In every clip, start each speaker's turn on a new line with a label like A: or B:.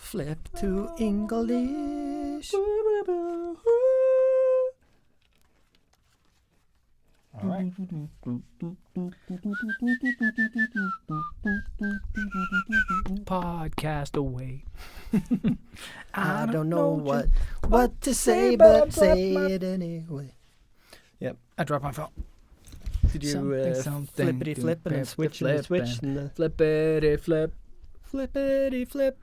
A: Flip to English.
B: All right. Podcast away.
A: I don't know what to say, but say it anyway. Yep.
B: I dropped my phone.
A: Did you flippity flip and then switch and switch and the
B: Flippity flip.
A: flippity flip?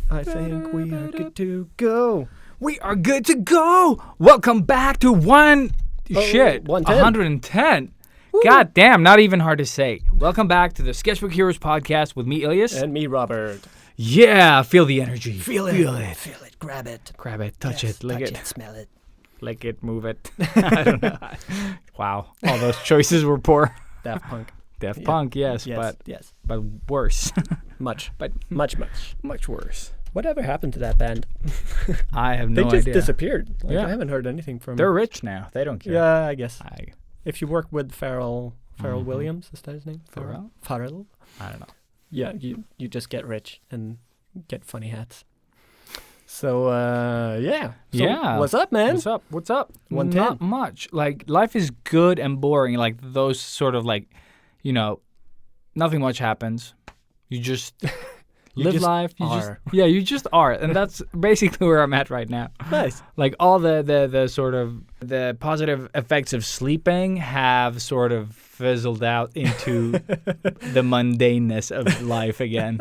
A: I think we are good to go.
B: We are good to go. Welcome back to 110.
A: Woo.
B: God damn, not even hard to say. Welcome back to the Sketchbook Heroes podcast with me, Ilias.
A: And me, Robert.
B: Yeah, feel the energy.
A: Feel it. Grab it.
B: Grab it, touch
A: Yes,
B: it, lick
A: touch
B: it.
A: smell it.
B: Lick it, move it. I don't know. Wow, all those choices were poor.
A: Daft Punk.
B: Daft
A: Yeah.
B: Punk, yes,
A: Yes.
B: but worse.
A: Much.
B: But
A: Much.
B: much worse.
A: Whatever happened to that band?
B: I have
A: They
B: no
A: just
B: idea.
A: disappeared. Like,
B: Yeah.
A: I haven't heard anything from
B: They're rich now. They don't care.
A: Yeah, I guess.
B: I
A: If you work with Pharrell
B: Mhm.
A: Williams, is that his name?
B: Pharrell?
A: Pharrell?
B: don't know.
A: Yeah, you just get rich and get funny hats. So, yeah. So
B: Yeah.
A: What's up, man?
B: What's up?
A: 110.
B: Not much. Like, life is good and boring. Like, those sort of like, nothing much happens. You just live
A: just
B: life.
A: are.
B: You just are. And that's basically where I'm at right now.
A: Nice.
B: Like, all the sort of the positive effects of sleeping have sort of fizzled out into the mundaneness of life again.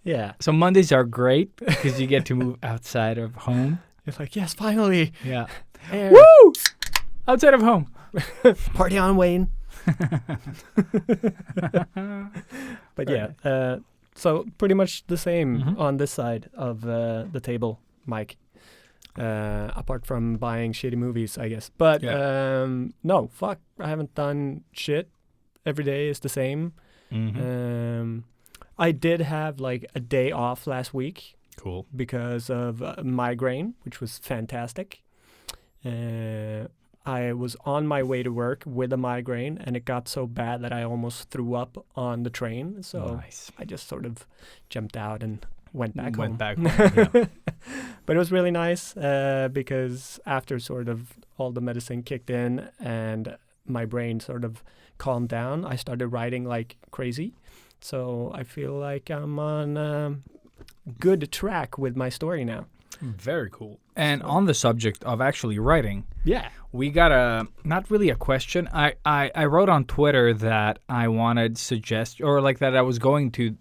A: Yeah.
B: So Mondays are great because you get to move outside of home.
A: It's like, yes, finally.
B: Yeah.
A: Air.
B: Woo! Outside of home.
A: Party on, Wayne. But yeah, so pretty much the same
B: Mhm.
A: on this side of the table, Mike. Apart from buying shitty movies, I guess. But no, fuck, I haven't done shit. Every day is the same.
B: Mm-hmm.
A: I did have like a day off last week
B: Cool.
A: because of migraine, which was fantastic. I was on my way to work with a migraine, and it got so bad that I almost threw up on the train. So
B: Nice.
A: I just sort of jumped out and went back
B: Went
A: home.
B: back home, yeah.
A: But it was really nice because after sort of all the medicine kicked in and my brain sort of calmed down, I started writing like crazy. So I feel like I'm on good track with my story now.
B: Very cool. And
A: So-
B: on the subject of actually writing,
A: Yeah.
B: we got not really a question. I wrote on Twitter that I wanted that I was going to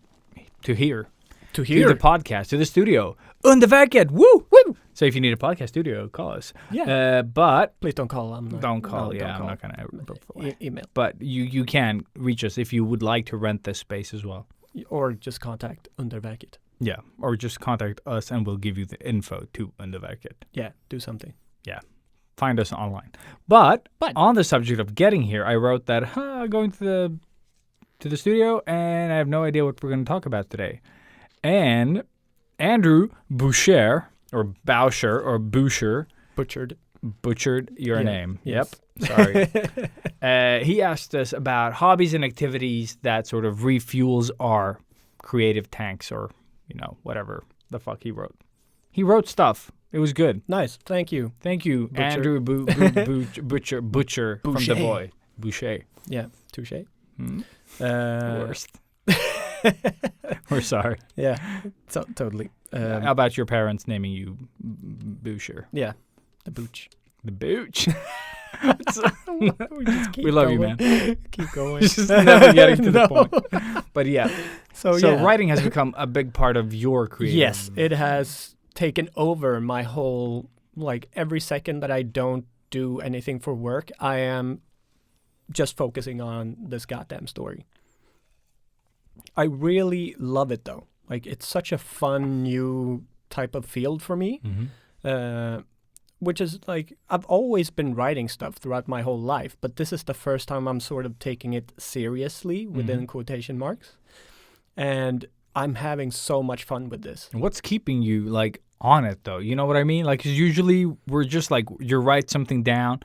B: hear.
A: To
B: To the podcast, to the studio. Underverket! Woo! Woo! So if you need a podcast studio, call us.
A: Yeah.
B: But
A: Please don't call.
B: don't call.
A: No,
B: Yeah,
A: don't
B: I'm
A: call.
B: not going to.
A: Email.
B: But you can reach us if you would like to rent this space as well.
A: Or just contact Underverket.
B: Yeah, or just contact us and we'll give you the info to Underverket.
A: Yeah, do something.
B: Find us online. But
A: But-
B: on the subject of getting here, I wrote that going to the studio and I have no idea what we're going to talk about today. And Andrew Boucher or Boucher butchered your
A: Yeah,
B: name.
A: yes.
B: Yep. Sorry. He asked us about hobbies and activities that sort of refuels our creative tanks or, whatever the fuck he wrote. He wrote stuff. It was good.
A: Nice. Thank you.
B: Thank you,
A: Butcher.
B: Andrew Butcher from The
A: Boucher.
B: Boy. Boucher.
A: Yeah. Touche.
B: Hmm?
A: Uh,
B: Worst. We're sorry.
A: Yeah. Totally.
B: How about your parents naming you Boucher?
A: Yeah. The booch.
B: The Booch.
A: We just keep
B: We love you,
A: going.
B: man.
A: Keep going.
B: Just never getting to the
A: No.
B: point. But yeah.
A: So
B: So writing has become a big part of your creative.
A: Yes, it has taken over my whole, like every second that I don't do anything for work, I am just focusing on this goddamn story. I really love it though. Like it's such a fun new type of field for me.
B: Mm-hmm.
A: Which is like, I've always been writing stuff throughout my whole life, but this is the first time I'm sort of taking it seriously within quotation marks. And I'm having so much fun with this.
B: What's keeping you like on it though? You know what I mean? Like 'cause usually we're just like you write something down,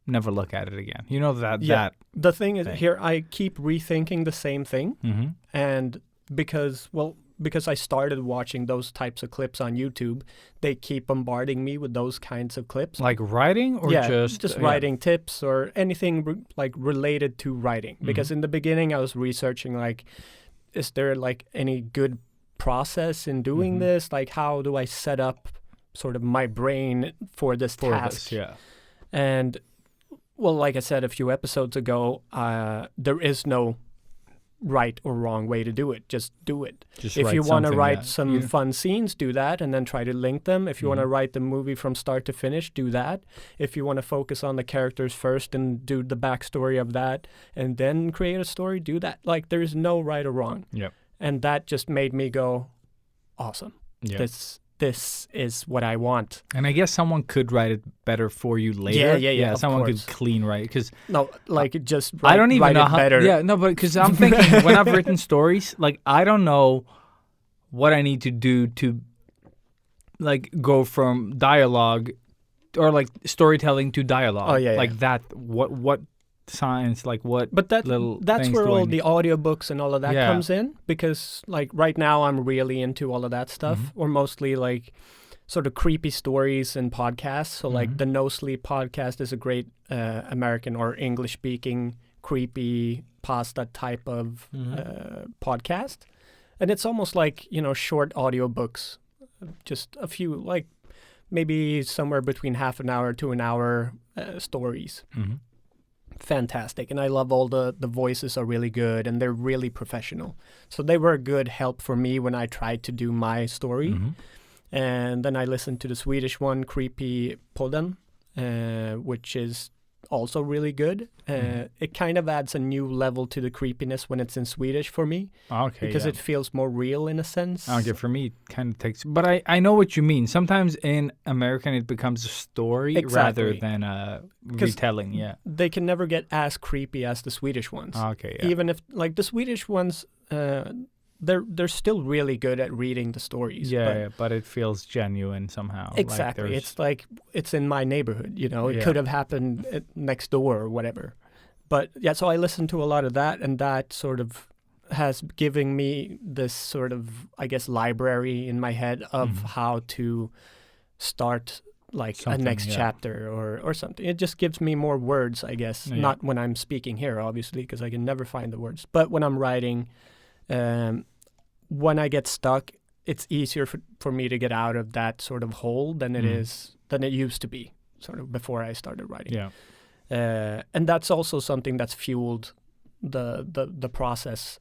B: never look at it again. You know that
A: Yeah. The thing is,
B: thing.
A: here I keep rethinking the same thing.
B: Mm-hmm.
A: And because, well, because I started watching those types of clips on YouTube, they keep bombarding me with those kinds of clips.
B: Like writing or
A: just writing tips or anything like related to writing. Because in the beginning I was researching like, is there like any good process in doing this? Like, how do I set up sort of my brain for this task? And well, like I said a few episodes ago, there is no right or wrong way to do it. Just do it. If you want to write some fun scenes, do that and then try to link them. If you want to write the movie from start to finish, do that. If you want to focus on the characters first and do the backstory of that and then create a story, do that. Like, there is no right or wrong. And that just made me go, awesome. This is what I want.
B: And I guess someone could write it better for you later.
A: Yeah.
B: Someone could clean write it, because
A: I don't even know how better.
B: Yeah, no, but because I'm thinking when I've written stories, like I don't know what I need to do to like go from dialogue or like storytelling to dialogue. Like that. What science, like what?
A: But that's where all the audiobooks and all of that comes in, because like right now I'm really into all of that stuff, or mostly like sort of creepy stories and podcasts. So like the No Sleep podcast is a great American or English speaking creepy pasta type of podcast, and it's almost like, you know, short audiobooks, just a few, like maybe somewhere between half an hour to an hour stories. Fantastic. And I love all the voices are really good and they're really professional. So they were a good help for me when I tried to do my story. And then I listened to the Swedish one, Creepy Podden, which is also really good. It kind of adds a new level to the creepiness when it's in Swedish for me. Because it feels more real in a sense.
B: For me, it kind of takes... But I know what you mean. Sometimes in American, it becomes a story rather than a retelling.
A: They can never get as creepy as the Swedish ones. Even if, like, the Swedish ones... They're still really good at reading the stories.
B: But it feels genuine somehow.
A: Exactly. It's like it's in my neighborhood, you know. It could have happened next door or whatever. But so I listened to a lot of that, and that sort of has given me this sort of, I guess, library in my head of how to start like a next chapter or something. It just gives me more words, I guess. Not when I'm speaking here, obviously, because I can never find the words. But when I'm writing... when I get stuck, it's easier for me to get out of that sort of hole than it used to be, sort of before I started writing. And that's also something that's fueled the process.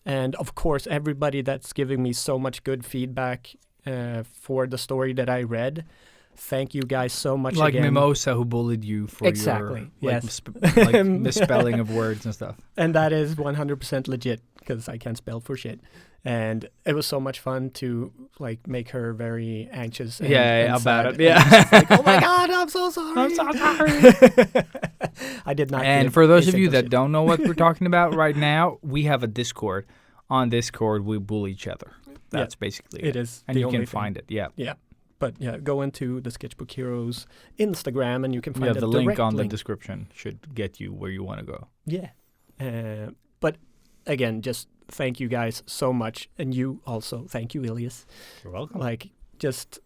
A: And of course, everybody that's giving me so much good feedback for the story that I read. Thank you guys so much.
B: Like
A: again.
B: Mimosa, who bullied you for your misspelling of words and stuff.
A: And that is 100% legit, because I can't spell for shit. And it was so much fun to like make her very anxious. And
B: about
A: sad.
B: it.
A: Like, oh my God, I'm so sorry.
B: I'm so sorry.
A: I did not.
B: And for those of you that don't know what we're talking about right now, we have a Discord. On Discord, we bully each other. That's basically it.
A: It is.
B: And you can find it. Yeah.
A: But go into the Sketchbook Heroes Instagram and you can find
B: the link on the description should get you where you want to go.
A: But again, just thank you guys so much. And you also, thank you, Ilias.
B: You're welcome.
A: Like, just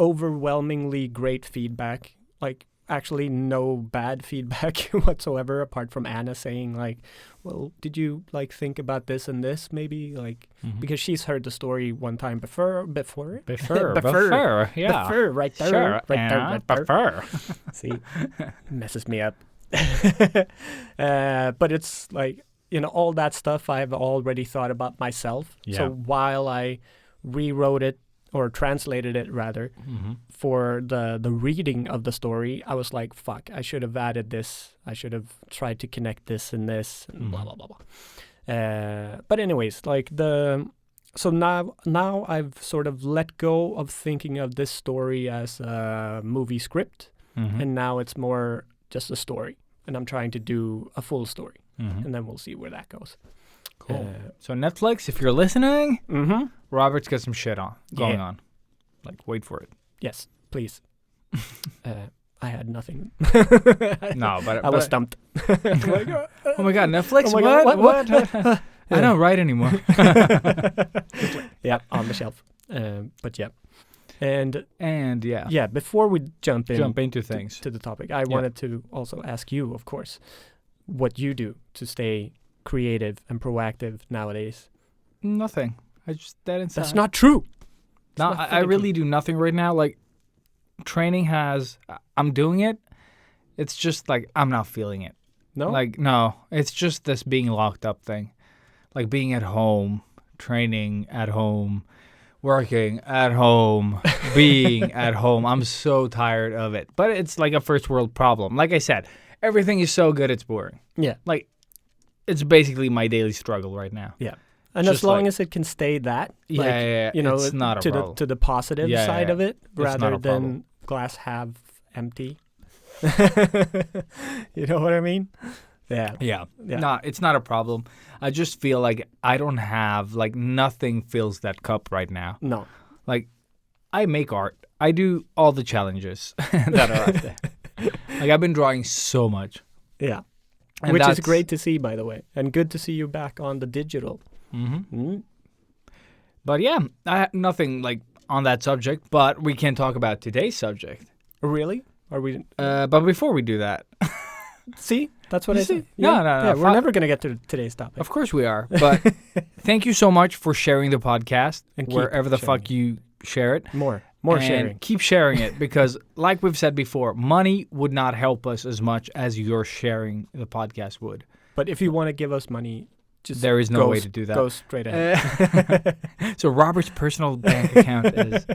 A: overwhelmingly great feedback. Like, actually no bad feedback whatsoever, apart from Anna saying like, well, did you like think about this and this maybe, like because she's heard the story one time before right there. See, messes me up. But it's like, you know, all that stuff I've already thought about myself. So while I rewrote it or translated it rather for the reading of the story, I was like, fuck, I should have added this. I should have tried to connect this and this and blah, blah, blah, blah. But anyways, like so now I've sort of let go of thinking of this story as a movie script. And now it's more just a story. And I'm trying to do a full story. And then we'll see where that goes.
B: Cool. So Netflix, if you're listening, Robert's got some shit going on. Like, wait for it.
A: Yes, please. I had nothing.
B: No, but
A: I was stumped.
B: Oh my God, Netflix?
A: Oh my God, what?
B: I don't write anymore.
A: Yeah, on the shelf. But yeah. And
B: yeah.
A: yeah, before we jump
B: into things.
A: to the topic, I wanted to also ask you, of course, what you do to stay creative and proactive nowadays.
B: Nothing. I just dead inside.
A: That's not true.
B: No, I really do nothing right now. Like, training I'm doing it. It's just like I'm not feeling it.
A: No?
B: Like, no. It's just this being locked up thing. Like being at home, training at home, working at home, being at home. I'm so tired of it. But it's like a first world problem. Like I said, everything is so good it's boring.
A: Yeah.
B: Like, it's basically my daily struggle right now.
A: Yeah. And
B: Just
A: as long
B: like-
A: as it can stay that, like,
B: Yeah.
A: you know,
B: it's not a problem.
A: to the positive
B: Yeah,
A: side
B: yeah.
A: of it,
B: not
A: rather
B: a
A: than
B: problem.
A: glass half empty. You know what I mean? Yeah.
B: Yeah.
A: Yeah.
B: No, it's not a problem. I just feel like I don't have, like, nothing fills that cup right now.
A: No.
B: Like, I make art. I do all the challenges that are out there. Like, I've been drawing so much.
A: Yeah.
B: And
A: Which is
B: that's-
A: great to see, by the way. And good to see you back on the digital. Mm.
B: But yeah, I have nothing, like, on that subject, but we can talk about today's subject.
A: Really? Are we?
B: But before we do that,
A: See? That's what
B: You
A: I
B: see?
A: said.
B: No,
A: Yeah.
B: no, no.
A: Yeah, we're never going to get to today's topic.
B: of course we are. But thank you so much for sharing the podcast
A: And keep
B: wherever the
A: sharing
B: fuck you share it.
A: More
B: And
A: sharing.
B: Keep sharing it because, like we've said before, money would not help us as much as your sharing the podcast would.
A: But if you want to give us money, just
B: There is no
A: go
B: way
A: s-
B: to do that.
A: Go straight ahead.
B: So Robert's personal bank account is.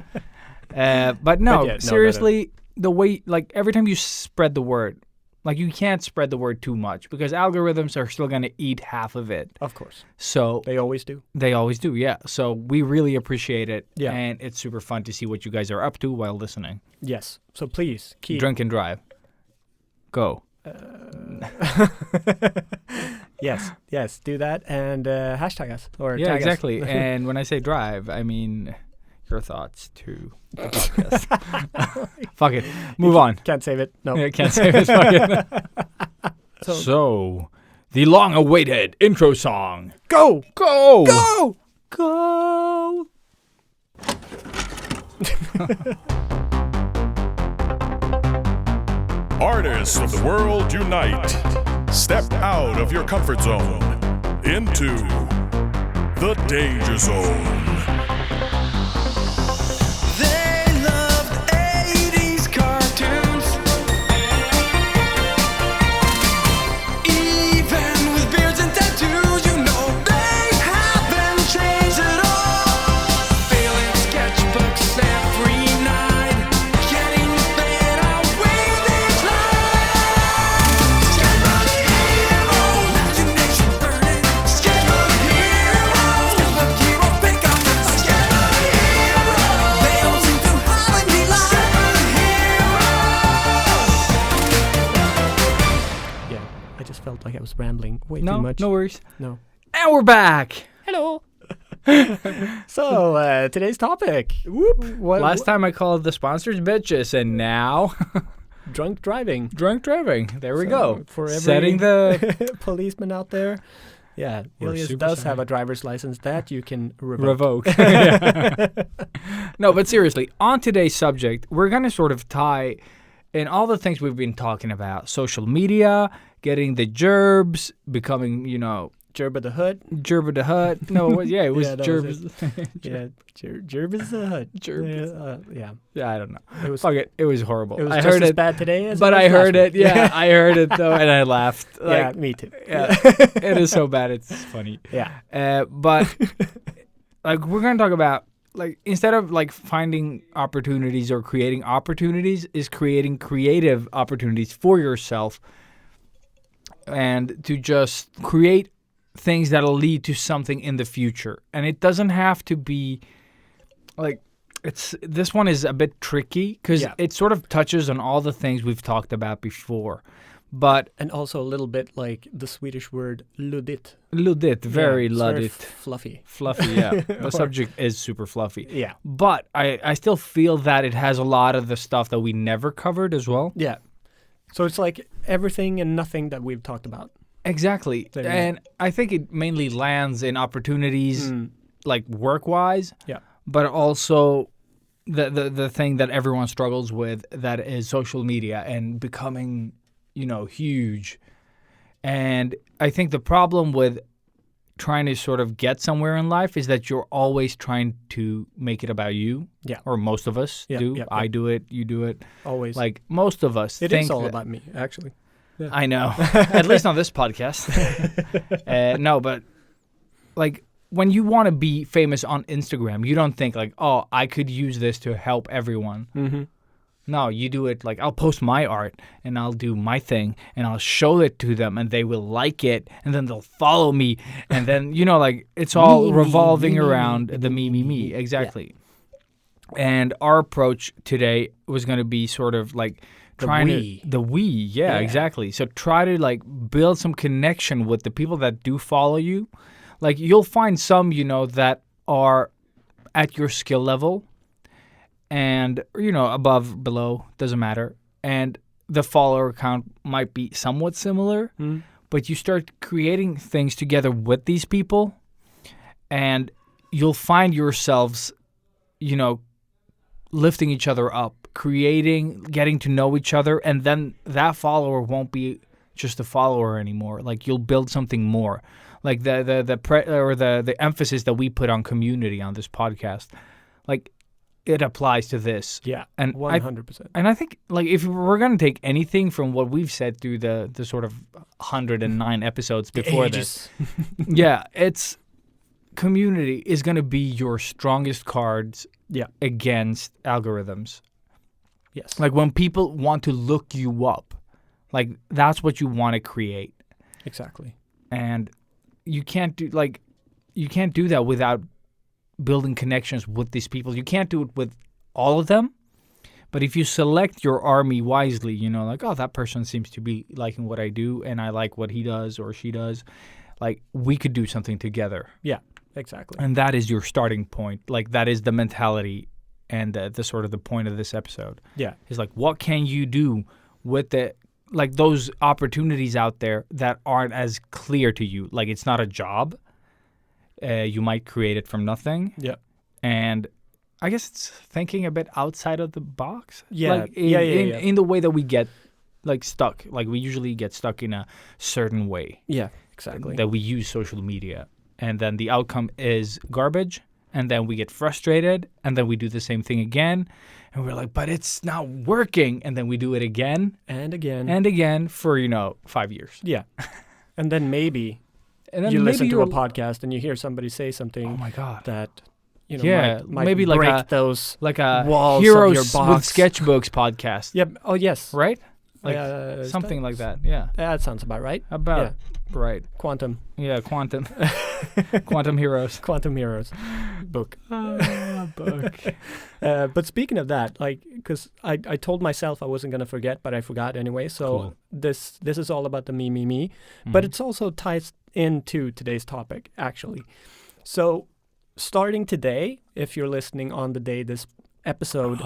B: But no,
A: yeah, no.
B: seriously, the way, like, every time you spread the word, like, you can't spread the word too much because algorithms are still going to eat half of it.
A: Of course.
B: So
A: They always do.
B: they always do, yeah. So we really appreciate it.
A: Yeah.
B: And it's super fun to see what you guys are up to while listening.
A: Yes. So please keep.
B: Drink and drive. Go.
A: Yes. Do that and hashtag us or
B: Yeah,
A: tag us.
B: exactly. And when I say drive, I mean your thoughts to the podcast. Fuck it. Move on.
A: Can't save it. No.
B: Yeah, can't say it. Fuck it. So, the long-awaited intro song.
A: Go.
B: Go!
A: Go.
B: Go!
C: Artists of the world unite. Step out of your comfort zone into the danger zone.
D: They loved 80s cartoons. Even with beards and tattoos, you know they haven't changed at all. Filling sketchbooks every night, getting better with each line. Sketchbook hero, imagination burning. Sketchbook hero, sketchbook hero, pick up the sketchbook hero. They all seem to have a neat line. Sketchbook hero.
A: Yeah. I just felt like I was rambling way too
B: No,
A: much.
B: no worries.
A: No.
B: And we're back.
A: Hello. So today's topic. Whoop. What,
B: Last time I called the sponsors bitches, and now
A: drunk driving.
B: drunk driving. There we
A: So,
B: go.
A: for every-
B: Setting the
A: Policeman out there. Yeah,
B: We're
A: Ilias
B: super
A: does
B: sorry.
A: have a driver's license that you can revoke.
B: revoke. Yeah. No, but seriously, on today's subject, we're going to sort of tie in all the things we've been talking about. Social media, getting the gerbs, becoming,
A: Jerba the Hood.
B: Gerba the Hut. No, it was
A: Yeah, that was
B: gerbs.
A: Yeah, Jerba's the Hood.
B: Jerba's-
A: Yeah,
B: Yeah, I don't know.
A: it was.
B: Fuck it. It was horrible.
A: It was
B: I
A: just
B: heard
A: as
B: it,
A: bad today as
B: but
A: it was
B: I heard
A: last
B: it.
A: week.
B: Yeah, I heard it though, and I laughed.
A: Yeah,
B: Like,
A: me too.
B: yeah, it is so bad. It's funny.
A: Yeah.
B: But like we're gonna talk about like instead of like finding opportunities or creating opportunities, is creating creative opportunities for yourself, and to just create things that'll lead to something in the future. And it doesn't have to be like this one is a bit tricky because
A: Yeah.
B: it sort of touches on all the things we've talked about before. But
A: And also a little bit like the Swedish word luddigt.
B: luddigt, very
A: Yeah, it's very
B: luddigt.
A: fluffy.
B: Fluffy, yeah. The subject is super fluffy.
A: Yeah.
B: But I still feel that it has a lot of the stuff that we never covered as well.
A: Yeah. So it's like everything and nothing that we've talked about.
B: Exactly.
A: There you go.
B: And I think it mainly lands in opportunities, like work-wise.
A: Yeah.
B: But also the thing that everyone struggles with, that is social media and becoming, huge. And I think the problem with trying to sort of get somewhere in life is that you're always trying to make it about you.
A: Yeah.
B: Or most of us
A: Yeah,
B: do.
A: yeah,
B: I
A: yeah.
B: do it. You do it.
A: Always.
B: Like most of us
A: It
B: think
A: is all
B: that-
A: about me, actually. Yeah.
B: I know. At least on this podcast. No, but like when you want to be famous on Instagram, you don't think like, oh, I could use this to help everyone.
A: Mm-hmm.
B: No, you do it like, I'll post my art and I'll do my thing and I'll show it to them and they will like it and then they'll follow me. And then, like it's all
A: Me,
B: revolving
A: me, me,
B: around
A: me,
B: the
A: me,
B: me. Exactly. And our approach today was going to be sort of like trying
A: we.
B: to, the we. Yeah, exactly. So try to like build some connection with the people that do follow you. Like you'll find some, that are at your skill level and, above, below, doesn't matter. And the follower count might be somewhat similar, but you start creating things together with these people and you'll find yourselves, lifting each other up, getting to know each other, and then that follower won't be just a follower anymore. Like you'll build something more. Like the emphasis that we put on community on this podcast, like it applies to this.
A: Yeah,
B: and
A: 100%.
B: And I think like if we're gonna take anything from what we've said through the sort of 109 episodes before this, yeah, it's community is gonna be your strongest cards.
A: Yeah.
B: Against algorithms.
A: Yes.
B: Like when people want to look you up, like that's what you want to create.
A: Exactly.
B: And you can't do that without building connections with these people. You can't do it with all of them. But if you select your army wisely, like, oh, that person seems to be liking what I do and I like what he does or she does, like we could do something together.
A: Yeah. Exactly.
B: And that is your starting point. Like that is the mentality and the sort of the point of this episode.
A: Yeah.
B: Is like, what can you do with those opportunities out there that aren't as clear to you? Like it's not a job. You might create it from nothing.
A: Yeah.
B: And I guess it's thinking a bit outside of the box.
A: Yeah.
B: Like in the way that we get like stuck. Like we usually get stuck in a certain way.
A: Yeah. Exactly.
B: That we use social media. And then the outcome is garbage, and then we get frustrated, and then we do the same thing again, and we're like, but it's not working, and then we do it again
A: and again
B: and again for 5 years.
A: Yeah. And then maybe you listen to a podcast and you hear somebody say something.
B: Oh my god!
A: That might
B: maybe
A: break
B: like
A: those
B: a
A: walls
B: Heroes
A: of your box.
B: with Sketchbooks podcast.
A: Yep. Oh yes.
B: Right. Like something like that. Yeah.
A: That sounds about right.
B: Right.
A: Quantum.
B: Yeah, Quantum. Quantum Heroes.
A: Quantum Heroes book.
B: Book.
A: But speaking of that, like, because I told myself I wasn't going to forget, but I forgot anyway. So
B: Cool.
A: this is all about the me. But it's also ties into today's topic, actually. So starting today, if you're listening on the day this episode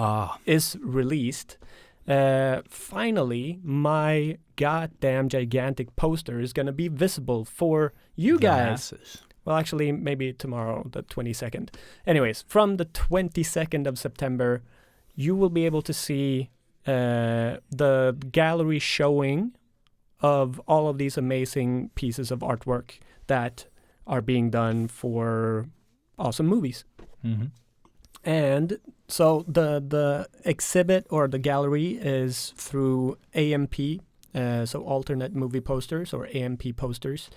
A: is released, finally, my goddamn gigantic poster is going to be visible for you guys.
B: Masses.
A: Well, actually, maybe tomorrow, the 22nd. Anyways, from the 22nd of September, you will be able to see the gallery showing of all of these amazing pieces of artwork that are being done for awesome movies.
B: Mm-hmm.
A: And so the exhibit or the gallery is through AMP, so Alternate Movie Posters or AMP Posters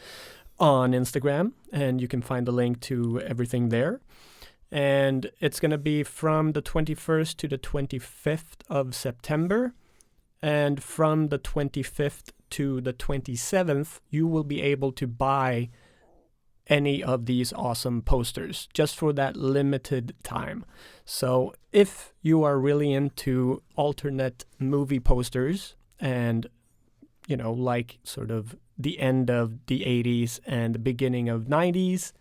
A: on Instagram, and you can find the link to everything there. And it's going to be from the 21st to the 25th of September. And from the 25th to the 27th, you will be able to buy any of these awesome posters just for that limited time. So if you are really into alternate movie posters and, like sort of the end of the 80s and the beginning of 90s,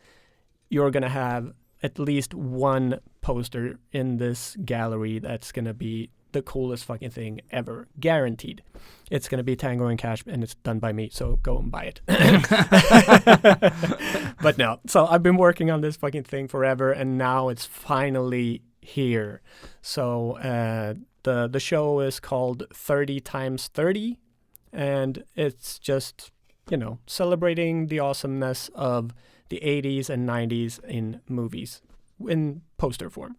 A: you're going to have at least one poster in this gallery that's going to be the coolest fucking thing ever, guaranteed. It's gonna be Tango and Cash, and it's done by me, so go and buy it. But no, so I've been working on this fucking thing forever, and now it's finally here. So the show is called 30 times 30, and it's just, you know, celebrating the awesomeness of the 80s and 90s in movies in poster form.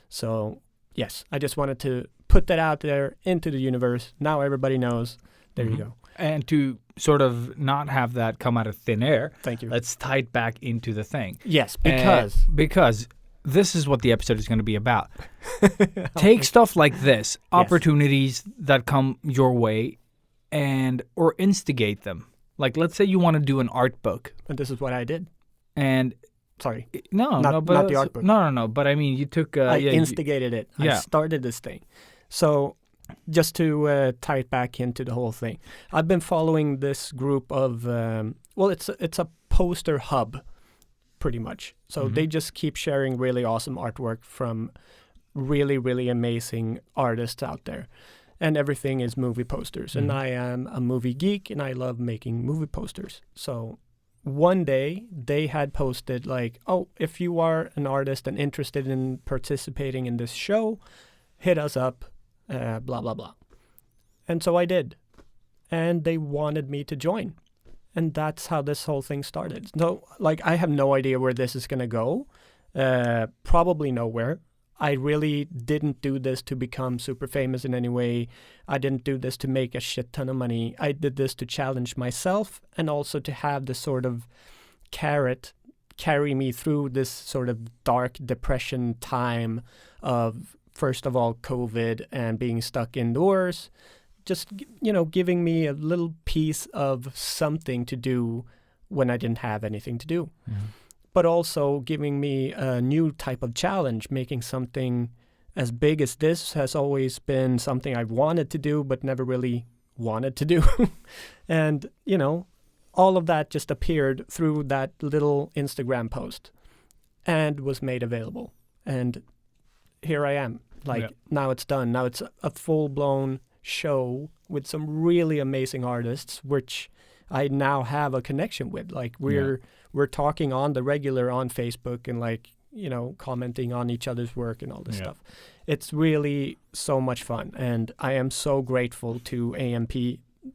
A: So yes, I just wanted to put that out there into the universe. Now everybody knows. There you go.
B: And to sort of not have that come out of thin air,
A: Thank you.
B: let's tie it back into the thing.
A: Yes,
B: Because this is what the episode is going to be about. Take stuff like this, opportunities that come your way, or instigate them. Like, let's say you want to do an art book.
A: and this is what I did.
B: And
A: Sorry,
B: no,
A: Not
B: but
A: the art book.
B: No. But I mean, you took.
A: I
B: you-
A: instigated it. I
B: Yeah.
A: started this thing. So just to tie it back into the whole thing, I've been following this group of it's a poster hub, pretty much. So they just keep sharing really awesome artwork from really, really amazing artists out there. And everything is movie posters. And I am a movie geek, and I love making movie posters. So one day they had posted like, oh, if you are an artist and interested in participating in this show, hit us up, blah, blah, blah. And so I did. And they wanted me to join. And that's how this whole thing started. No, like, I have no idea where this is going to go. Probably nowhere. I really didn't do this to become super famous in any way. I didn't do this to make a shit ton of money. I did this to challenge myself, and also to have this sort of carrot carry me through this sort of dark depression time of, first of all, COVID and being stuck indoors. Just, you know, giving me a little piece of something to do when I didn't have anything to do. But also giving me a new type of challenge. Making something as big as this has always been something I've wanted to do, but never really wanted to do. And, you know, all of that just appeared through that little Instagram post and was made available. And here I am. Like, now it's done. Now it's a full-blown show with some really amazing artists, which I now have a connection with. Like, we're talking on the regular on Facebook, and, like, you know, commenting on each other's work and all this stuff. It's really so much fun, and I am so grateful to AMP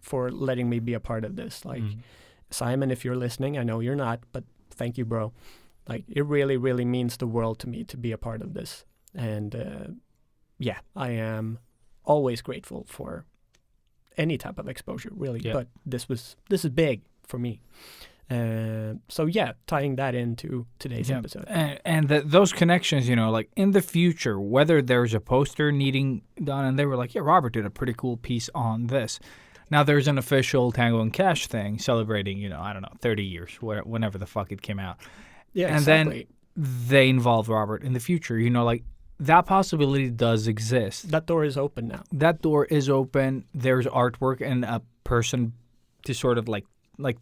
A: for letting me be a part of this. Like, Simon, if you're listening, I know you're not, but thank you, bro. Like, it really, really means the world to me to be a part of this. And I am always grateful for any type of exposure, really. But this is big for me. So tying that into today's episode.
B: And those connections, you know, like in the future, whether there's a poster needing done, and they were like, yeah, Robert did a pretty cool piece on this. Now there's an official Tango and Cash thing celebrating, you know, I don't know, 30 years, whenever the fuck it came out.
A: Yeah,
B: and
A: exactly.
B: then they involve Robert in the future, you know, like that possibility does exist.
A: That door is open now.
B: That door is open. There's artwork and a person to sort of like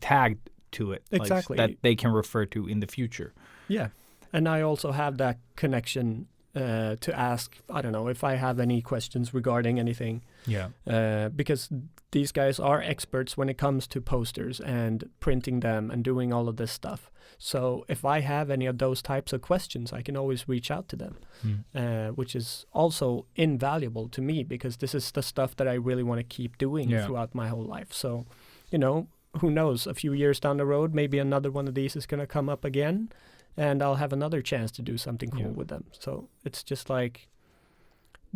B: tag to it.
A: Exactly.
B: Like, that they can refer to in the future.
A: Yeah. And I also have that connection to ask, I don't know, if I have any questions regarding anything.
B: Yeah.
A: Because these guys are experts when it comes to posters and printing them and doing all of this stuff. So if I have any of those types of questions, I can always reach out to them, which is also invaluable to me, because this is the stuff that I really want to keep doing throughout my whole life. So, you know, who knows, a few years down the road, maybe another one of these is going to come up again, and I'll have another chance to do something cool with them. So it's just like,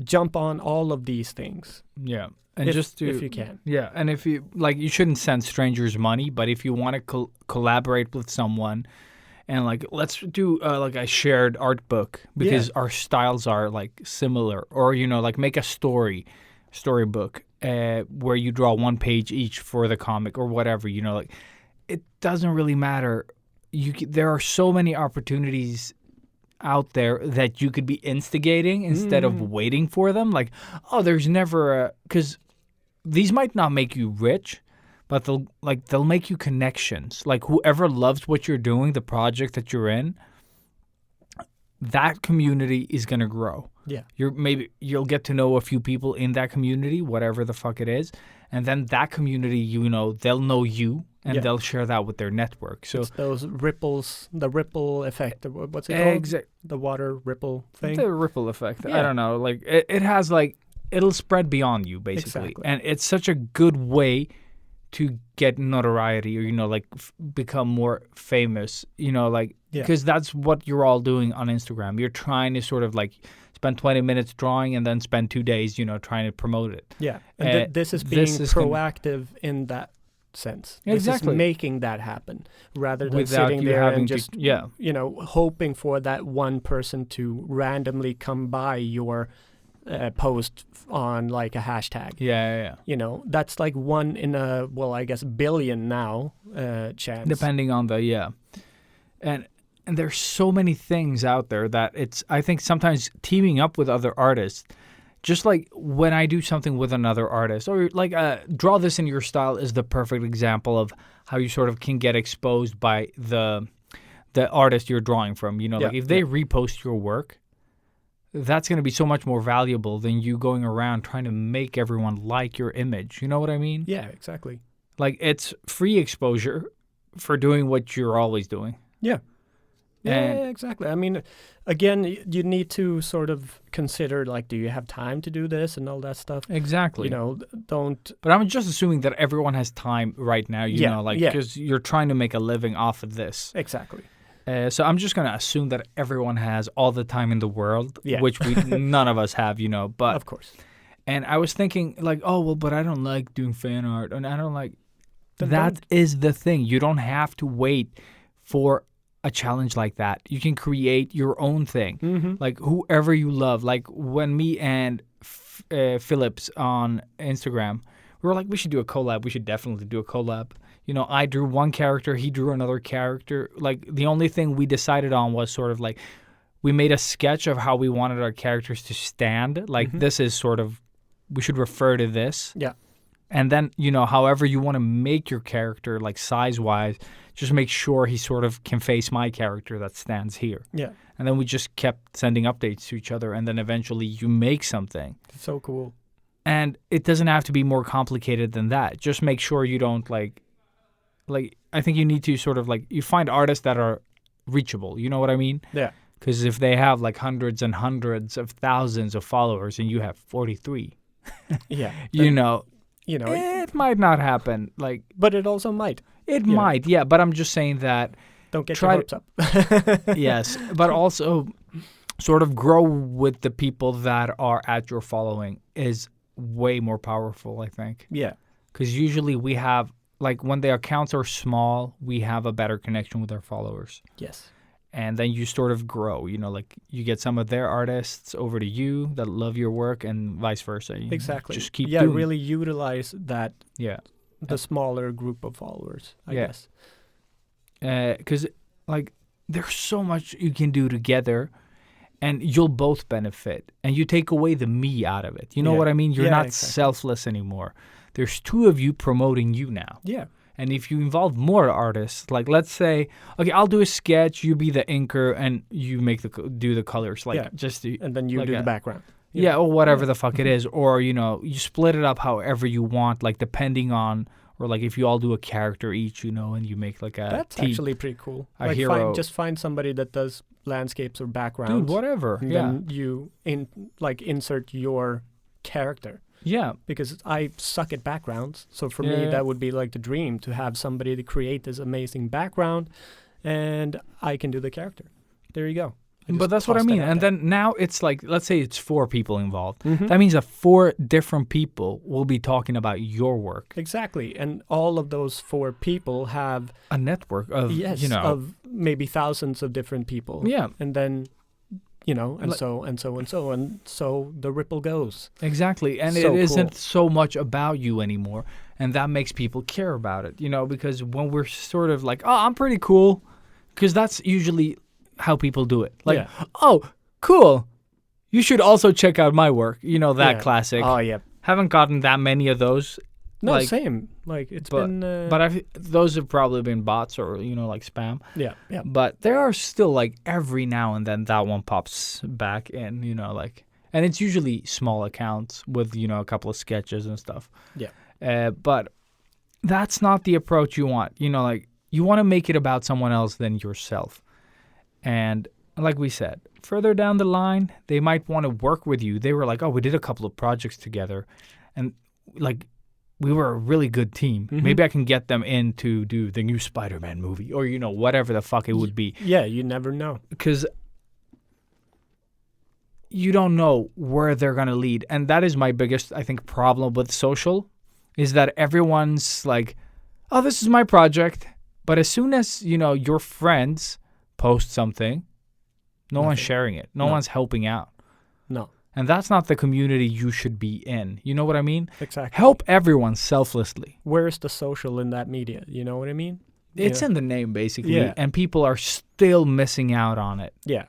A: jump on all of these things.
B: Yeah. And
A: if you can.
B: Yeah. And if you, like, you shouldn't send strangers money, but if you want to collaborate with someone and, like, let's do, like, a shared art book, because our styles are, like, similar, or, you know, like, make a storybook where you draw one page each for the comic or whatever, you know, like, it doesn't really matter. There are so many opportunities out there that you could be instigating instead of waiting for them. Like, oh, there's never because these might not make you rich, but they'll make you connections. Like, whoever loves what you're doing, the project that you're in, that community is going to grow.
A: Yeah.
B: You'll get to know a few people in that community, whatever the fuck it is, and then that community, they'll know you, and they'll share that with their network. So
A: it's those ripples, the ripple effect. What's it called? The water ripple thing.
B: The ripple effect.
A: Yeah.
B: I don't know. Like it has like it'll spread beyond you basically,
A: Exactly.
B: and it's such a good way to get notoriety or become more famous. Because that's what you're all doing on Instagram. You're trying to sort of like spend 20 minutes drawing and then spend 2 days, trying to promote it.
A: Yeah, and this is being proactive in that sense.
B: Exactly.
A: This is making that happen rather than
B: Without
A: sitting
B: you
A: there
B: having
A: and
B: to-
A: just,
B: yeah.
A: hoping for that one person to randomly come by your post on like a hashtag.
B: Yeah.
A: That's like 1 in a, I guess billion now chance.
B: Depending on the, And there's so many things out there that I think sometimes teaming up with other artists, just like when I do something with another artist, or like draw this in your style is the perfect example of how you sort of can get exposed by the artist you're drawing from. Like if they repost your work, that's going to be so much more valuable than you going around trying to make everyone like your image. You know what I mean?
A: Yeah, exactly.
B: Like it's free exposure for doing what you're always doing.
A: Yeah. Yeah,
B: And-
A: exactly. I mean, again, you need to sort of consider, like, do you have time to do this and all that stuff?
B: Exactly.
A: Don't...
B: But I'm just assuming that everyone has time right now,
A: Yeah,
B: because you're trying to make a living off of this.
A: Exactly.
B: So I'm just going to assume that everyone has all the time in the world,
A: Yeah.
B: which none of us have, but
A: Of course.
B: and I was thinking like, but I don't like doing fan art and I don't like
A: Then
B: that
A: don't.
B: is the thing. You don't have to wait for a challenge like that. You can create your own thing.
A: Mm-hmm.
B: Like whoever you love. Like when me and Phillips on Instagram, we were like, we should do a collab. We should definitely do a collab. I drew one character, he drew another character. Like the only thing we decided on was sort of like we made a sketch of how we wanted our characters to stand. Like this is sort of, we should refer to this.
A: Yeah.
B: And then, however you want to make your character, like size-wise, just make sure he sort of can face my character that stands here.
A: Yeah.
B: And then we just kept sending updates to each other, and then eventually you make something.
A: It's so cool.
B: And it doesn't have to be more complicated than that. Just make sure you don't, like I think you need to sort of, you find artists that are reachable. You know what I mean?
A: Yeah.
B: Because if they have, hundreds and hundreds of thousands of followers and you have 43,
A: Yeah.
B: it might not happen.
A: But it also might.
B: It
A: Yeah.
B: might, yeah. But I'm just saying that,
A: Don't get
B: Try
A: your hopes up.
B: yes. But also sort of grow with the people that are at your following is way more powerful, I think.
A: Yeah.
B: Because usually we have, when the accounts are small, we have a better connection with our followers.
A: Yes.
B: And then you sort of grow, you get some of their artists over to you that love your work and vice versa. You
A: Exactly.
B: Just keep
A: yeah,
B: doing it.
A: really utilize that,
B: Yeah.
A: the smaller group of followers, I
B: Yeah.
A: guess.
B: Because, there's so much you can do together, and you'll both benefit. And you take away the me out of it. You know
A: Yeah.
B: what I mean? You're
A: Yeah,
B: not
A: exactly.
B: selfless anymore. There's 2 of you promoting you now.
A: Yeah.
B: And if you involve more artists, let's say, okay, I'll do a sketch, you be the inker, and you do the colors,
A: Yeah.
B: just to,
A: And then you do the background.
B: yeah, or whatever the fuck it is, or you split it up however you want, depending on, or if you all do a character each, and you make a
A: That's
B: team.
A: actually pretty cool.
B: a hero.
A: Just find somebody that does landscapes or backgrounds.
B: Dude, whatever,
A: And
B: yeah,
A: then you insert your character.
B: yeah,
A: Because I suck at backgrounds. So for me,
B: Yeah.
A: that would be the dream to have somebody to create this amazing background, and I can do the character. There you go.
B: but that's what I mean. And then now it's let's say it's 4 people involved.
A: Mhm.
B: That means that 4 different people will be talking about your work.
A: Exactly. And all of those 4 people have,
B: A network of,
A: of maybe thousands of different people.
B: yeah,
A: And then, and
B: Like-
A: so the ripple goes.
B: exactly. And
A: So
B: it isn't
A: cool.
B: so much about you anymore. And that makes people care about it, because when we're sort of I'm pretty cool, because that's usually how people do it.
A: Yeah.
B: Oh, cool. You should also check out my work. That
A: Yeah.
B: classic.
A: Oh, yeah.
B: Haven't gotten that many of those
A: No,
B: like,
A: same. Like it's
B: but-
A: been.
B: But those have probably been bots or like spam.
A: yeah, yeah,
B: But there are still like every now and then that one pops back in, like, and it's usually small accounts with a couple of sketches and stuff.
A: yeah.
B: But that's not the approach you want. Like you want to make it about someone else than yourself. And like we said, further down the line, they might want to work with you. They were like, oh, we did a couple of projects together, and like we were a really good team.
A: Mhm.
B: Maybe I can get them in to do the new Spider-Man movie or whatever the fuck it would be.
A: Yeah, you never know.
B: Because you don't know where they're going to lead. And that is my biggest, I think, problem with social is that everyone's like, oh, this is my project. But as soon as, your friends post something, no one's
A: Nothing.
B: sharing it. No
A: No.
B: one's helping out.
A: No,
B: And that's not the community you should be in. You know what I mean?
A: exactly.
B: Help everyone selflessly.
A: Where is the social in that media? You know what I mean?
B: It's
A: Yeah.
B: in the name, basically.
A: Yeah.
B: And people are still missing out on it.
A: Yeah,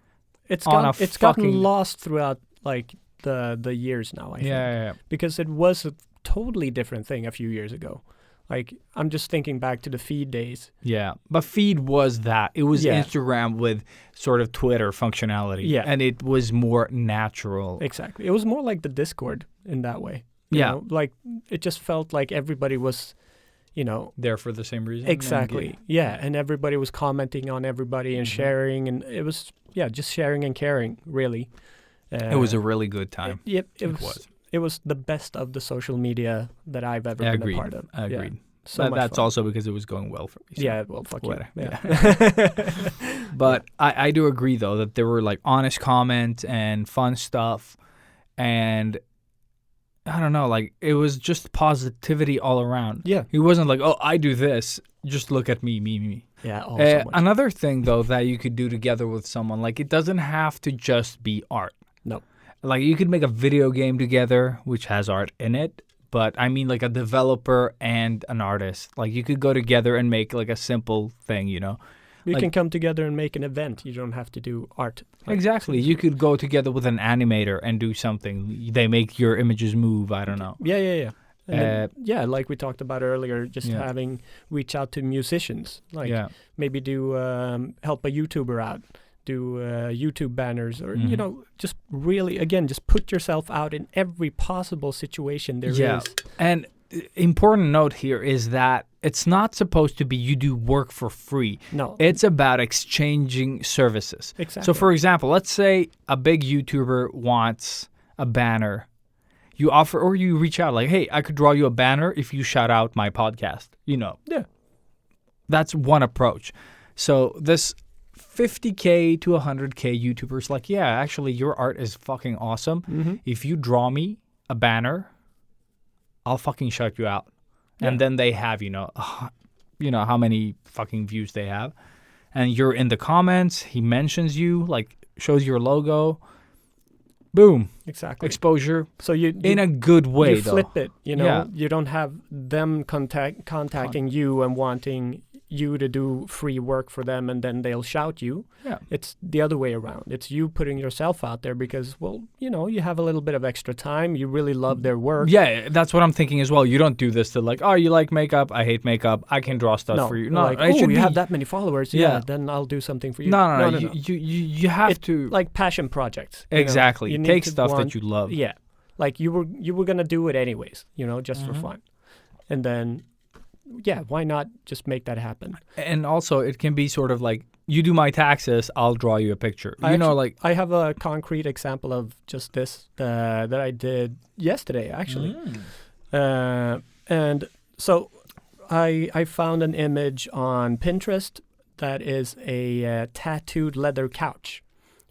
A: it's
B: On
A: it's
B: a
A: gotten
B: fucking-
A: lost throughout like the years now. I think.
B: Yeah.
A: Because it was a totally different thing a few years ago. Like I'm just thinking back to the feed days.
B: Yeah, but feed was that. It was
A: Yeah.
B: Instagram with sort of Twitter functionality.
A: Yeah.
B: And it was more natural.
A: Exactly. It was more like the Discord in that way. you
B: Yeah.
A: know? Like it just felt like everybody was,
B: There for the same reason.
A: exactly. Yeah, and everybody was commenting on everybody and
B: Mhm.
A: sharing, and it was just sharing and caring. Really.
B: It was a really good time.
A: It
B: It
A: was. It was the best of the social media that I've ever
B: I
A: been
B: agreed.
A: a part of.
B: I
A: Yeah.
B: agreed.
A: So
B: But
A: much
B: that's
A: fun.
B: also because it was going well for me. so
A: Yeah, well, fuck you.
B: whatever.
A: Yeah.
B: But I do agree, though, that there were like honest comments and fun stuff. And I don't know, like it was just positivity all around.
A: Yeah.
B: It wasn't like, oh, I do this. Just look at me.
A: Yeah. Oh, so much.
B: Another thing, though, that you could do together with someone, like it doesn't have to just be art.
A: No.
B: Like you could make a video game together, which has art in it. But I mean like a developer and an artist. Like you could go together and make like a simple thing,
A: You
B: like-
A: can come together and make an event. You don't have to do art. Like,
B: Exactly. You could go together with an animator and do something. They make your images move. I don't know.
A: Yeah. And then,
B: Uh,
A: like we talked about earlier, just
B: Yeah.
A: reach out to musicians. Like
B: yeah.
A: maybe do help a YouTuber out, do YouTube banners, or
B: Mhm.
A: just really just put yourself out in every possible situation there is.
B: Yeah. And important note here is that it's not supposed to be you do work for free.
A: No,
B: It's about exchanging services.
A: exactly.
B: So, for example, let's say a big YouTuber wants a banner. You offer or you reach out like, hey, I could draw you a banner if you shout out my podcast.
A: Yeah.
B: That's one approach. So this 50K to 100K YouTubers like, yeah, actually your art is fucking awesome.
A: Mm-hmm.
B: If you draw me a banner, I'll fucking shout you out.
A: Yeah.
B: And then they have, how many fucking views they have. And you're in the comments, he mentions you, like shows your logo. Boom.
A: Exactly.
B: Exposure
A: So you
B: in a good way,
A: you
B: though.
A: flip it.
B: Yeah.
A: You don't have them contacting you and wanting you to do free work for them, and then they'll shout you.
B: Yeah.
A: It's the other way around. It's you putting yourself out there because, you have a little bit of extra time. You really love their work.
B: Yeah, that's what I'm thinking as well. You don't do this to like, oh, you like makeup? I hate makeup. I can draw stuff
A: No,
B: for you.
A: no, like,
B: it should
A: you
B: be,
A: have that many followers.
B: Yeah.
A: Yeah, then I'll do something for you.
B: No. You have
A: It-
B: to
A: Like passion projects. you know?
B: exactly
A: You need
B: take
A: to
B: stuff
A: want-
B: that you love.
A: Yeah, like you were gonna do it anyways. Just for
B: Mhm.
A: fun, and then. Yeah, why not just make that happen?
B: And also, it can be sort of like, you do my taxes, I'll draw you a picture. Like
A: I have a concrete example of just this that I did yesterday, actually. And so I found an image on Pinterest that is a tattooed leather couch,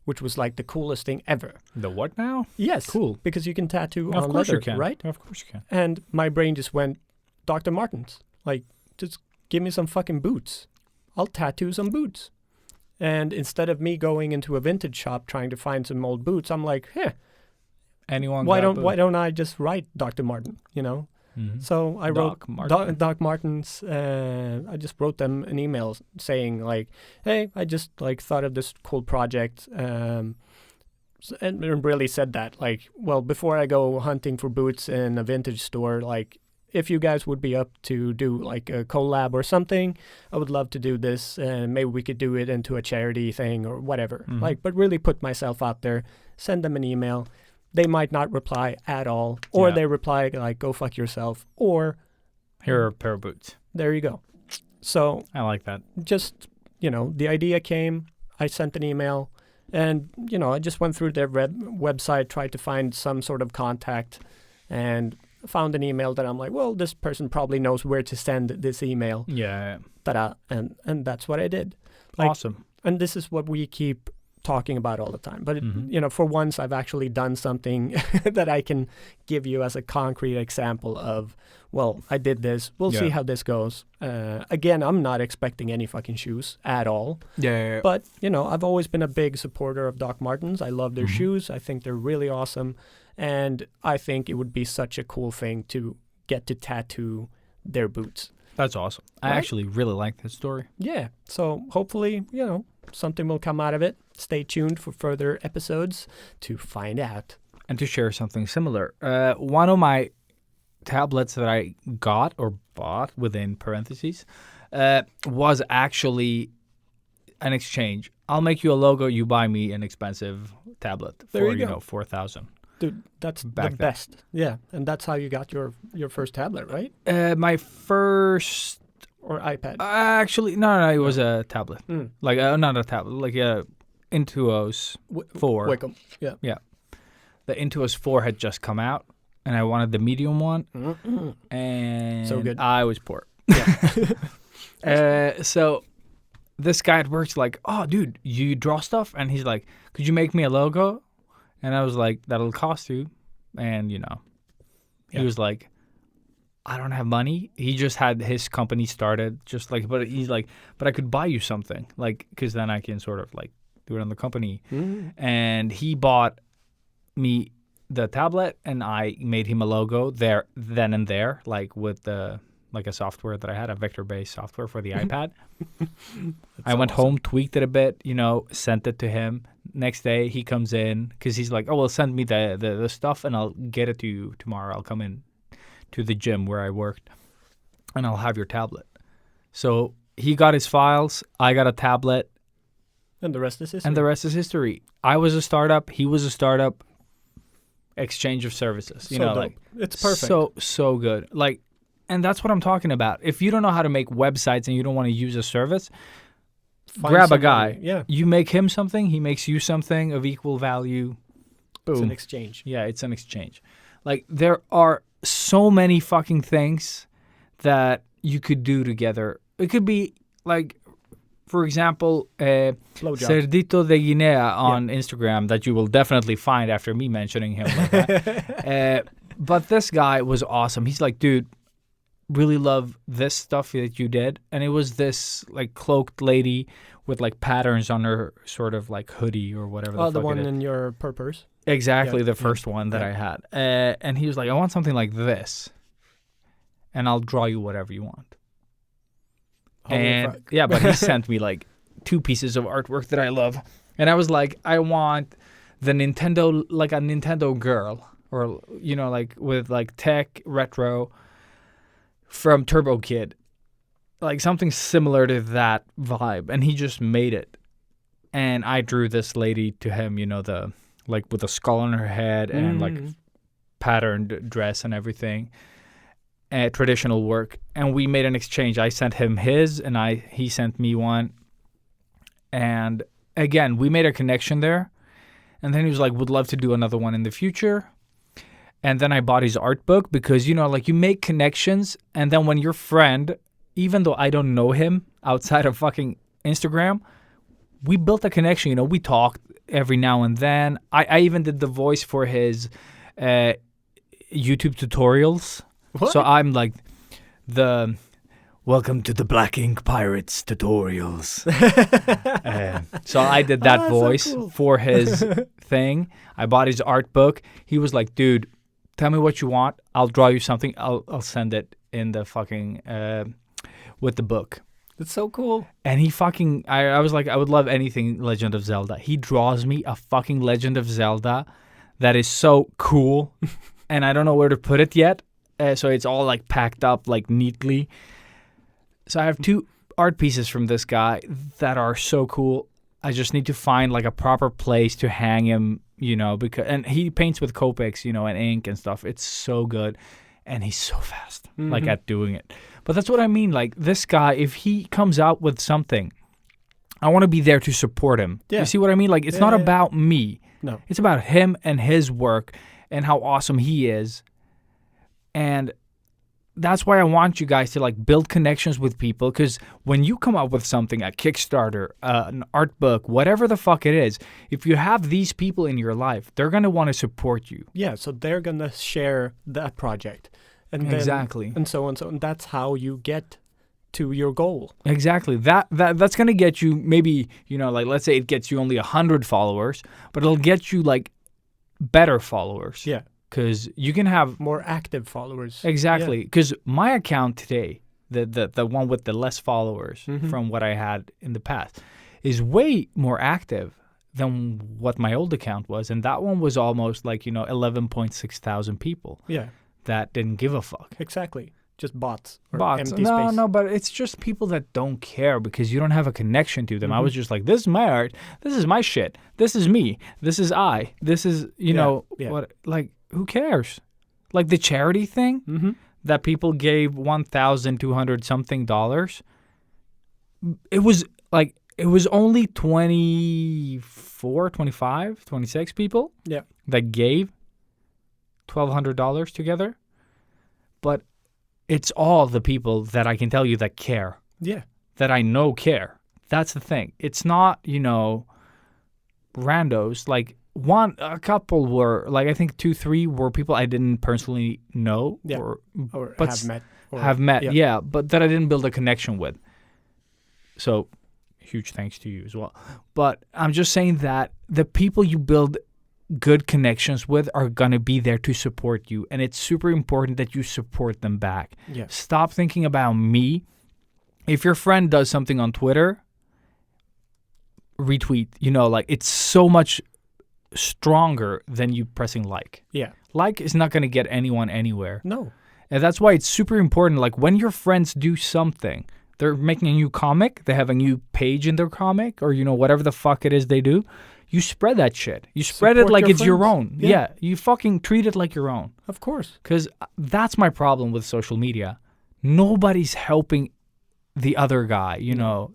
A: which was like the coolest thing ever.
B: the what now?
A: Yes,
B: Cool.
A: because you can tattoo
B: Of
A: on
B: course
A: leather,
B: you can.
A: right?
B: Of course you can.
A: And my brain just went, Dr. Martens, like, just give me some fucking boots. I'll tattoo some boots. And instead of me going into a vintage shop trying to find some old boots, I'm like,
B: Anyone?
A: why
B: got
A: don't I just write Dr. Martin,
B: Mhm.
A: So I wrote
B: Doc Martin.
A: Doc Martens. I just wrote them an email saying like, hey, I just like thought of this cool project. And really said that like, well, before I go hunting for boots in a vintage store, like, if you guys would be up to do like a collab or something, I would love to do this, and maybe we could do it into a charity thing or whatever.
B: Mhm.
A: Like, but really put myself out there, send them an email. They might not reply at all, or
B: Yeah.
A: they reply like, go fuck yourself, or
B: Here are a pair of boots.
A: there you go. So
B: I like that.
A: just, the idea came, I sent an email, and, I just went through their website, tried to find some sort of contact, and found an email that I'm like, well, this person probably knows where to send this email.
B: Yeah.
A: Ta-da. And that's what I did. Like,
B: Awesome.
A: And this is what we keep talking about all the time. But,
B: Mhm.
A: for once, I've actually done something that I can give you as a concrete example of, well, I did this. We'll see
B: Yeah.
A: how this goes. Again, I'm not expecting any fucking shoes at all.
B: Yeah.
A: But, I've always been a big supporter of Doc Martens. I love their
B: Mhm.
A: shoes. I think they're really awesome. And I think it would be such a cool thing to get to tattoo their boots.
B: That's awesome. I
A: Right?
B: actually really like this story.
A: Yeah. So hopefully, something will come out of it. Stay tuned for further episodes to find out.
B: And to share something similar, one of my tablets that I got or bought within parentheses was actually an exchange. I'll make you a logo. You buy me an expensive tablet
A: There
B: for
A: you go.
B: $4,000.
A: Dude, that's
B: Back
A: the
B: then.
A: best. Yeah. And that's how you got your first tablet, right?
B: My first,
A: Or iPad.
B: actually, no, it was a tablet.
A: Mm.
B: Like not a tablet, like a Intuos 4.
A: Wickham. Yeah.
B: The Intuos 4 had just come out, and I wanted the medium one, and
A: So good.
B: I was poor.
A: Yeah.
B: So this guy at work's like, oh, dude, you draw stuff? And he's like, could you make me a logo? And I was like, that'll cost you. And,
A: Yeah.
B: he was like, I don't have money. He just had his company started, but he's like, but I could buy you something, like, because then I can sort of like do it on the company. And he bought me the tablet, and I made him a logo then and there, like with the a software that I had, a vector-based software for the iPad. I went home, tweaked it a bit, sent it to him. Next day, he comes in because he's like, "Oh, well, send me the stuff, and I'll get it to you tomorrow. I'll come in to the gym where I worked, and I'll have your tablet." So he got his files. I got a tablet.
A: And the rest is history.
B: And the rest is history. I was a startup. He was a startup. Exchange of services.
A: So dope. It's perfect.
B: So good. Like, and that's what I'm talking about. If you don't know how to make websites and you don't want to use a service,
A: Find
B: grab a
A: somebody.
B: guy.
A: Yeah.
B: You make him something. He makes you something of equal value. Boom.
A: It's an exchange.
B: Yeah, it's an exchange. Like, there are so many fucking things that you could do together. It could be like, for example,
A: Blowjob.
B: Cerdito de Guinea on Instagram that you will definitely find after me mentioning him like that. But this guy was awesome. He's like, dude, really love this stuff that you did. And it was this like cloaked lady with like patterns on her sort of like hoodie or whatever.
A: Oh, the
B: fuck
A: one
B: it is.
A: in your purpose.
B: Exactly,
A: Yeah,
B: the first one that I had. And he was like, I want something like this. And I'll draw you whatever you want.
A: Holy
B: And
A: fuck.
B: yeah, but he sent me like 2 pieces of artwork that I love. And I was like, I want the Nintendo, like a Nintendo girl, or, like with like tech, retro from Turbo Kid. Like something similar to that vibe. And he just made it. And I drew this lady to him, the like with a skull on her head and like patterned dress and everything. Traditional work, and we made an exchange. I sent him his, and he sent me one. And again, we made a connection there. And then he was like, would love to do another one in the future. And then I bought his art book because, like you make connections, and then when your friend, even though I don't know him outside of fucking Instagram, we built a connection. We talked every now and then. I even did the voice for his YouTube tutorials.
A: What?
B: So I'm like the welcome to the Black Ink Pirates tutorials. So I did that
A: so
B: voice
A: cool.
B: for his thing. I bought his art book. He was like, dude, tell me what you want. I'll draw you something. I'll send it in the fucking with the book.
A: It's so cool.
B: And he fucking, I was like, I would love anything Legend of Zelda. He draws me a fucking Legend of Zelda that is so cool. And I don't know where to put it yet. so it's all like packed up like neatly. So I have 2 art pieces from this guy that are so cool. I just need to find like a proper place to hang him, and he paints with Copics, and ink and stuff. It's so good. And he's so fast, like at doing it. But that's what I mean. Like this guy, if he comes out with something, I want to be there to support him.
A: Yeah.
B: You see what I mean? Like it's not about me.
A: No.
B: It's about him and his work and how awesome he is. And that's why I want you guys to like build connections with people, because when you come up with something, a Kickstarter, an art book, whatever the fuck it is, if you have these people in your life, they're going to want to support you.
A: Yeah, so they're going to share that project. And then,
B: Exactly.
A: And so on. And that's how you get to your goal.
B: Exactly. That's going to get you maybe, like let's say it gets you only 100 followers, but it'll get you like better followers.
A: Yeah.
B: Because you can have
A: more active followers.
B: Exactly. Because my account today, the one with the less followers from what I had in the past, is way more active than what my old account was. And that one was almost like, 11.6 thousand people.
A: Yeah.
B: That didn't give a fuck.
A: Exactly. Just bots. Or
B: Bots.
A: Empty
B: No,
A: space.
B: no, but it's just people that don't care because you don't have a connection to them. I was just like, this is my art. This is my shit. This is me. This is I. This is, what, like, who cares? Like the charity thing that people gave $1,200 something. It was only 24, 25, 26 people that gave $1,200 together. But it's all the people that I can tell you that care.
A: Yeah.
B: That I know care. That's the thing. It's not, randos. Like a couple were, like I think 2, 3 were people I didn't personally know.
A: Yeah.
B: Or
A: But have met.
B: Have met, yeah, but that I didn't build a connection with. So, huge thanks to you as well. But I'm just saying that the people you build good connections with are going to be there to support you. And it's super important that you support them back.
A: Yeah.
B: Stop thinking about me. If your friend does something on Twitter, retweet. It's so much stronger than you pressing like.
A: Yeah.
B: Like is not going to get anyone anywhere.
A: No.
B: And that's why it's super important. Like when your friends do something, they're making a new comic, they have a new page in their comic, or whatever the fuck it is they do, you spread that shit. You spread
A: Support
B: it like
A: your
B: it's your
A: friends.
B: own.
A: Yeah.
B: Yeah, you fucking treat it like your own.
A: Of course.
B: Because that's my problem with social media. Nobody's helping the other guy,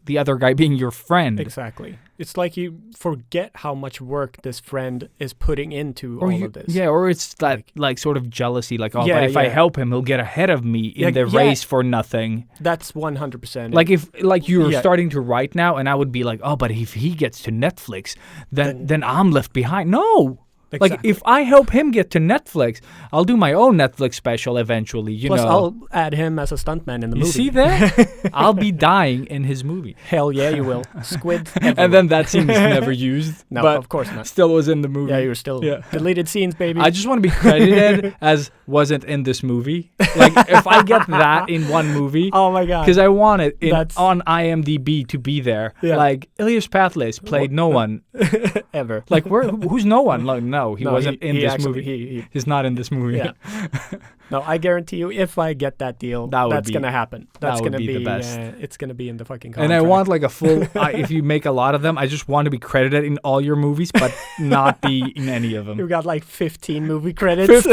B: the other guy being your friend.
A: Exactly. It's like you forget how much work this friend is putting into all of this.
B: Yeah, or it's that like sort of jealousy, like, oh,
A: Yeah,
B: but if I
A: yeah.
B: help him, he'll get ahead of me in the race for nothing.
A: That's 100%.
B: Like if you're
A: Yeah.
B: starting to write now, and I would be like, oh, but if he gets to Netflix, then I'm left behind. No. Like
A: Exactly.
B: if I help him get to Netflix, I'll do my own Netflix special eventually.
A: Plus, I'll add him as a stuntman in the
B: You
A: movie.
B: see that? I'll be dying in his movie.
A: Hell yeah, you will. Squids.
B: And then that scene is never used.
A: No,
B: but
A: of course not.
B: still was in the movie.
A: Yeah, you're still deleted scenes, baby.
B: I just want to be credited as wasn't in this movie. Like if I get that in one movie,
A: oh my god.
B: because I want it
A: That's-
B: on IMDb to be there.
A: Yeah.
B: Like Ilias played no one.
A: Ever.
B: Like who's no one? Like no, he wasn't in this
A: actually,
B: movie. He's not in this movie.
A: Yeah. No, I guarantee you, if I get that deal,
B: That would
A: that's
B: be-
A: gonna happen.
B: that
A: That's
B: would
A: gonna
B: be the best.
A: It's gonna be in the fucking
B: And
A: contract.
B: I want like a full. If you make a lot of them, I just want to be credited in all your movies, but not be in any of them.
A: You got like 15 movie credits.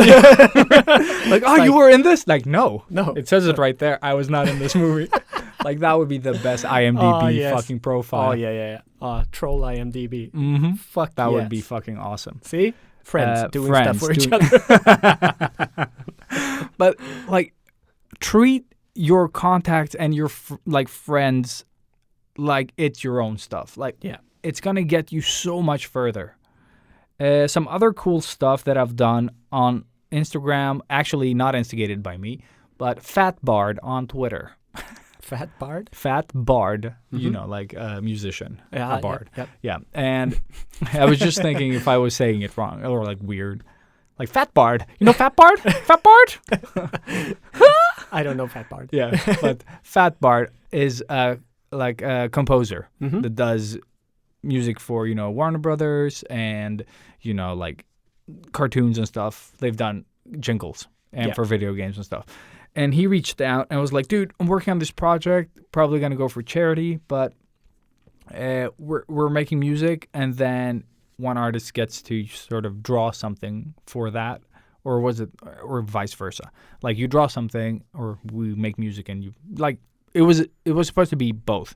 B: Like, oh, you were in this? Like, no. It says it right there. I was not in this movie. Like, that would be the best IMDb fucking profile.
A: Oh yeah. Troll IMDb.
B: Mm-hmm.
A: Fuck
B: That would
A: yes.
B: be fucking awesome.
A: See, friends doing
B: friends
A: stuff for each
B: doing-
A: other.
B: But like, treat your contacts and your friends like it's your own stuff. Like, it's gonna get you so much further. Some other cool stuff that I've done on Instagram, actually not instigated by me, but Fat Bard on Twitter.
A: Fat Bard?
B: Fat Bard, like a musician,
A: Yeah,
B: a bard.
A: Yep.
B: Yeah, and I was just thinking if I was saying it wrong or like weird. Like Fat Bard. You know Fat Bard? Fat Bard?
A: I don't know Fat Bard.
B: Yeah, but Fat Bard is like a composer that does music for, Warner Brothers and, like cartoons and stuff. They've done jingles and
A: Yeah.
B: for video games and stuff. And he reached out and was like, dude, I'm working on this project, probably going to go for charity, but we're making music, and then one artist gets to sort of draw something for that, or vice versa. Like you draw something, or we make music, and you like it was supposed to be both.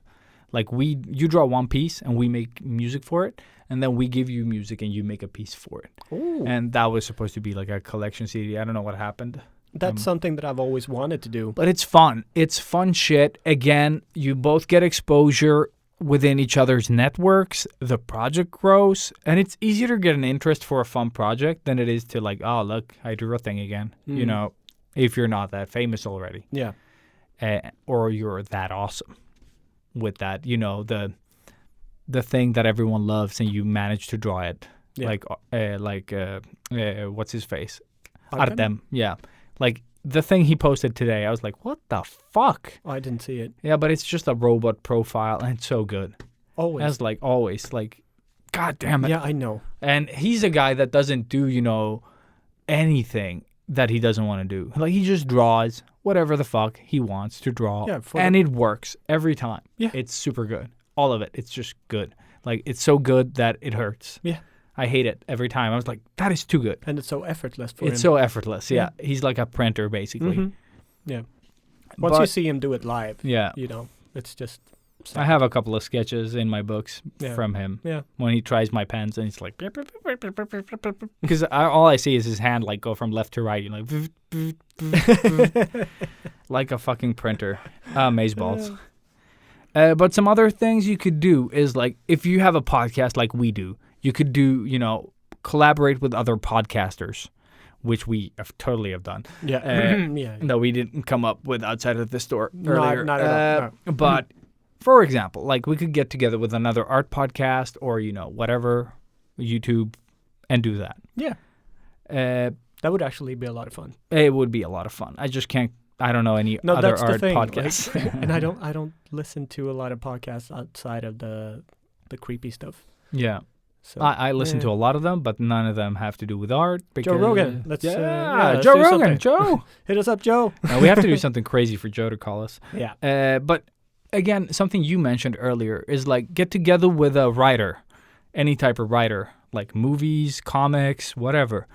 B: Like you draw one piece and we make music for it, and then we give you music and you make a piece for it.
A: Ooh.
B: And that was supposed to be like a collection CD. I don't know what happened.
A: That's something that I've always wanted to do.
B: But it's fun. It's fun shit. Again, you both get exposure within each other's networks. The project grows. And it's easier to get an interest for a fun project than it is to like, oh, look, I drew a thing again. You know, if you're not that famous already.
A: Yeah.
B: Or you're that awesome with that, you know, the thing that everyone loves and you manage to draw it.
A: Yeah.
B: Like what's his face?
A: Artem?
B: Artem. Yeah. Like the thing he posted today, I was like, what the fuck?
A: Oh, I didn't see it.
B: Yeah, but it's just a robot profile and it's so good.
A: Always.
B: As like always, like, God damn it.
A: Yeah, I know.
B: And he's a guy that doesn't do, you know, anything that he doesn't want to do. Like he just draws whatever the fuck he wants to draw.
A: Yeah,
B: and it works every time.
A: Yeah.
B: It's super good. All of it. It's just good. Like it's so good that it hurts.
A: Yeah.
B: I hate it every time. I was like, that is too good.
A: And it's so effortless for him.
B: It's so effortless. Yeah. He's like a printer, basically.
A: Mhm. Yeah. Once you
B: But-
A: see him do it live,
B: Yeah.
A: you know, it's just...
B: I have a couple of sketches in my books
A: Yeah.
B: from him.
A: Yeah.
B: When he tries my pens and he's like, because all I see is his hand like go from left to right, you know, like a fucking printer. Amazeballs. But some other things you could do is like, if you have a podcast like we do, you could do, you know, collaborate with other podcasters, which we totally have done.
A: Yeah. Yeah.
B: No, we didn't come up with outside of the store earlier.
A: Not at all. No.
B: But for example, like we could get together with another art podcast or, you know, whatever, YouTube, and do that.
A: Yeah. That would actually be a lot of fun.
B: It would be a lot of fun. I just can't. I don't know any
A: No,
B: other
A: that's the
B: art
A: thing.
B: podcasts.
A: Like, and I don't listen to a lot of podcasts outside of the creepy stuff.
B: Yeah.
A: So
B: I listen to a lot of them, but none of them have to do with art. Because,
A: Joe Rogan. Let's
B: let's
A: do
B: Joe Rogan.
A: something.
B: Joe.
A: Hit us up, Joe.
B: We have to do something crazy for Joe to call us.
A: Yeah.
B: But again, something you mentioned earlier is like get together with a writer, any type of writer, like movies, comics, whatever.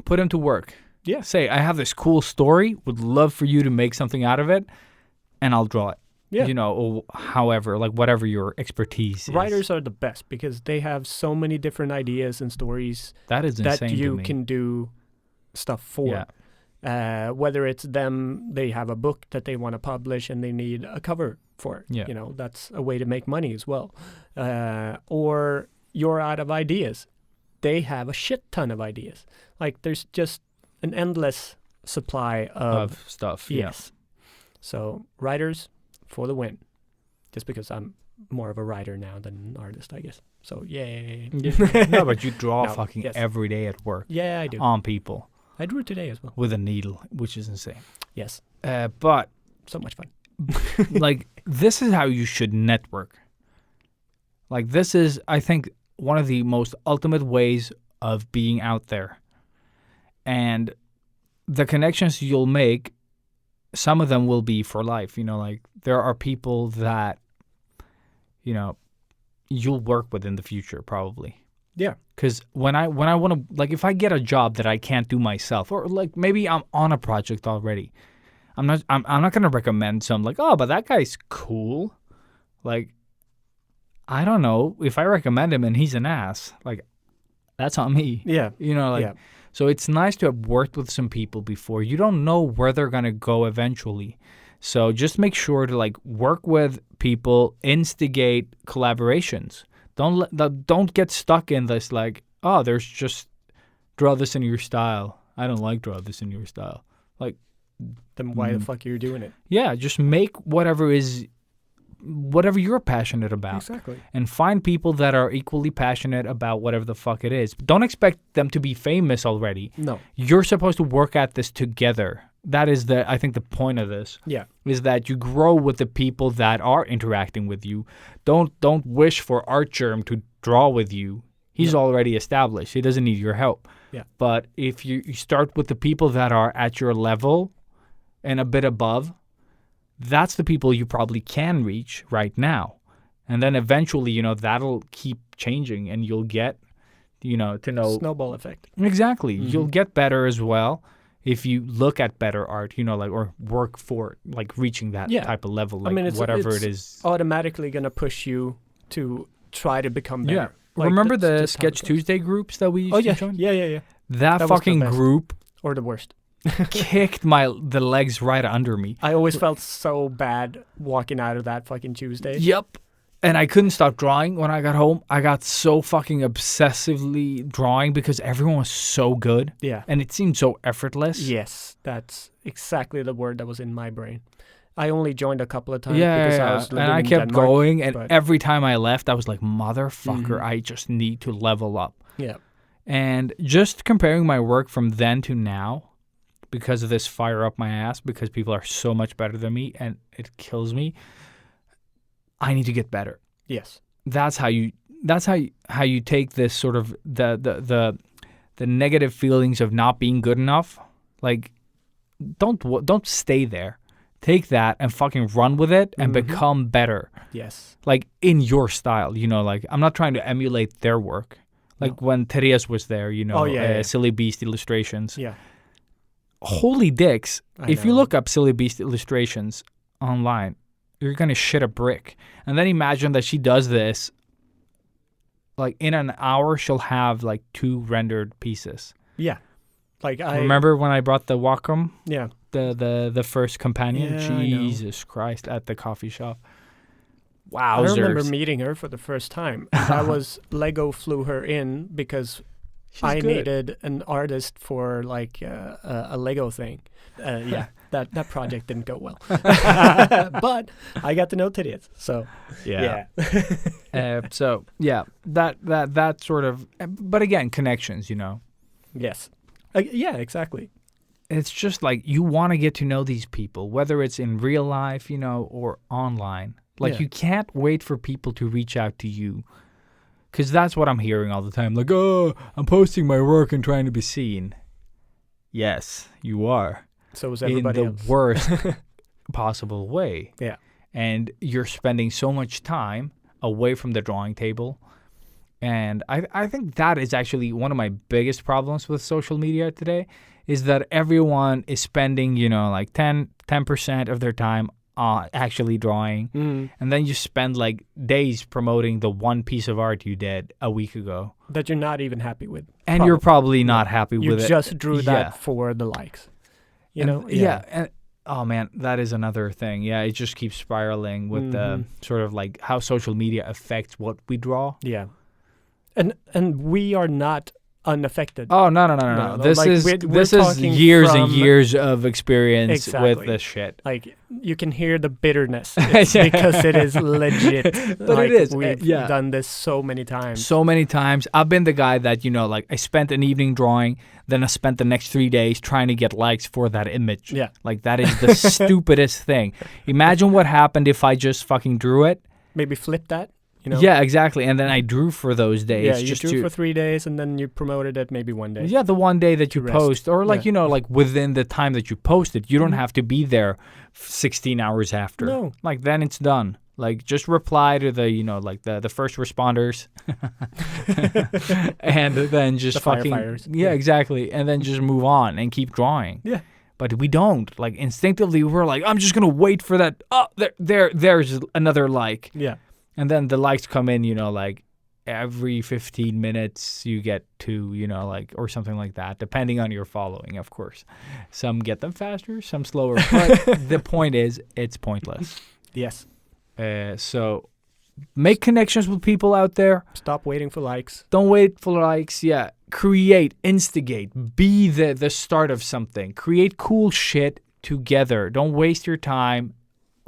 B: Put him to work.
A: Yeah.
B: Say, I have this cool story, would love for you to make something out of it, and I'll draw it.
A: Yeah.
B: You know, or however, like whatever your expertise is.
A: Writers are the best because they have so many different ideas and stories
B: That is
A: that
B: insane to
A: you
B: me.
A: can do stuff for.
B: Yeah.
A: Whether it's them, they have a book that they want to publish and they need a cover for it.
B: Yeah.
A: You know, that's a way to make money as well. Or you're out of ideas. They have a shit ton of ideas. Like there's just an endless supply
B: Of stuff.
A: yes. So writers for the win. Just because I'm more of a writer now than an artist, I guess. So yay.
B: Yeah. No, but you draw
A: No,
B: fucking
A: yes.
B: every day at work
A: Yeah, I do.
B: on people
A: I drew today as well.
B: with a needle, which is insane.
A: Yes.
B: But
A: So much fun.
B: like this is how you should network. Like this is, I think, one of the most ultimate ways of being out there. And the connections you'll make, some of them will be for life. You know, like there are people that, you know, you'll work with in the future probably.
A: Yeah.
B: Because when I want to, like, if I get a job that I can't do myself, or like maybe I'm on a project already, I'm not gonna recommend some like, oh, but that guy's cool. Like, I don't know, if I recommend him and he's an ass, like, that's on me.
A: Yeah.
B: You know, like,
A: Yeah.
B: so it's nice to have worked with some people before. You don't know where they're gonna go eventually. So just make sure to like work with people, instigate collaborations. Don't get stuck in this like, oh, there's just draw this in your style. I don't like draw this in your style. Like,
A: Then why the fuck are you doing it?
B: yeah, just make whatever you're passionate about.
A: Exactly.
B: And find people that are equally passionate about whatever the fuck it is. Don't expect them to be famous already.
A: No.
B: You're supposed to work at this together. That is I think the point of this.
A: Yeah.
B: Is that you grow with the people that are interacting with you. Don't wish for Artgerm to draw with you. He's already established. He doesn't need your help.
A: Yeah.
B: But if you start with the people that are at your level and a bit above, that's the people you probably can reach right now. And then eventually, that'll keep changing and you'll get, to know.
A: Snowball effect.
B: Exactly. You'll get better as well if you look at better art, or work for reaching that type of level, whatever it is.
A: Automatically going to push you to try to become better.
B: Yeah.
A: Like,
B: Remember
A: that's
B: the
A: just how it
B: Sketch
A: goes.
B: Tuesday groups that we used to join?
A: Yeah.
B: That
A: was the
B: fucking
A: best.
B: group
A: Or the worst.
B: kicked the legs right under me.
A: I always felt so bad walking out of that fucking Tuesday.
B: Yep. And I couldn't stop drawing when I got home. I got so fucking obsessively drawing because everyone was so good.
A: Yeah.
B: And it seemed so effortless.
A: Yes, that's exactly the word that was in my brain. I only joined a couple of times because I was living
B: and I
A: in
B: kept
A: Denmark,
B: going. And
A: but-
B: every time I left, I was like, motherfucker, I just need to level up.
A: Yeah.
B: And just comparing my work from then to now, because of this fire up my ass, because people are so much better than me and it kills me, I need to get better.
A: Yes.
B: That's how you take this sort of the negative feelings of not being good enough. Like, don't stay there. Take that and fucking run with it and become better.
A: Yes.
B: Like in your style, I'm not trying to emulate their work. Like when Ilias was there, Silly Beast illustrations.
A: Yeah.
B: Holy dicks. If you
A: know.
B: look up Silly Beast illustrations online, you're going to shit a brick. And then imagine that she does this. Like in an hour, she'll have like 2 rendered pieces.
A: Yeah. Like
B: Remember when I brought the Wacom?
A: Yeah.
B: The first companion?
A: Yeah, I know.
B: Jesus Christ, at the coffee shop.
A: I
B: Wowzers.
A: remember meeting her for the first time. That was Lego flew her in because I
B: good.
A: needed an artist for like a Lego thing. Yeah, that project didn't go well. But I got to know Ilias, so yeah.
B: So yeah, that sort of. But again, connections.
A: Yes. Yeah, exactly.
B: It's just like you want to get to know these people, whether it's in real life, or online. Like you can't wait for people to reach out to you. Because that's what I'm hearing all the time. Like, oh, I'm posting my work and trying to be seen. Yes, you are.
A: So is everybody
B: in the
A: else.
B: worst possible way.
A: Yeah.
B: And you're spending so much time away from the drawing table. And I think that is actually one of my biggest problems with social media today is that everyone is spending, like 10% of their time actually drawing. And then you spend like days promoting the one piece of art you did a week ago.
A: That you're not even happy with.
B: And you're probably not happy
A: You
B: with it.
A: just drew that
B: Yeah.
A: for the likes.
B: Yeah. And, oh, man, that is another thing. Yeah, it just keeps spiraling with the sort of like how social media affects what we draw.
A: Yeah. And we are not unaffected.
B: Oh, no. This
A: like,
B: is
A: we're
B: this is
A: talking
B: years and
A: from-
B: years of experience
A: Exactly.
B: with this shit.
A: Like, you can hear the bitterness. It's because it is legit.
B: But
A: Like,
B: it is.
A: We've
B: Yeah.
A: done this so many times.
B: So many times. I've been the guy that, like I spent an evening drawing, then I spent the next 3 days trying to get likes for that image.
A: Yeah.
B: Like that is the stupidest thing. Imagine what happened if I just fucking drew it.
A: Maybe flip that.
B: Yeah, exactly. And then I drew for those days.
A: Yeah, you
B: just
A: drew
B: to,
A: for 3 days and then you promoted it maybe one day.
B: Yeah, the one day that you
A: rest.
B: post, or like
A: Yeah.
B: like within the time that you posted, you don't have to be there 16 hours after.
A: No.
B: Like then it's done. Like just reply to the like the first responders, and then just
A: The
B: fucking
A: firefighters.
B: Yeah, exactly, and then just move on and keep drawing.
A: Yeah.
B: But we don't. Like instinctively, we're like, I'm just gonna wait for that. Oh, there's another like.
A: Yeah.
B: And then the likes come in, like every 15 minutes you get 2, like, or something like that, depending on your following, of course. Some get them faster, some slower. But the point is, it's pointless.
A: Yes.
B: So make connections with people out there.
A: Stop waiting for likes.
B: Don't wait for likes. Yeah. Create, instigate, be the start of something. Create cool shit together. Don't waste your time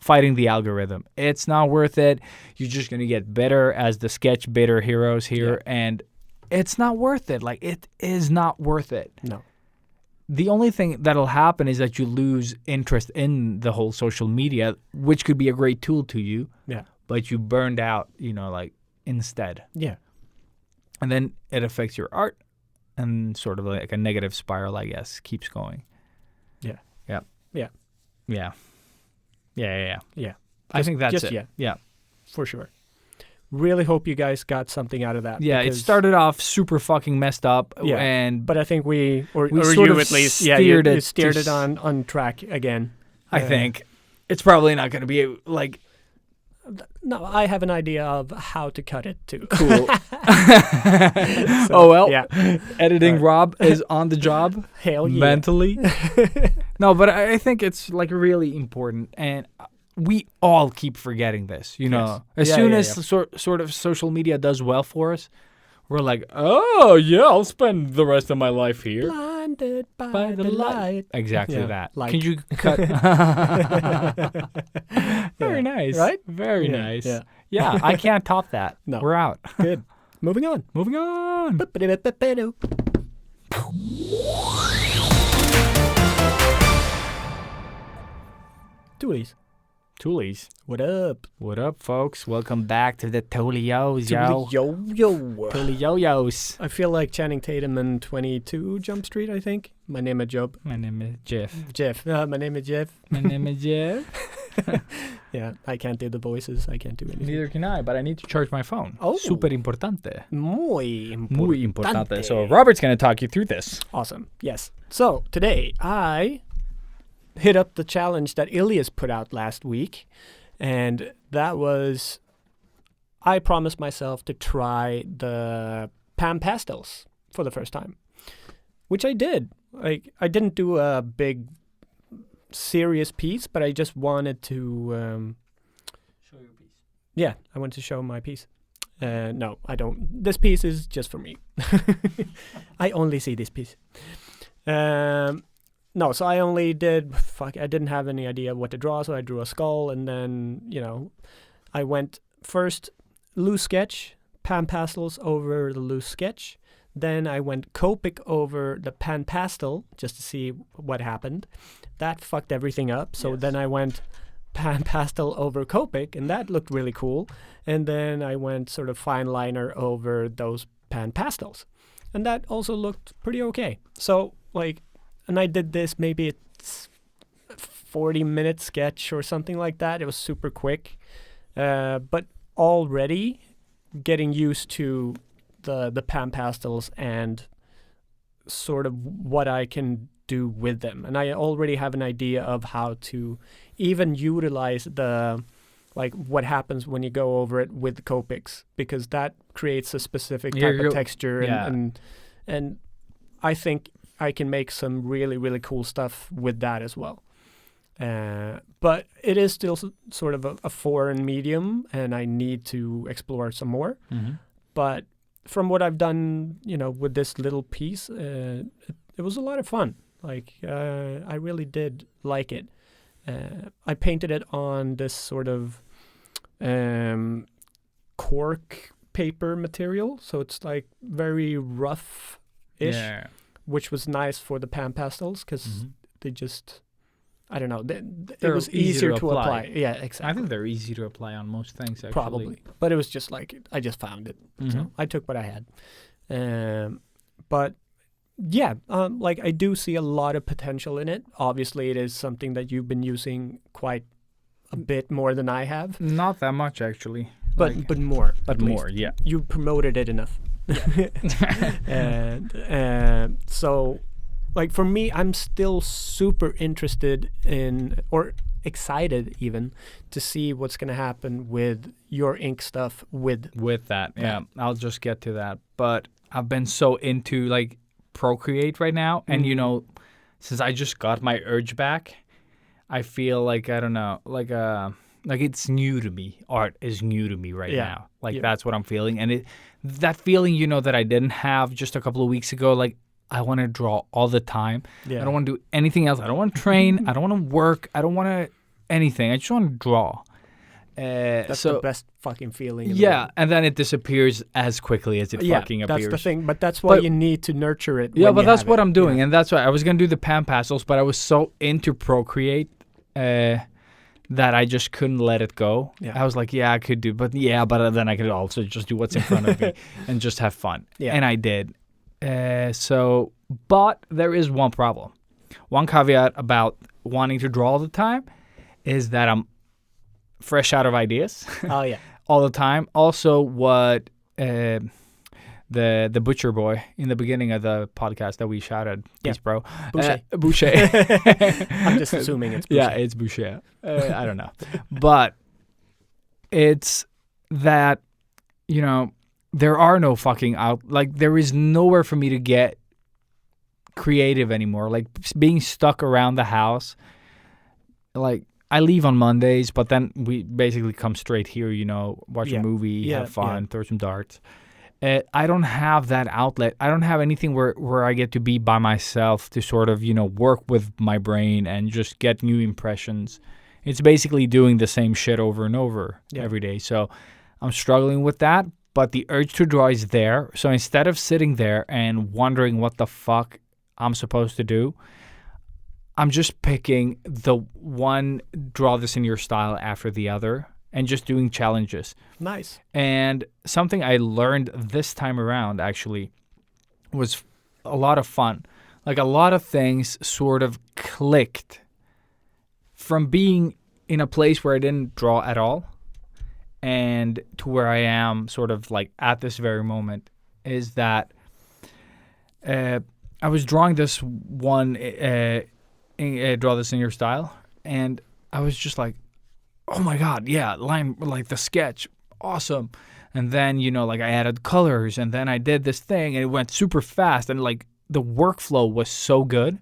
B: fighting the algorithm. It's not worth it. You're just going to get better as the sketch bitter heroes here.
A: Yeah.
B: And it's not worth it. Like, it is not worth it.
A: No.
B: The only thing that'll happen is that you lose interest in the whole social media, which could be a great tool to you.
A: Yeah.
B: But you burned out, like, instead.
A: Yeah.
B: And then it affects your art. and sort of like a negative spiral, I guess, keeps going.
A: Yeah.
B: Yeah.
A: Yeah.
B: Yeah. Yeah.
A: Yeah.
B: I think that's
A: just
B: it.
A: yeah.
B: Yeah.
A: For sure. Really hope you guys got something out of that.
B: Yeah, it
A: because-
B: started off super fucking messed up.
A: Yeah,
B: and
A: but I think we
B: sort
A: you
B: of
A: at least,
B: steered
A: you
B: it
A: steered
B: to
A: it on track again.
B: I think it's probably not going to be like
A: No, I have an idea of how to cut it too.
B: cool.
A: So,
B: Oh, well.
A: yeah.
B: Editing
A: Right.
B: Rob is on the job
A: Hell yeah.
B: mentally. No, but I think it's like really important, and we all keep forgetting this. You know,
A: Yes.
B: as
A: Yeah,
B: soon
A: yeah,
B: as
A: yeah.
B: sort of social media does well for us, we're like, oh yeah, I'll spend the rest of my life here.
A: Blinded by the light.
B: Exactly
A: Yeah,
B: that.
A: like.
B: Can you cut? Very
A: Yeah.
B: nice.
A: Right?
B: Very
A: Yeah,
B: nice.
A: yeah.
B: Yeah, I can't top that.
A: No.
B: We're out.
A: Good. Moving on.
B: Moving on.
A: Toolies.
B: Toolies.
A: What up?
B: What up, folks? Welcome back to the Toolios, yo.
A: Yo.
B: Toolioyos.
A: I feel like Channing Tatum in 22 Jump Street, I think. My name is Job.
B: My name is Jeff.
A: Jeff. My name is Jeff.
B: My name is Jeff.
A: Yeah, I can't do the voices. I can't do anything.
B: Neither can I, but I need to charge my phone.
A: Oh.
B: Super importante.
A: Muy importante.
B: Muy importante. So Robert's going to talk you through this.
A: Awesome. Yes. So today I hit up the challenge that Ilias put out last week, and that was I promised myself to try the Pan Pastels for the first time, which I did. Like I didn't do a big serious piece, but I just wanted to
B: Show your piece.
A: yeah, I wanted to show my piece. No, I don't. This piece is just for me. I only see this piece. No, so I only did, I didn't have any idea what to draw, so I drew a skull, and then, I went first loose sketch, Pan Pastels over the loose sketch. Then I went Copic over the Pan Pastel, just to see what happened. That fucked everything up, so then I went Pan Pastel over Copic, and that looked really cool. And then I went sort of fine liner over those Pan Pastels. And that also looked pretty okay. So, and I did this, maybe it's 40-minute sketch or something like that. It was super quick. But already getting used to the Pan Pastels and sort of what I can do with them. And I already have an idea of how to even utilize what happens when you go over it with Copics, because that creates a specific type of texture and I think I can make some really, really cool stuff with that as well. But it is still sort of a foreign medium, and I need to explore some more.
B: Mm-hmm.
A: But from what I've done, with this little piece, it was a lot of fun. I really did like it. I painted it on this sort of cork paper material, so it's very rough-ish.
B: Yeah.
A: Which was nice for the Pan Pastels because they just, I don't know, it
B: They're
A: was
B: easy
A: easier
B: to
A: to
B: apply.
A: apply. Yeah, exactly.
B: I think they're easy to apply on most things, actually.
A: Probably. But it was just I just found it. So I took what I had. But yeah, I do see a lot of potential in it. Obviously, it is something that you've been using quite a bit more than I have.
B: Not that much, actually.
A: But more.
B: But
A: at
B: more,
A: least.
B: yeah.
A: You promoted it enough. And so for me, I'm still super interested in, or excited even, to see what's going to happen with your ink stuff with
B: that. Yeah, I'll just get to that. But I've been so into Procreate right now, and since I just got my urge back, I feel I don't know, it's new to me. Art is new to me right now. That's what I'm feeling. And that feeling, that I didn't have just a couple of weeks ago, I want to draw all the time.
A: Yeah.
B: I don't want to do anything else. I don't want to train. I don't want to work. I don't want to anything. I just want to draw.
A: That's the best fucking feeling. In the
B: Yeah,
A: world.
B: and then it disappears as quickly as it fucking appears.
A: That's the thing. But that's why you need to nurture it.
B: Yeah,
A: when
B: but
A: you
B: that's
A: have
B: what
A: it.
B: I'm doing. And that's why I was going to do the Pan Pastels, but I was so into Procreate that I just couldn't let it go.
A: Yeah.
B: I was like, I could do, but then I could also just do what's in front of me and just have fun.
A: Yeah.
B: And I did. But there is one problem. One caveat about wanting to draw all the time is that I'm fresh out of ideas
A: Oh yeah.
B: all the time. Also, what the butcher boy in the beginning of the podcast that we shouted,
A: Yeah.
B: peace, bro.
A: Boucher.
B: Boucher.
A: I'm just assuming it's Boucher.
B: Yeah, it's Boucher. I don't know. But it's that, there are no fucking there is nowhere for me to get creative anymore. Like being stuck around the house. Like I leave on Mondays, but then we basically come straight here, watch a movie, have fun, throw some darts. I don't have that outlet. I don't have anything where I get to be by myself to sort of, work with my brain and just get new impressions. It's basically doing the same shit over and over every day. So I'm struggling with that, but the urge to draw is there. So instead of sitting there and wondering what the fuck I'm supposed to do, I'm just picking the one draw this in your style after the other and just doing challenges.
A: Nice.
B: And something I learned this time around actually was a lot of fun. Like a lot of things sort of clicked from being in a place where I didn't draw at all and to where I am sort of like at this very moment is that I was drawing this one, draw this in your style, and I was just like, oh my God, yeah, line, like the sketch, awesome. And then, I added colors and then I did this thing and it went super fast and like the workflow was so good.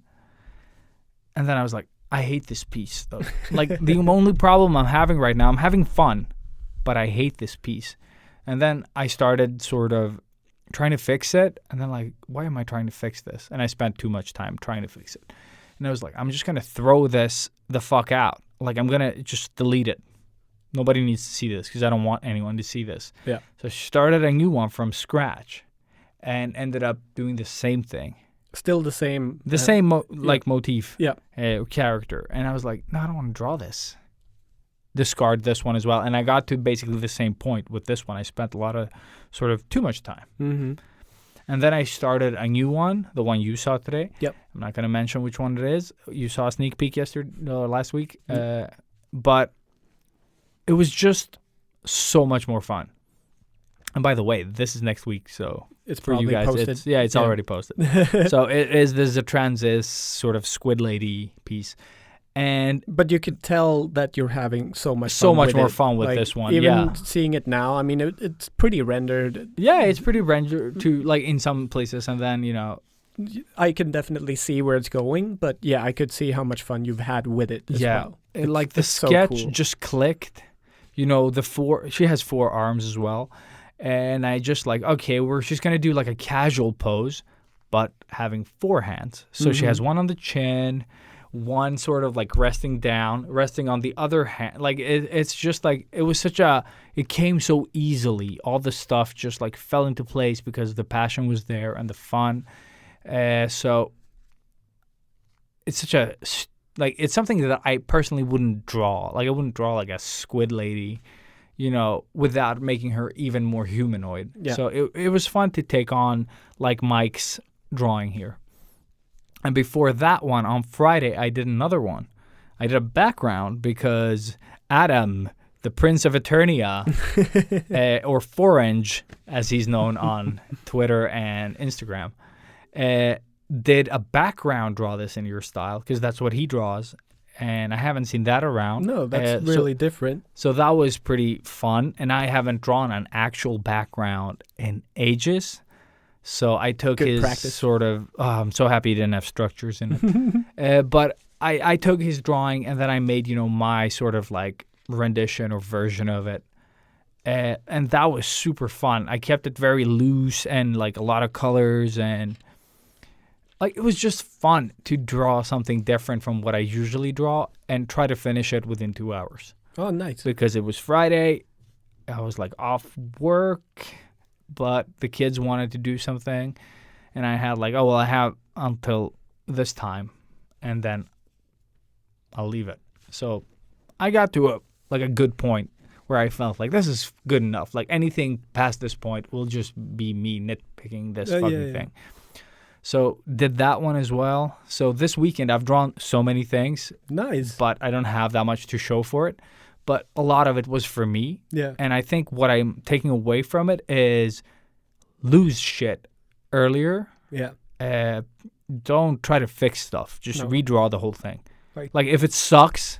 B: And then I was like, I hate this piece though. Like the only problem I'm having right now, I'm having fun, but I hate this piece. And then I started sort of trying to fix it. And then like, why am I trying to fix this? And I spent too much time trying to fix it. And I was like, I'm just going to throw this the fuck out. Like, I'm going to just delete it. Nobody needs to see this because I don't want anyone to see this.
A: Yeah.
B: So I started a new one from scratch and ended up doing the same thing.
A: Still the same.
B: The same motif.
A: Yeah.
B: Character. And I was like, no, I don't want to draw this. Discard this one as well. And I got to basically the same point with this one. I spent a lot of sort of too much time.
A: Mm-hmm.
B: And then I started a new one, the one you saw today.
A: Yep.
B: I'm not going to mention which one it is. You saw a sneak peek last week. But it was just so much more fun. And by the way, this is next week, so
A: It's
B: for you
A: probably
B: guys,
A: posted.
B: it's already posted. So there's a Transis sort of squid lady piece.
A: But you could tell that you're having so much
B: more
A: it.
B: fun with
A: Like,
B: this one.
A: Even seeing it now, I mean, it's pretty rendered.
B: Yeah, it's pretty rendered to like in some places, and then
A: I can definitely see where it's going, but yeah, I could see how much fun you've had with it as well.
B: Like the
A: it's so
B: sketch
A: cool.
B: just clicked. She has 4 arms as well. And I just like, okay, she's going to do like a casual pose, but having 4 hands. So she has one on the chin, one sort of like resting on the other hand. Like it's just like, it came so easily. All the stuff just like fell into place because the passion was there and the fun. So it's it's something that I personally wouldn't draw. Like I wouldn't draw like a squid lady, without making her even more humanoid.
A: Yeah.
B: So it was fun to take on like Mike's drawing here. And before that one, on Friday, I did another one. I did a background because Adam, the Prince of Eternia, or Forange, as he's known on Twitter and Instagram, did a background draw this in your style because that's what he draws. And I haven't seen that around.
A: No, that's really different.
B: So that was pretty fun. And I haven't drawn an actual background in ages. So I took
A: Good
B: his
A: practice.
B: sort of, I'm so happy he didn't have structures in it. But I took his drawing and then I made, my sort of like rendition or version of it. And that was super fun. I kept it very loose and like a lot of colors and like it was just fun to draw something different from what I usually draw and try to finish it within 2 hours.
A: Oh, nice.
B: Because it was Friday. I was like off work. But the kids wanted to do something, and I had like, I have until this time, and then I'll leave it. So I got to a good point where I felt like this is good enough. Like anything past this point will just be me nitpicking this fucking thing. So did that one as well. So this weekend I've drawn so many things,
A: Nice.
B: but I don't have that much to show for it. But a lot of it was for me.
A: Yeah.
B: And I think what I'm taking away from it is lose shit earlier.
A: Yeah.
B: Don't try to fix stuff. Just
A: No.
B: redraw the whole thing.
A: Right.
B: Like if it sucks,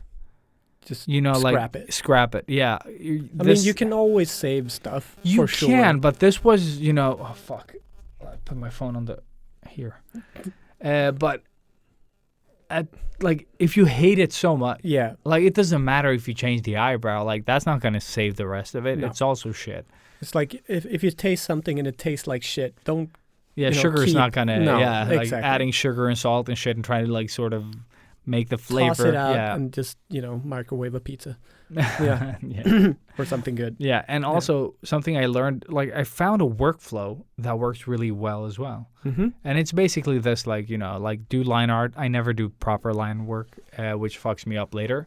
A: Just
B: scrap
A: it.
B: Scrap it. Yeah.
A: I mean, you can always save stuff.
B: You
A: for sure.
B: can, but this was, oh fuck. I put my phone on here. But like if you hate it so much,
A: Yeah.
B: like it doesn't matter if you change the eyebrow. Like that's not gonna save the rest of it.
A: No.
B: It's also shit.
A: It's like if you taste something and it tastes like shit, don't.
B: Yeah,
A: You know,
B: sugar is
A: keep-
B: not gonna.
A: no,
B: yeah, like
A: exactly.
B: adding sugar and salt and shit and trying to like sort of make the flavor.
A: Toss it out
B: yeah.
A: and just microwave a pizza. Yeah.
B: yeah.
A: Or something good.
B: Yeah, and also something I learned, like I found a workflow that works really well as well.
A: Mm-hmm.
B: And it's basically this, like, do line art. I never do proper line work, which fucks me up later.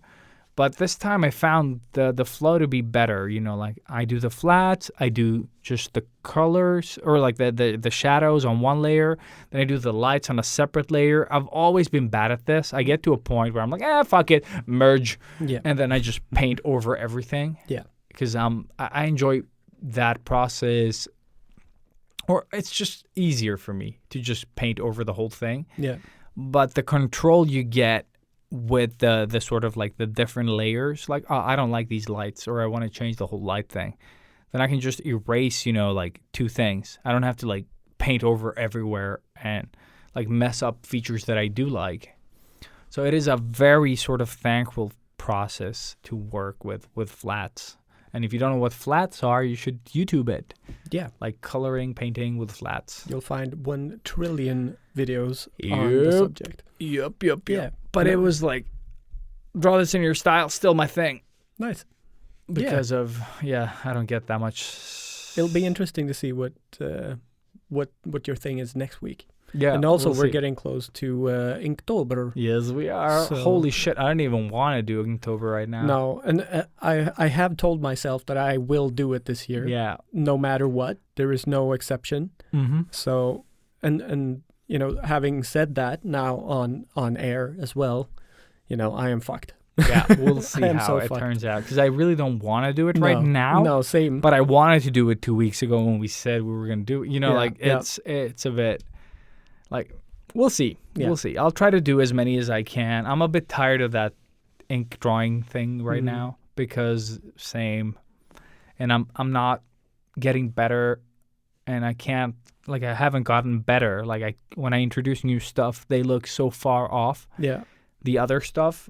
B: But this time I found the flow to be better. Like I do the flats, I do just the colors or like the shadows on one layer. Then I do the lights on a separate layer. I've always been bad at this. I get to a point where I'm like, fuck it, merge.
A: Yeah.
B: And then I just paint over everything.
A: Yeah.
B: Because I enjoy that process. Or it's just easier for me to just paint over the whole thing.
A: Yeah.
B: But the control you get with the sort of like the different layers, like, I don't like these lights or I want to change the whole light thing, then I can just erase, like two things. I don't have to like paint over everywhere and like mess up features that I do like. So it is a very sort of thankful process to work with flats. And if you don't know what flats are, you should YouTube it.
A: Yeah.
B: Like coloring, painting with flats.
A: You'll find 1 trillion videos on the
B: Yep.
A: subject.
B: Yep.
A: Yeah.
B: But it was like, draw this in your style, still my thing.
A: Nice.
B: Because of, I don't get that much.
A: It'll be interesting to see what your thing is next week.
B: Yeah.
A: And also
B: we'll
A: we're
B: see.
A: getting close to Inktober.
B: Yes, we are.
A: So-
B: Holy shit. I don't even want to do Inktober right now.
A: No, and I have told myself that I will do it this year.
B: Yeah.
A: No matter what, there is no exception.
B: Mm-hmm.
A: So, and having said that now on air as well, I am fucked.
B: Yeah, we'll see
A: I am
B: how
A: so
B: it
A: fucked.
B: turns out. Because I really don't want to do it right now.
A: No, same.
B: But I wanted to do it 2 weeks ago when we said we were going to do it. It's a bit, like, we'll see.
A: Yeah.
B: We'll see. I'll try to do as many as I can. I'm a bit tired of that ink drawing thing right now because same. And I'm not getting better and I can't, like, I haven't gotten better. Like, when I introduce new stuff, they look so far off
A: Yeah.
B: the other stuff.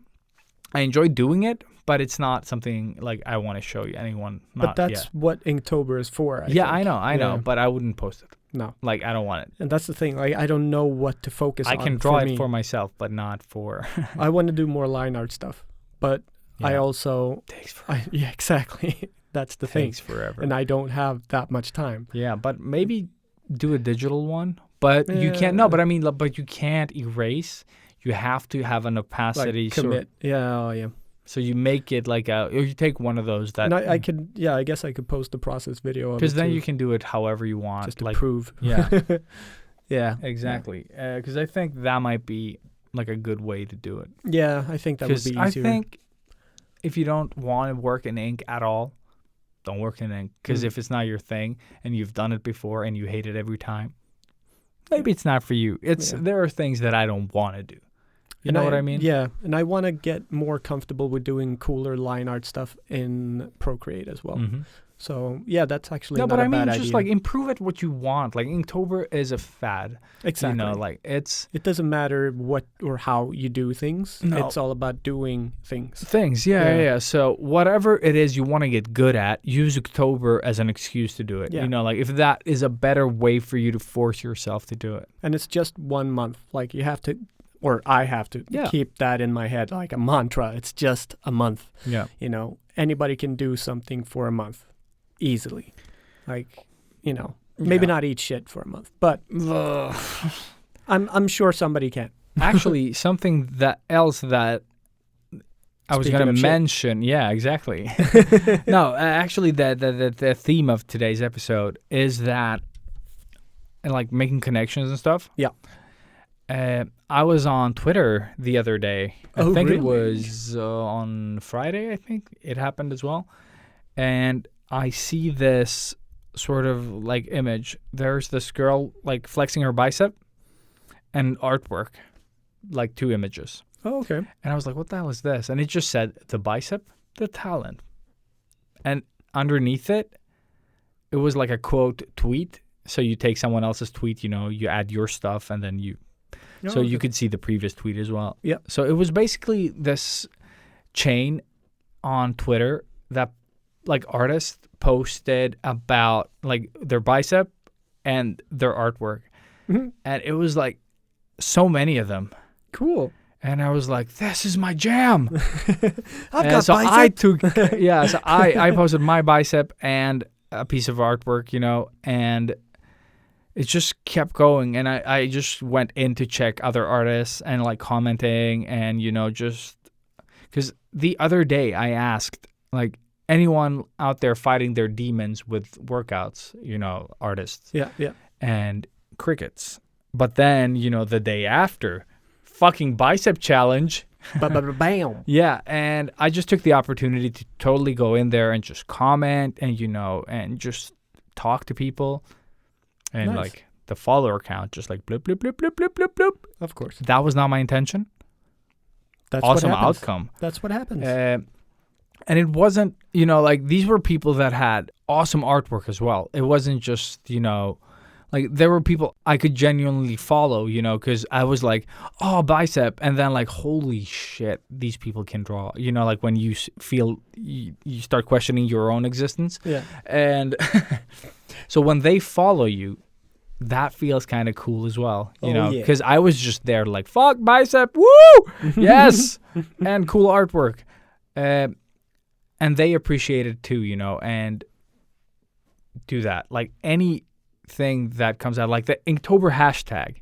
B: I enjoy doing it, but it's not something like I want to show you anyone.
A: But that's what Inktober is for. I think.
B: I know, but I wouldn't post it.
A: No.
B: Like, I don't want it.
A: And that's the thing. Like, I don't know what to focus on.
B: I can draw
A: for
B: it
A: me.
B: for myself, but not for.
A: I want to do more line art stuff, but I
B: Yeah.
A: also.
B: Takes forever.
A: Yeah, exactly. That's the thing.
B: Takes forever.
A: And I don't have that much time.
B: Yeah, but maybe do a digital one. But you can't. No, but I mean, but you can't erase. You have to have an opacity.
A: Like commit. Yeah.
B: So you make it like or you take one of those that.
A: And I could. Yeah, I guess I could post the process video of it.
B: Because then
A: too,
B: you can do it however you want.
A: just to
B: like,
A: prove.
B: Yeah.
A: Yeah.
B: Exactly. Because I think that might be like a good way to do it.
A: Yeah, I think that would be easier.
B: I think if you don't want to work in ink at all, don't work in ink. Because if it's not your thing and you've done it before and you hate it every time, maybe it's not for you. There are things that I don't want to do. You know what I mean?
A: Yeah, and I want to get more comfortable with doing cooler line art stuff in Procreate as well.
B: Mm-hmm.
A: So yeah, that's actually
B: No,
A: not
B: but
A: a
B: I mean,
A: bad
B: just
A: idea.
B: like improve it what you want. Like Inktober is a fad.
A: Exactly.
B: Like it's
A: It doesn't matter what or how you do things.
B: No.
A: It's all about doing things.
B: things. Yeah. So whatever it is you want to get good at, use Inktober as an excuse to do it.
A: Yeah.
B: Like if that is a better way for you to force yourself to do it.
A: And it's just 1 month. Like you have to, or I have to keep that in my head like a mantra. It's just a month.
B: Yeah.
A: Anybody can do something for a month easily. Like, maybe not eat shit for a month, but I'm sure somebody can.
B: Actually, something else that I was
A: Speaking
B: going
A: of
B: to
A: shit.
B: mention. Yeah, exactly. No, actually, the theme of today's episode is that and like making connections and stuff.
A: Yeah.
B: I was on Twitter the other day. I
A: Oh,
B: think it
A: really?
B: was on Friday. I think it happened as well. And I see this sort of like image. There's this girl like flexing her bicep and artwork, like 2 images.
A: Oh, okay.
B: And I was like, what the hell is this? And it just said the bicep, the talent. And underneath it, it was like a quote tweet. So you take someone else's tweet, you add your stuff, and then you could see the previous tweet as well.
A: Yeah.
B: So it was basically this chain on Twitter that like artists posted about like their bicep and their artwork.
A: Mhm.
B: And it was like so many of them.
A: Cool.
B: And I was like, this is my jam.
A: I've
B: And
A: got
B: so
A: bicep.
B: I took, so I posted my bicep and a piece of artwork, and it just kept going. And I just went in to check other artists and like commenting and, just because the other day I asked like anyone out there fighting their demons with workouts, artists
A: Yeah, yeah.
B: and crickets. But then, the day after, fucking bicep challenge.
A: Bam.
B: Yeah, and I just took the opportunity to totally go in there and just comment and and just talk to people, and
A: Nice.
B: like the follower count just like bloop bloop bloop bloop bloop bloop bloop.
A: Of course.
B: That was not my intention.
A: That's
B: Awesome
A: what happens.
B: outcome.
A: That's what happens.
B: And it wasn't, like these were people that had awesome artwork as well. It wasn't just, like there were people I could genuinely follow, because I was like, oh, bicep. And then like, holy shit, these people can draw, like when you feel, you start questioning your own existence.
A: Yeah.
B: And so when they follow you, that feels kind of cool as well,
A: yeah.
B: because I was just there like, fuck bicep, woo, yes, and cool artwork. And they appreciate it too, and do that. Like anything that comes out, like the Inktober hashtag,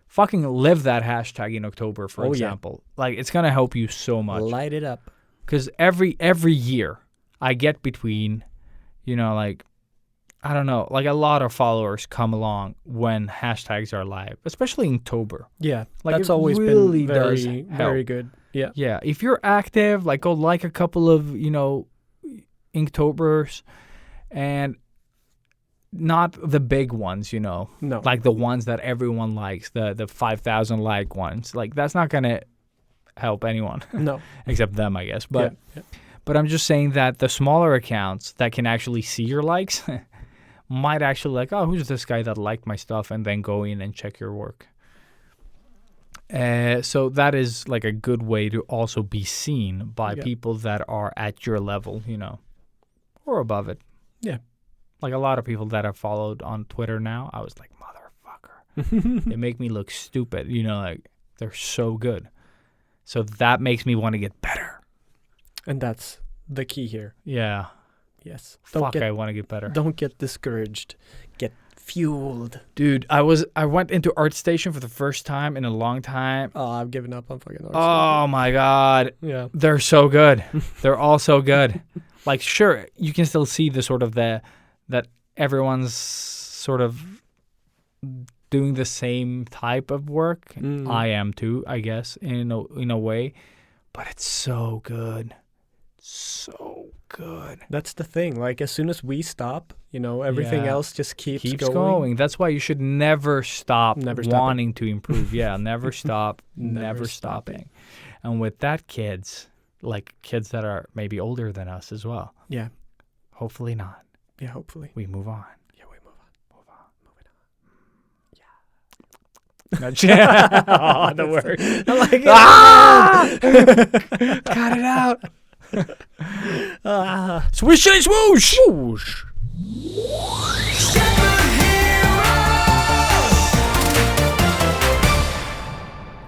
B: fucking live that hashtag in October, for example. Like it's going to help you so much.
A: Light it up.
B: Because every year I get between, like, I don't know, like a lot of followers come along when hashtags are live, especially Inktober.
A: Yeah.
B: Like,
A: that's
B: it
A: always
B: really
A: been
B: does
A: very,
B: help.
A: very good. Yeah.
B: Yeah, if you're active, like go like a couple of, Inktobers, and not the big ones,
A: No.
B: like the ones that everyone likes, the 5,000 like ones. Like that's not going to help anyone
A: No.
B: except them, I guess. But
A: yeah.
B: but I'm just saying that the smaller accounts that can actually see your likes might actually like, oh, who's this guy that liked my stuff, and then go in and check your work. So that is like a good way to also be seen by people that are at your level, or above it.
A: Yeah.
B: Like a lot of people that I've followed on Twitter now, I was like, motherfucker. They make me look stupid, like they're so good. So that makes me want to get better.
A: And that's the key here.
B: Yeah.
A: Yes.
B: I want to get better.
A: Don't get discouraged. Get fueled.
B: Dude, I went into ArtStation for the first time in a long time.
A: Oh, I've given up on fucking art.
B: Oh my God.
A: Yeah.
B: They're so good. They're all so good. Like, sure, you can still see the sort of that everyone's sort of doing the same type of work. I am too, I guess, in a way. But it's so good. So good.
A: That's the thing. Like, as soon as we stop, everything else just keeps
B: going. That's why you should never stop wanting to improve. Yeah, never stop, never stopping. And with that, kids that are maybe older than us as well.
A: Yeah.
B: Hopefully not.
A: Yeah, hopefully.
B: We move on.
A: Yeah, we move on.
B: Yeah. Oh, the word.
A: I like it.
B: Ah! Cut it out. Swishily swoosh. Swoosh.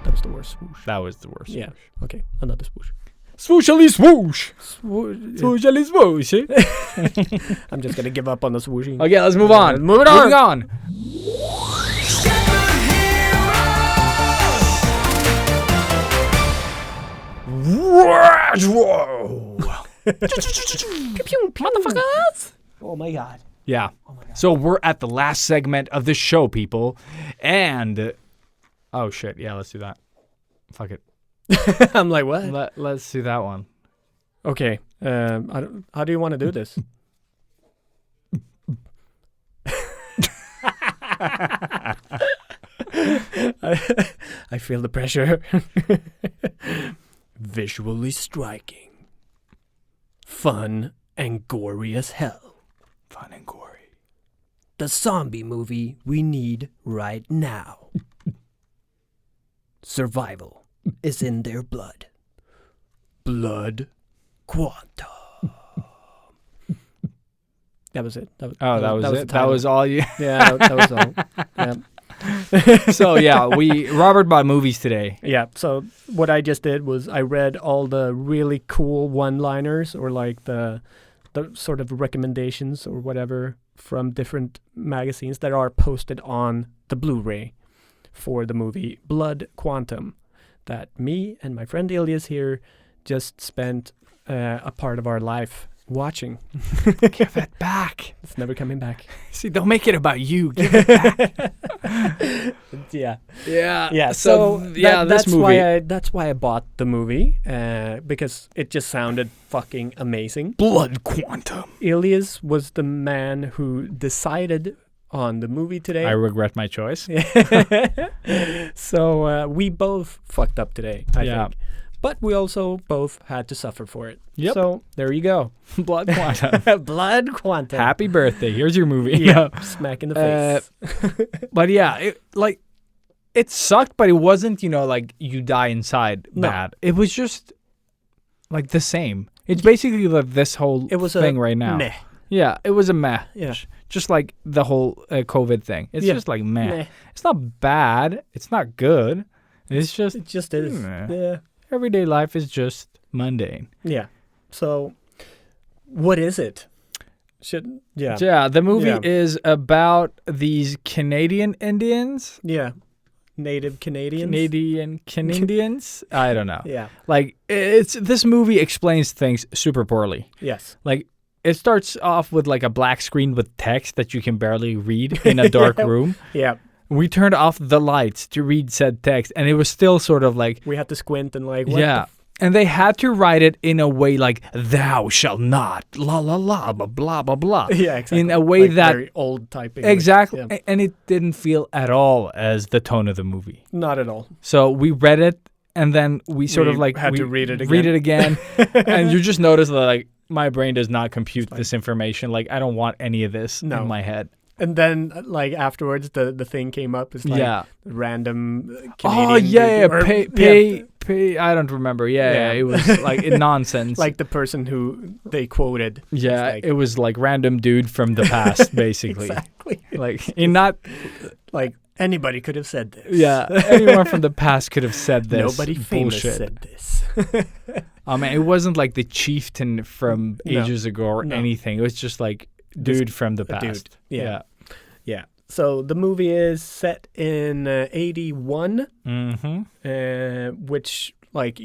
A: That was the worst swoosh.
B: That was the worst.
A: Yeah. Okay. Another swoosh.
B: Swooshily swoosh. Swooshily swoosh.
A: I'm just gonna give up on the swooshing.
B: Okay, let's move on.
A: Moving on.
B: Whoa.
A: Motherfuckers! Oh my God.
B: Yeah. So we're at the last segment of the show, people. And, oh, shit. Yeah, let's do that. Fuck it.
A: I'm like, what?
B: Let's do that one.
A: Okay. How do you want to do this? I feel the pressure. Visually striking. Fun and gory as hell.
B: Fun and gory.
A: The zombie movie we need right now. Survival is in their blood. Blood Quantum. That was it.
B: That was it.
A: the
B: That was all you.
A: Yeah, that was all. Yeah.
B: So yeah, Robert bought movies today.
A: Yeah, so what I just did was I read all the really cool one-liners or like the sort of recommendations or whatever from different magazines that are posted on the Blu-ray for the movie Blood Quantum that me and my friend Ilias here just spent a part of our life watching.
B: Give it back.
A: It's never coming back.
B: See, don't make it about you. Give it back.
A: Yeah.
B: Yeah.
A: So
B: this movie.
A: That's why I bought the movie because it just sounded fucking amazing.
B: Blood Quantum.
A: Ilias was the man who decided on the movie today.
B: I regret my choice.
A: So we both fucked up today, I
B: Yeah.
A: think. But we also both had to suffer for it.
B: Yep.
A: So there you go.
B: Blood Quantum.
A: Blood Quantum.
B: Happy birthday. Here's your movie.
A: Yeah. Smack in the face.
B: But yeah, it sucked, but it wasn't, like you die inside
A: No.
B: bad. It was just like the same. It's basically like this whole
A: It was
B: thing
A: a
B: right now.
A: meh.
B: Yeah, it was a meh.
A: Yeah.
B: Just like the whole COVID thing. It's
A: Yeah.
B: just like meh.
A: Meh.
B: It's not bad. It's not good. It's just
A: It just is.
B: Meh.
A: Yeah.
B: everyday life is just mundane.
A: Yeah. So what is it? Yeah.
B: Yeah, the movie
A: Yeah.
B: is about these Canadian Indians.
A: Yeah. Native Canadians.
B: Canadians? I don't know.
A: Yeah.
B: Like this movie explains things super poorly.
A: Yes.
B: Like it starts off with like a black screen with text that you can barely read in a dark room.
A: Yeah.
B: We turned off the lights to read said text, and it was still sort of like
A: We had to squint and like, what
B: yeah. And they had to write it in a way like "thou shall not," la la la, blah blah blah blah.
A: Yeah, exactly.
B: In a way
A: like
B: that
A: very old typing.
B: exactly,
A: Yeah.
B: and it didn't feel at all as the tone of the movie.
A: Not at all.
B: So we read it, and then we sort of like
A: had to read it again.
B: And you just notice that like my brain does not compute this information. Like I don't want any of this
A: No.
B: in my head.
A: And then, like afterwards, the thing came up. It's like
B: Yeah.
A: random Canadian.
B: Oh yeah,
A: dude, or-
B: pay. I don't remember. Yeah, it was like nonsense.
A: like the person who they quoted.
B: yeah,
A: like-
B: it was like random dude from the past, basically.
A: Exactly.
B: Like in not
A: Like anybody could have said this.
B: yeah, anyone from the past could have said this.
A: Nobody famous
B: bullshit.
A: said this.
B: I mean, it wasn't like the chieftain from
A: No.
B: ages ago or
A: No.
B: anything. It was just like dude from the
A: a dude.
B: past.
A: Yeah. Yeah. So the movie is set in 81,
B: Mm-hmm.
A: which like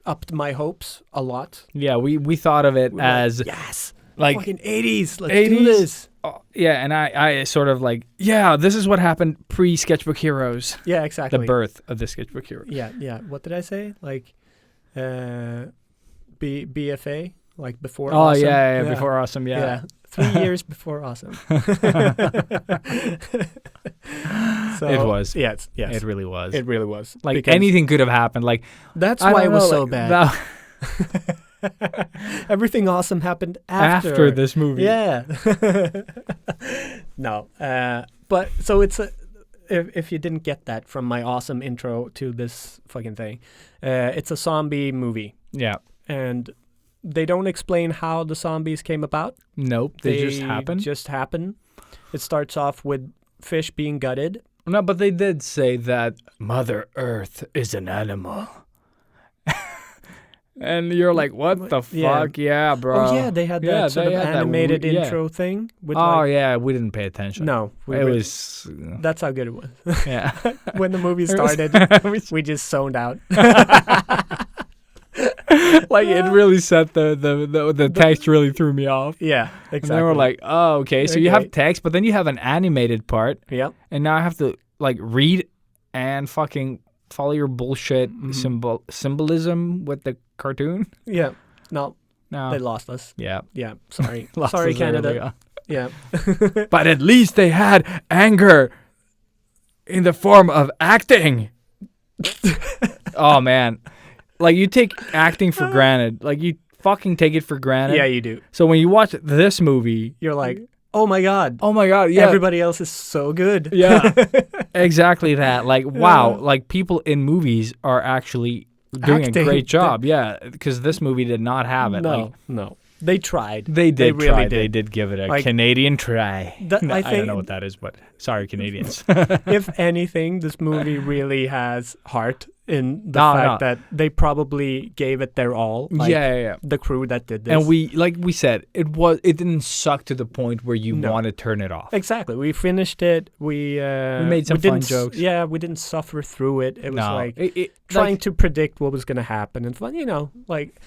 A: upped my hopes a lot.
B: Yeah, we thought of it
A: We were like,
B: as
A: yes,
B: like
A: fucking 80s. Let's
B: 80s?
A: do this.
B: yeah, and I sort of like this is what happened pre-Sketchbook Heroes,
A: Yeah, exactly.
B: the birth of the Sketchbook Heroes.
A: Yeah. What did I say? Like, BFA, like before.
B: Oh
A: Awesome.
B: yeah, before Awesome, yeah.
A: 3 years before Awesome. So,
B: It was.
A: Yes.
B: It really was.
A: It really was.
B: Like
A: Because
B: anything could have happened. Like
A: That's
B: I
A: why it
B: don't
A: was
B: know,
A: so
B: like,
A: bad. Everything awesome happened after
B: this movie.
A: Yeah. No. But so it's if you didn't get that from my awesome intro to this fucking thing, it's a zombie movie,
B: Yeah.
A: and they don't explain how the zombies came about.
B: Nope. They just happen.
A: Just happen. It starts off with fish being gutted.
B: No, but they did say that Mother Earth is an animal. And you're like, what the
A: Yeah.
B: fuck? Yeah, bro.
A: Oh yeah, they had that sort of
B: they had that
A: animated
B: yeah.
A: intro thing. With
B: Oh,
A: like,
B: yeah, we didn't pay attention.
A: no,
B: It was,
A: That's how good it was.
B: yeah.
A: When the movie
B: It was-
A: started, we just zoned out.
B: Like it really set the text really threw me off.
A: Yeah, exactly.
B: And they were like, oh, okay. So you
A: Okay.
B: have text, but then you have an animated part,
A: yep.
B: and now I have to like read and fucking follow your bullshit symbolism with the cartoon.
A: Yeah. No,
B: No.
A: they lost us.
B: Yeah.
A: Yeah. Sorry.
B: Lost
A: Sorry,
B: us early
A: Canada.
B: on.
A: Yeah.
B: But at least they had anger in the form of acting. Oh man, like you take acting for granted. Like you fucking take it for granted.
A: Yeah, you do.
B: So when you watch this movie,
A: You're like, oh my God.
B: oh my god, yeah,
A: Everybody else is so good.
B: yeah, exactly that. Like wow, like people in movies are actually doing
A: Acting.
B: a great job. Yeah, because this movie did not have it.
A: No,
B: Like,
A: no. They tried.
B: they did
A: really
B: try.
A: did.
B: They did give it a
A: Like,
B: Canadian try.
A: that- I
B: don't
A: think-
B: know what that is, but sorry, Canadians.
A: If anything, this movie really has heart in the
B: No,
A: fact
B: no.
A: that they probably gave it their all. Like,
B: yeah.
A: the crew that did this.
B: And we, like we said, it didn't suck to the point where you
A: No.
B: want to turn it off.
A: Exactly. We finished it. We
B: made some fun
A: didn't
B: jokes.
A: Yeah, we didn't suffer through it. It was
B: No,
A: like
B: it
A: trying
B: like,
A: to predict what was going to happen and fun. Like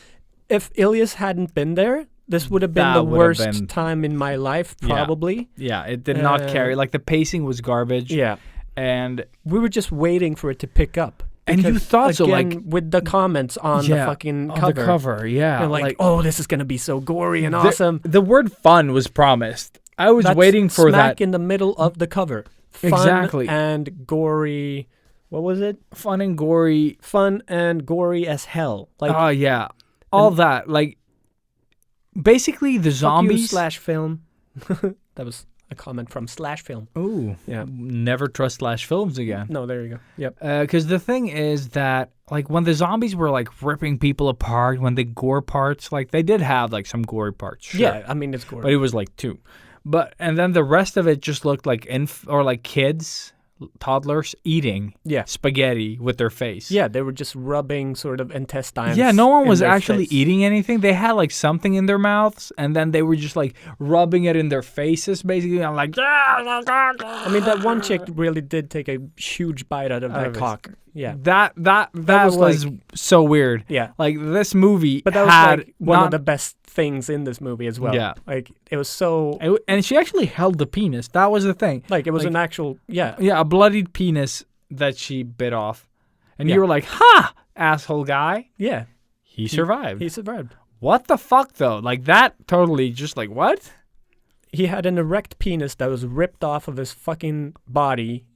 A: if Ilias hadn't been there, this would have been
B: That
A: the
B: would have
A: worst
B: been-
A: time in my life,
B: Yeah.
A: probably.
B: yeah, it did not carry. Like the pacing was garbage.
A: Yeah.
B: And
A: We were just waiting for it to pick up.
B: And you
A: Because,
B: thought so, like-
A: again, with the comments on the fucking
B: on
A: cover.
B: the cover, yeah.
A: You're like, oh, this is going to be so gory and
B: the-
A: awesome.
B: The word "fun" was promised. I was
A: That's
B: waiting for
A: smack
B: that.
A: in the middle of the cover. Fun
B: Exactly.
A: and gory. What was it?
B: Fun and gory.
A: Fun and gory as hell. Like
B: Oh yeah, all that. Like basically the
A: fuck you,
B: zombies.
A: slash film. That was a comment from slash film.
B: Ooh,
A: Yeah.
B: never trust slash films again.
A: No, there you go. Yep.
B: Because the thing is that, like, when the zombies were, like, ripping people apart, when the gore parts, like, they did have, like, some gory parts, sure.
A: Yeah, I mean it's gory.
B: But it was, like, 2. And then the rest of it just looked like, kids, toddlers, eating
A: Yeah.
B: spaghetti with their face.
A: Yeah, they were just rubbing sort of intestines.
B: Yeah, no one
A: in
B: was
A: their
B: actually
A: face.
B: eating anything. They had, like, something in their mouths, and then they were just, like, rubbing it in their faces, basically. I'm like,
A: I mean, that one chick really did take a huge bite out of
B: Out
A: that
B: of it.
A: cock. Yeah.
B: that
A: was,
B: was
A: like-
B: so weird.
A: Yeah.
B: Like, this movie
A: But that was
B: had
A: like one
B: not
A: of the best things in this movie as well.
B: Yeah.
A: Like it was so
B: and she actually held the penis. That was the thing.
A: like it was
B: like-
A: an actual yeah.
B: Yeah, a bloodied penis that she bit off. And
A: Yeah.
B: you were like, ha, asshole guy.
A: Yeah.
B: He survived.
A: He survived.
B: What the fuck, though? Like, that totally just like, what?
A: He had an erect penis that was ripped off of his fucking body.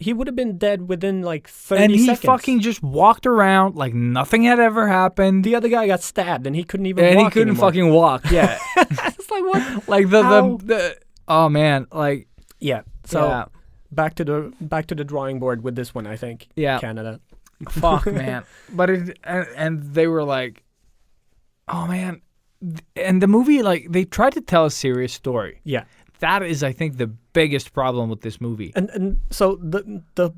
A: He would have been dead within like 30
B: And he
A: seconds.
B: fucking just walked around like nothing had ever happened.
A: The other guy got stabbed and he couldn't even
B: And
A: walk
B: he couldn't
A: anymore.
B: fucking walk. Yeah.
A: It's like what?
B: Like,
A: How?
B: the oh, man. Like,
A: Yeah. So
B: yeah.
A: back to the drawing board with this one, I think.
B: Yeah.
A: Canada.
B: Fuck, man. But and they were like, oh, man. And the movie, like, they tried to tell a serious story.
A: Yeah.
B: That is, I think, the biggest problem with this movie.
A: And so the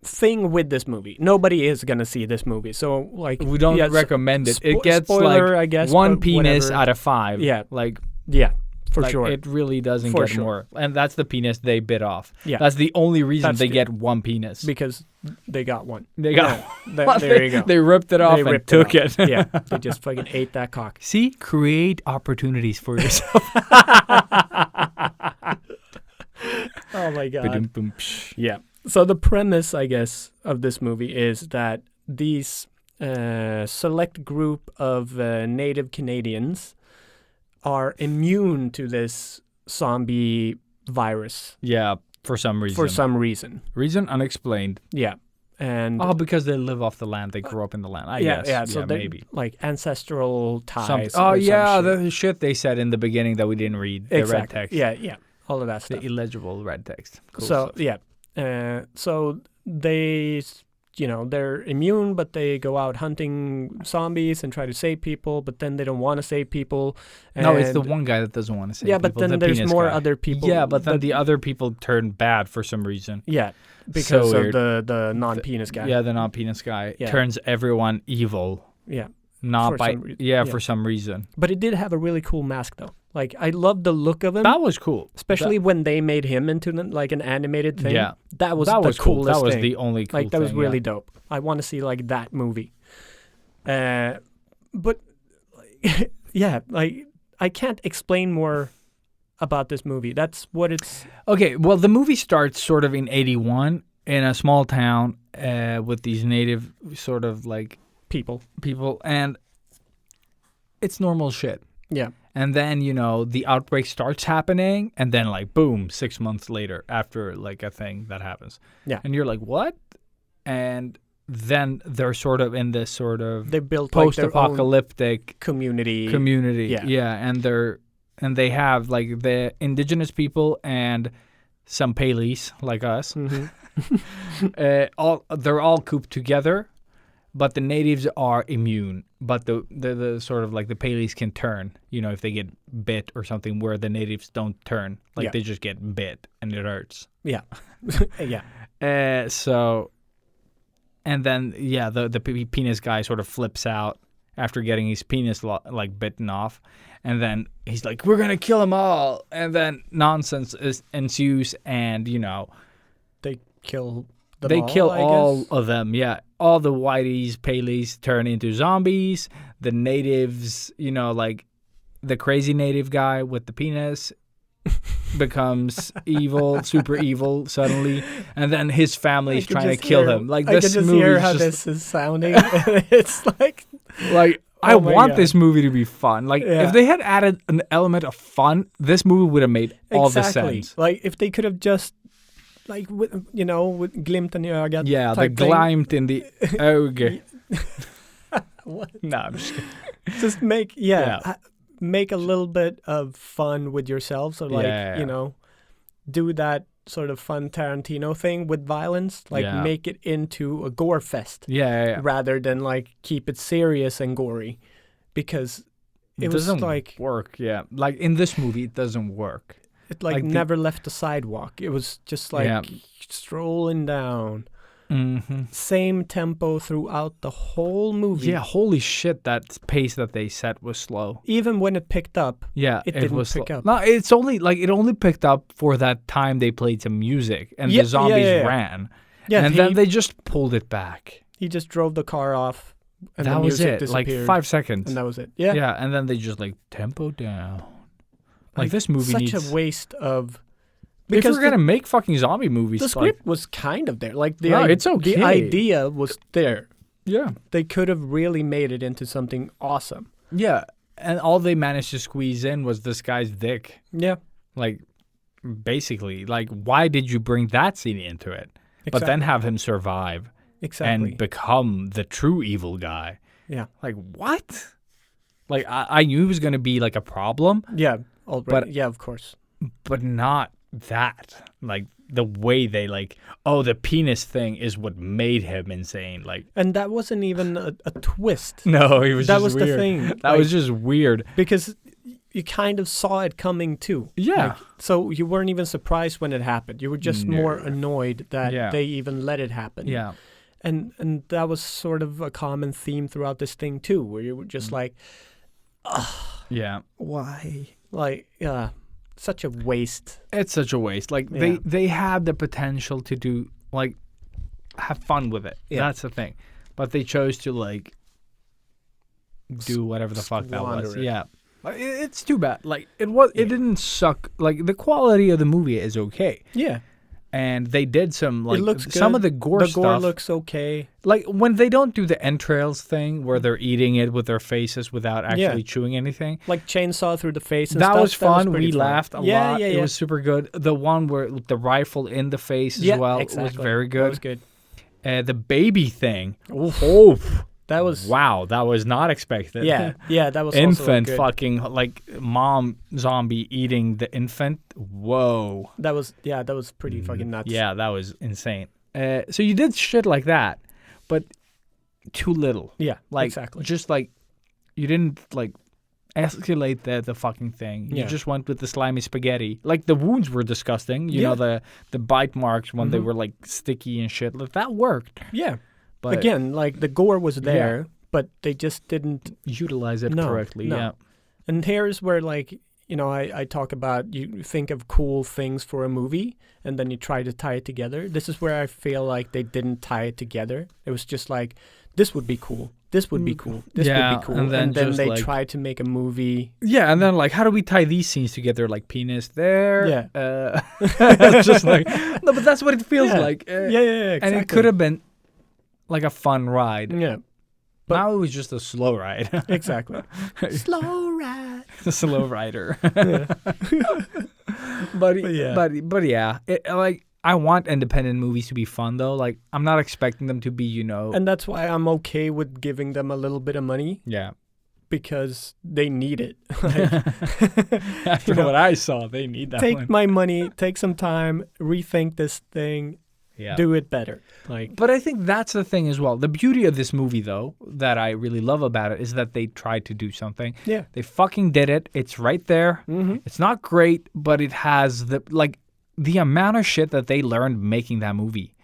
A: thing with this movie, nobody is gonna see this movie. So like
B: We don't
A: yeah, so-
B: recommend it. It gets
A: spoiler,
B: like
A: I guess,
B: 1
A: but
B: penis
A: whatever.
B: out of 5.
A: Yeah.
B: Like,
A: Yeah, for
B: like,
A: sure.
B: It really doesn't
A: For
B: get
A: sure.
B: more. And that's the penis they bit off.
A: Yeah.
B: That's the only reason
A: That's
B: they
A: the-
B: get 1 penis.
A: because they got one.
B: They got
A: There you go.
B: They ripped it off
A: They
B: and
A: ripped
B: took
A: it.
B: it.
A: Yeah, they just fucking ate that cock.
B: See? Create opportunities for yourself.
A: Oh my god.
B: Ba-dum-bum, psh.
A: Yeah. So the premise, I guess, of this movie is that these select group of native Canadians are immune to this zombie virus
B: Yeah, for some reason.
A: for some reason.
B: reason unexplained.
A: Yeah. And
B: Oh, because they live off the land. They grew up in the land. I
A: yeah,
B: guess.
A: yeah. So they're
B: maybe.
A: like ancestral ties.
B: Oh,
A: or
B: yeah,
A: some shit.
B: the shit they said in the beginning that we didn't read. The red
A: Exactly.
B: text.
A: Yeah, yeah. All of that
B: The
A: stuff.
B: illegible red text. Cool
A: So
B: stuff.
A: yeah, so they, they're immune, but they go out hunting zombies and try to save people, but then they don't want to save people.
B: No, it's the
A: and-
B: one guy that doesn't want to say.
A: Yeah, but
B: people,
A: then
B: the
A: there's
B: penis
A: more
B: guy.
A: other people.
B: Yeah, but then
A: that-
B: the other people turn bad for some reason.
A: yeah, because
B: weird.
A: of the non-penis guy.
B: Yeah, the non-penis guy
A: Yeah.
B: turns everyone evil.
A: Yeah,
B: Not
A: For
B: by
A: some rea-
B: yeah,
A: yeah.
B: for some reason.
A: but it did have a really cool mask though. Like I love the look of him,
B: That was cool.
A: especially when they made him into like an animated thing.
B: Yeah.
A: that was
B: that
A: the
B: was cool.
A: coolest
B: That was
A: thing.
B: the only cool
A: Like that was
B: thing,
A: really
B: yeah.
A: dope. I want to see like that movie. But yeah, like I can't explain more about this movie. That's what it's.
B: Okay, well, the movie starts sort of in 81 in a small town with these native sort of like
A: People.
B: and it's normal shit.
A: Yeah.
B: And then, the outbreak starts happening, and then, like, boom, 6 months later, after, like, a thing that happens.
A: Yeah.
B: And you're like, what? And then they're sort of in this sort of
A: They built like their own
B: post-apocalyptic
A: community.
B: Yeah, and they have, like, the indigenous people and some Paleys, like us.
A: Mm-hmm.
B: They're all cooped together, but the natives are immune. But the sort of like the Paleys can turn, if they get bit or something, where the natives don't turn. Like
A: Yeah.
B: they just get bit and it hurts.
A: Yeah. Yeah.
B: And then, the penis guy sort of flips out after getting his penis like bitten off. And then he's like, we're going to kill them all. And then nonsense ensues and,
A: They kill them
B: they
A: all,
B: kill
A: I
B: all
A: guess.
B: of them, yeah. All the whiteys, Paleys turn into zombies. The natives, like the crazy native guy with the penis becomes evil, super evil suddenly. And then his family's trying to kill him. Like
A: I
B: this
A: can just
B: movie
A: hear
B: is
A: how
B: just
A: this is sounding. It's like
B: I
A: Oh my
B: want
A: God.
B: this movie to be fun. Like
A: Yeah.
B: if they had added an element of fun, this movie would have made all the
A: exactly.
B: sense.
A: Like if they could have just with glimten i ögat.
B: Yeah, the
A: type thing.
B: glimt in the öga.
A: What?
B: No, I'm just kidding.
A: Just make a little bit of fun with yourself. So like
B: Yeah.
A: do that sort of fun Tarantino thing with violence. Like
B: Yeah.
A: make it into a gore fest
B: Yeah.
A: rather than like keep it serious and gory, because it was
B: doesn't
A: like
B: work. Yeah, like in this movie, it doesn't work.
A: it
B: like the-
A: never left the sidewalk. It was just like
B: Yeah.
A: strolling down.
B: Mm-hmm.
A: Same tempo throughout the whole movie.
B: Yeah, holy shit, that pace that they set was slow.
A: Even when it picked up,
B: Yeah,
A: It didn't
B: was
A: pick
B: slow.
A: up.
B: No, it only picked up for that time they played some music and
A: Yeah,
B: the zombies
A: yeah.
B: ran.
A: yeah,
B: And then they just pulled it back.
A: he just drove the car off, and
B: that
A: the
B: was
A: music
B: it. Like
A: disappeared,
B: 5 seconds.
A: and that was it. Yeah,
B: Yeah, and then they just like tempo down. Like this movie
A: such
B: needs.
A: a waste of.
B: If
A: Because
B: we're gonna make fucking zombie movies,
A: the
B: like,
A: script was kind of there. Like
B: No, it's okay.
A: The idea was there.
B: yeah,
A: They could have really made it into something awesome.
B: yeah, and all they managed to squeeze in was this guy's dick.
A: Yeah,
B: Like, basically, like, why did you bring that scene into it? But then have him survive
A: exactly.
B: and become the true evil guy.
A: Yeah,
B: Like, what? Like, I knew he was going to be, like, a problem,
A: yeah, already.
B: But-
A: Yeah, of course.
B: but not that. Like, the way they, like, oh, the penis thing is what made him insane. Like,
A: And that wasn't even a twist.
B: no, he was
A: That
B: just
A: was the
B: weird.
A: thing,
B: That
A: like-
B: was just weird.
A: Because you kind of saw it coming too.
B: Yeah.
A: Like, so you weren't even surprised when it happened. You were just
B: No.
A: more annoyed that
B: Yeah.
A: they even let it happen.
B: Yeah.
A: And that was sort of a common theme throughout this thing too, where you were just like,
B: Yeah.
A: why? Like, such a waste.
B: It's such a waste. Like
A: Yeah.
B: they had the potential to do like have fun with it.
A: Yeah.
B: That's the thing. But they chose to like do whatever the fuck that was.
A: Squander it.
B: Yeah. It's too bad. Like it didn't suck. Like the quality of the movie is okay.
A: Yeah.
B: And they did some like
A: it looks
B: some
A: good.
B: of the gore
A: The
B: stuff.
A: gore looks okay.
B: Like when they don't do the entrails thing where they're eating it with their faces without actually
A: Yeah.
B: chewing anything.
A: Like chainsaw through the face and
B: That
A: stuff.
B: was fun.
A: pretty
B: We
A: fun.
B: laughed a
A: Yeah,
B: lot.
A: Yeah, yeah.
B: It was super good. The one where with the rifle in the face
A: yeah,
B: as well
A: exactly.
B: was very
A: That
B: good.
A: was good.
B: The baby thing.
A: Oof.
B: Oh,
A: That was
B: wow. That was not expected.
A: Yeah, yeah, that was
B: Infant
A: also good.
B: fucking like mom zombie eating the infant. Whoa.
A: That was pretty fucking nuts.
B: Yeah, that was insane. So you did shit like that, but too little.
A: Yeah,
B: Like
A: exactly.
B: just like you didn't like escalate the fucking thing. You
A: Yeah.
B: just went with the slimy spaghetti. Like the wounds were disgusting. You know the bite marks when they
A: Mhm.
B: were like sticky and shit. Like that worked.
A: Yeah.
B: But
A: Again, like the gore was there, but they just didn't.
B: utilize it
A: No,
B: correctly.
A: no.
B: Yeah.
A: And here's where, like, I talk about you think of cool things for a movie and then you try to tie it together. This is where I feel like they didn't tie it together. It was just like, this would be cool. this would be cool. This
B: Yeah,
A: would be cool.
B: and then just,
A: they
B: like-
A: try to make a movie.
B: Yeah, and then like, how do we tie these scenes together? Like penis there.
A: Yeah.
B: It's just like no, but that's what it feels
A: Yeah.
B: like.
A: Yeah, exactly.
B: And it could have been like a fun ride.
A: Yeah,
B: Now it was just a slow ride.
A: exactly. Slow ride.
B: A slow rider.
A: Yeah.
B: but
A: yeah.
B: but yeah, like I want independent movies to be fun though. Like I'm not expecting them to be,
A: And that's why I'm okay with giving them a little bit of money
B: yeah.
A: because they need it. Like,
B: After what I saw, they need that
A: take
B: one.
A: my money, take some time, rethink this thing,
B: Yeah.
A: do it better. Like,
B: But I think that's the thing as well. The beauty of this movie, though, that I really love about it is that they tried to do something.
A: yeah.
B: They fucking did it. It's right there.
A: Mm-hmm.
B: It's not great, but it has the amount of shit that they learned making that movie.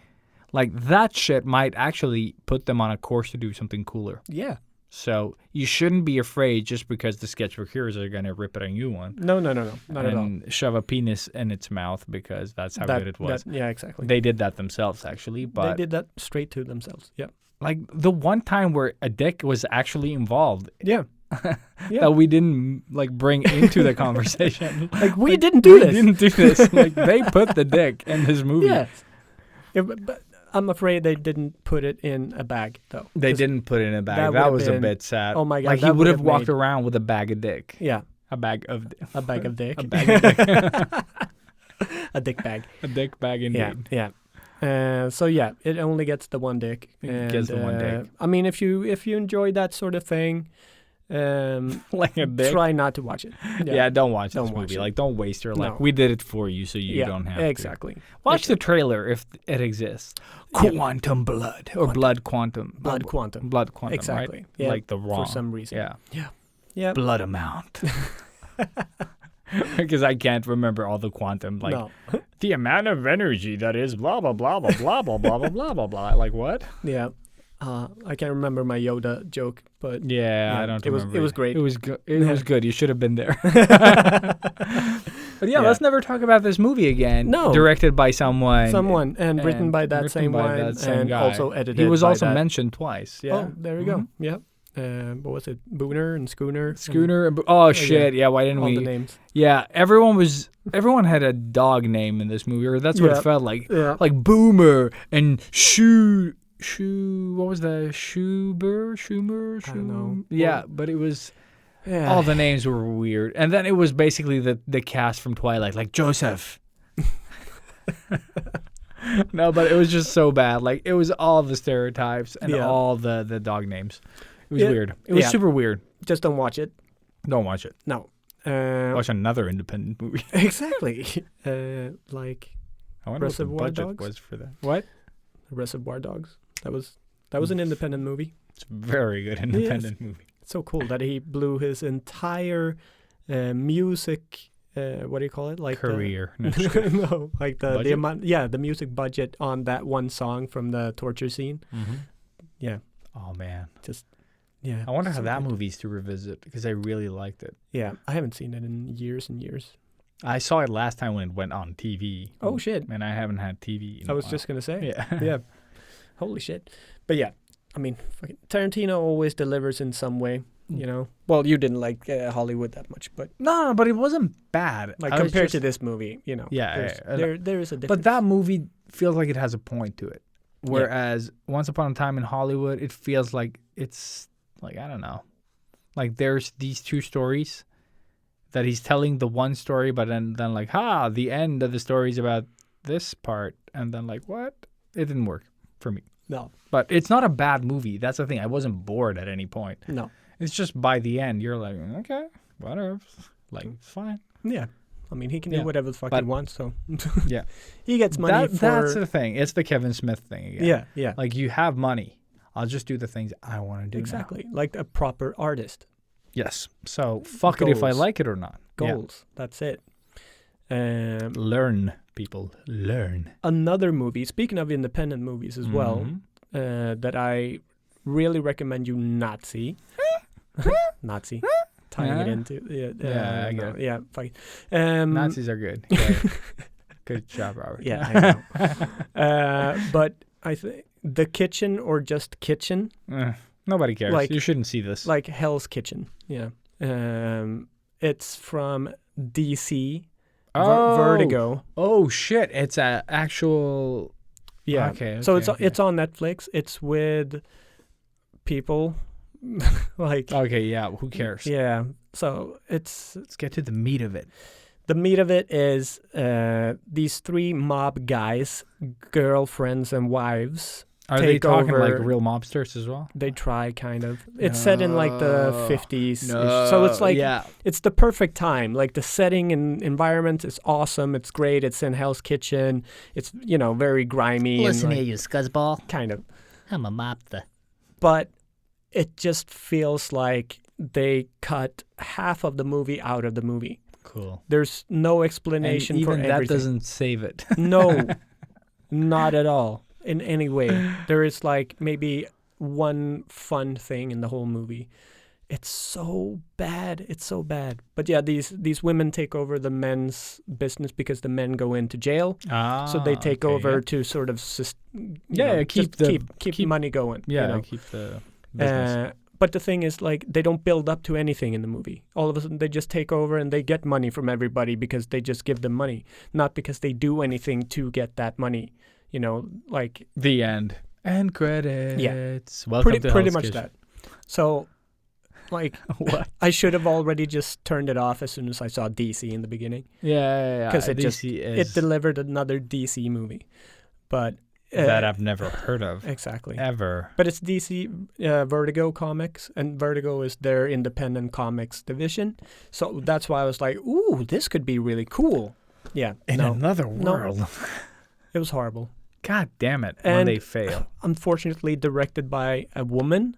B: Like that shit might actually put them on a course to do something cooler.
A: Yeah.
B: So you shouldn't be afraid just because the sketchbook heroes are gonna rip it a new one.
A: No, not at all.
B: And shove a penis in its mouth because that's how good it was.
A: Yeah, exactly.
B: They did that themselves, actually. But
A: They did that straight to themselves. Yeah.
B: like the one time where a dick was actually involved
A: Yeah. Yeah.
B: that we didn't like bring into the conversation.
A: Like, we didn't do this.
B: We didn't do this. Like they put the dick in this movie.
A: Yes. Yeah, but I'm afraid they didn't put it in a bag, though.
B: They
A: 'Cause-
B: didn't put it in a bag.
A: that
B: That
A: would've
B: was a
A: been-
B: bit sad.
A: Oh my God,
B: Like he
A: that
B: would have
A: would've
B: walked
A: made-
B: around with a bag of dick.
A: Yeah.
B: A bag of
A: A bag of dick.
B: a bag of dick.
A: A dick bag.
B: A dick bag indeed.
A: Yeah. So yeah, it only gets the one dick.
B: It gets the one dick.
A: I mean, if you enjoy that sort of thing,
B: Like a dick.
A: try not to watch it.
B: Yeah, don't watch
A: Don't
B: this
A: watch
B: movie.
A: it.
B: Like, don't waste your life.
A: No.
B: We did it for you, so you
A: Yeah,
B: don't have to.
A: exactly.
B: Watch the trailer if it exists.
A: Yeah.
B: Quantum blood or blood quantum.
A: Blood quantum.
B: Blood quantum.
A: Exactly.
B: Right?
A: Yeah,
B: Like the wrong.
A: For some reason.
B: Yeah.
A: Yeah.
B: Blood amount. Because I can't remember all the quantum. Like
A: No.
B: the amount of energy that is blah blah blah blah blah blah blah blah blah blah blah. Like what?
A: Yeah. I can't remember my Yoda joke, but
B: Yeah, I don't remember.
A: It was great.
B: It was good. It was good. You should have been there. But yeah,
A: Yeah.
B: let's never talk about this movie again.
A: No.
B: Directed by someone.
A: and written by that
B: written
A: same
B: by
A: one,
B: that same
A: and
B: guy.
A: also edited.
B: He was
A: by
B: also
A: that.
B: mentioned twice. Yeah.
A: Oh, there we go. Yeah. What was it? Booner and Schooner. and
B: Schooner. Oh shit! Yeah. Why didn't
A: all
B: we?
A: the names.
B: Yeah. Everyone had a dog name in this movie, or that's what
A: Yeah.
B: it felt like.
A: Yeah.
B: Like Boomer and Shoe. What was the Schumer?
A: I don't know.
B: Yeah, but it was.
A: Yeah.
B: All the names were weird. And then it was basically the cast from Twilight, like Joseph. No, but it was just so bad. Like, it was all the stereotypes and
A: Yeah.
B: all the dog names. It was
A: Yeah.
B: weird. It was
A: Yeah.
B: super weird.
A: Just don't watch it.
B: Don't watch it.
A: No.
B: Watch another independent movie.
A: Exactly. Like
B: I wonder what the
A: Reservoir
B: budget
A: Dogs?
B: was for that. What?
A: Reservoir Dogs. That was an independent movie.
B: It's a very good independent movie.
A: It's so cool that he blew his entire music. What do you call it? Like
B: Career. No,
A: no, like the
B: Budget?
A: amount. Yeah, the music budget on that one song from the torture scene.
B: Mhm.
A: Yeah.
B: Oh, man.
A: Yeah.
B: I wonder how
A: so
B: that
A: good.
B: movie's to revisit because I really liked it.
A: Yeah, I haven't seen it in years and years.
B: I saw it last time when it went on TV.
A: Oh shit!
B: And I haven't had TV in
A: I
B: a
A: was
B: while.
A: just gonna say.
B: Yeah.
A: Yeah. Holy shit! But yeah, I mean, fucking Tarantino always delivers in some way. You know. Well, you didn't like Hollywood that much, but
B: No, but it wasn't bad.
A: like
B: I was
A: compared to
B: just-
A: this movie, you know.
B: Yeah,
A: there's-
B: yeah,
A: there is a difference.
B: But that movie feels like it has a point to it. Whereas Once Upon a Time in Hollywood, it feels like it's like, I don't know. Like there's these two stories that he's telling the one story, but then like, the end of the story is about this part. And then like, what? It didn't work for me.
A: No.
B: But it's not a bad movie. That's the thing. I wasn't bored at any point.
A: No.
B: It's just by the end, you're like, okay, whatever. Like, it's fine.
A: Yeah. I mean, he can
B: Yeah.
A: do whatever the fuck
B: But-
A: he wants, so
B: Yeah.
A: he gets money for.
B: That's the thing. It's the Kevin Smith thing again.
A: yeah, yeah,
B: Like, you have money. I'll just do the things I want to do. now.
A: exactly. Like a proper artist.
B: Yes. So, fuck it if I
A: Goals.
B: like it or not. Yeah.
A: Goals. That's it.
B: Learn, people. Learn.
A: Another movie. Speaking of independent movies as well,
B: Mhm.
A: that I really recommend you not see. Nazi. Tying it
B: Yeah.
A: into
B: Yeah, I
A: no,
B: get it.
A: yeah, fuck.
B: Nazis are good. Yeah. Good job, Robert.
A: Yeah, I know. But I think The Kitchen or Just Kitchen.
B: Nobody cares.
A: Like-
B: You shouldn't see this.
A: like Hell's Kitchen. Yeah. It's from DC. Vertigo.
B: Oh shit! It's a actual.
A: Yeah.
B: Okay.
A: So
B: okay.
A: it's on Netflix. It's with people like
B: Okay. Yeah. Who cares?
A: yeah. So it's
B: Let's get to the meat of it.
A: the meat of it is these three mob guys, girlfriends and wives.
B: Are they
A: Take
B: talking like
A: over-
B: real mobsters as well?
A: They try kind of. It's set in like the 50s.
B: No.
A: So it's like
B: yeah.
A: it's the perfect time. Like the setting and environment is awesome. It's great. It's in Hell's Kitchen. It's very grimy
E: Listen
A: and
E: here,
A: like,
E: you scuzzball.
A: kind of.
E: I'm a mobster.
A: But it just feels like they cut half of the movie out of the movie.
B: Cool.
A: There's no explanation
B: And
A: for
B: even
A: everything.
B: that doesn't save it.
A: No, not at all in any way. There is like maybe one fun thing in the whole movie. It's so bad. It's so bad. But yeah, these women take over the men's business because the men go into jail. So they take over to sort of
B: keep
A: keep money going.
B: keep the business.
A: But the thing is, like, they don't build up to anything in the movie. All of a sudden, they just take over and they get money from everybody because they just give them money, not because they do anything to get that money. Like
B: The end. End credits.
A: Yeah.
B: Welcome to
A: pretty
B: Hell's
A: much
B: Kitchen.
A: that. So, like,
B: What?
A: I should have already just turned it off as soon as I saw DC in the beginning
B: Yeah.
A: because it
B: DC
A: delivered another DC movie. But
B: that I've never heard of
A: exactly.
B: ever.
A: But it's DC Vertigo Comics, and Vertigo is their independent comics division. So that's why I was like, ooh, this could be really cool. Yeah.
B: In
A: no,
B: another world.
A: it was horrible.
B: God damn it! When
A: And-
B: they fail.
A: Unfortunately, directed by a woman.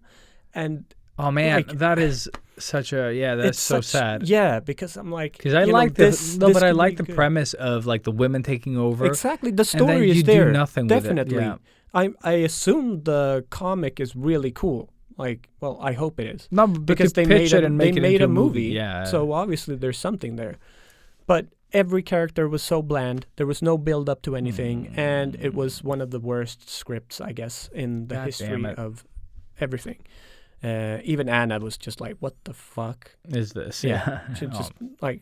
A: And
B: Oh man,
A: like-
B: that is such a that's
A: it's
B: so
A: such-
B: sad.
A: Yeah, because I'm like,
B: Because I
A: you know,
B: like
A: this
B: but I
A: could
B: like
A: be
B: the
A: good.
B: premise of like the women taking over.
A: Exactly. The
B: And then
A: story
B: you
A: is
B: do
A: there.
B: nothing with it.
A: Definitely.
B: Yeah.
A: I assume the comic is really cool. Like, well, I hope it is.
B: No, but
A: Because
B: to
A: they
B: pitch
A: made
B: it and make
A: they
B: it
A: made
B: into
A: a movie.
B: Yeah.
A: So obviously there's something there. But every character was so bland. There was no build up to anything, and it was one of the worst scripts, I guess, in the
B: God
A: history
B: damn it.
A: of everything. Even Anna was just like, "What the fuck?"
B: is this?
A: Yeah. She just like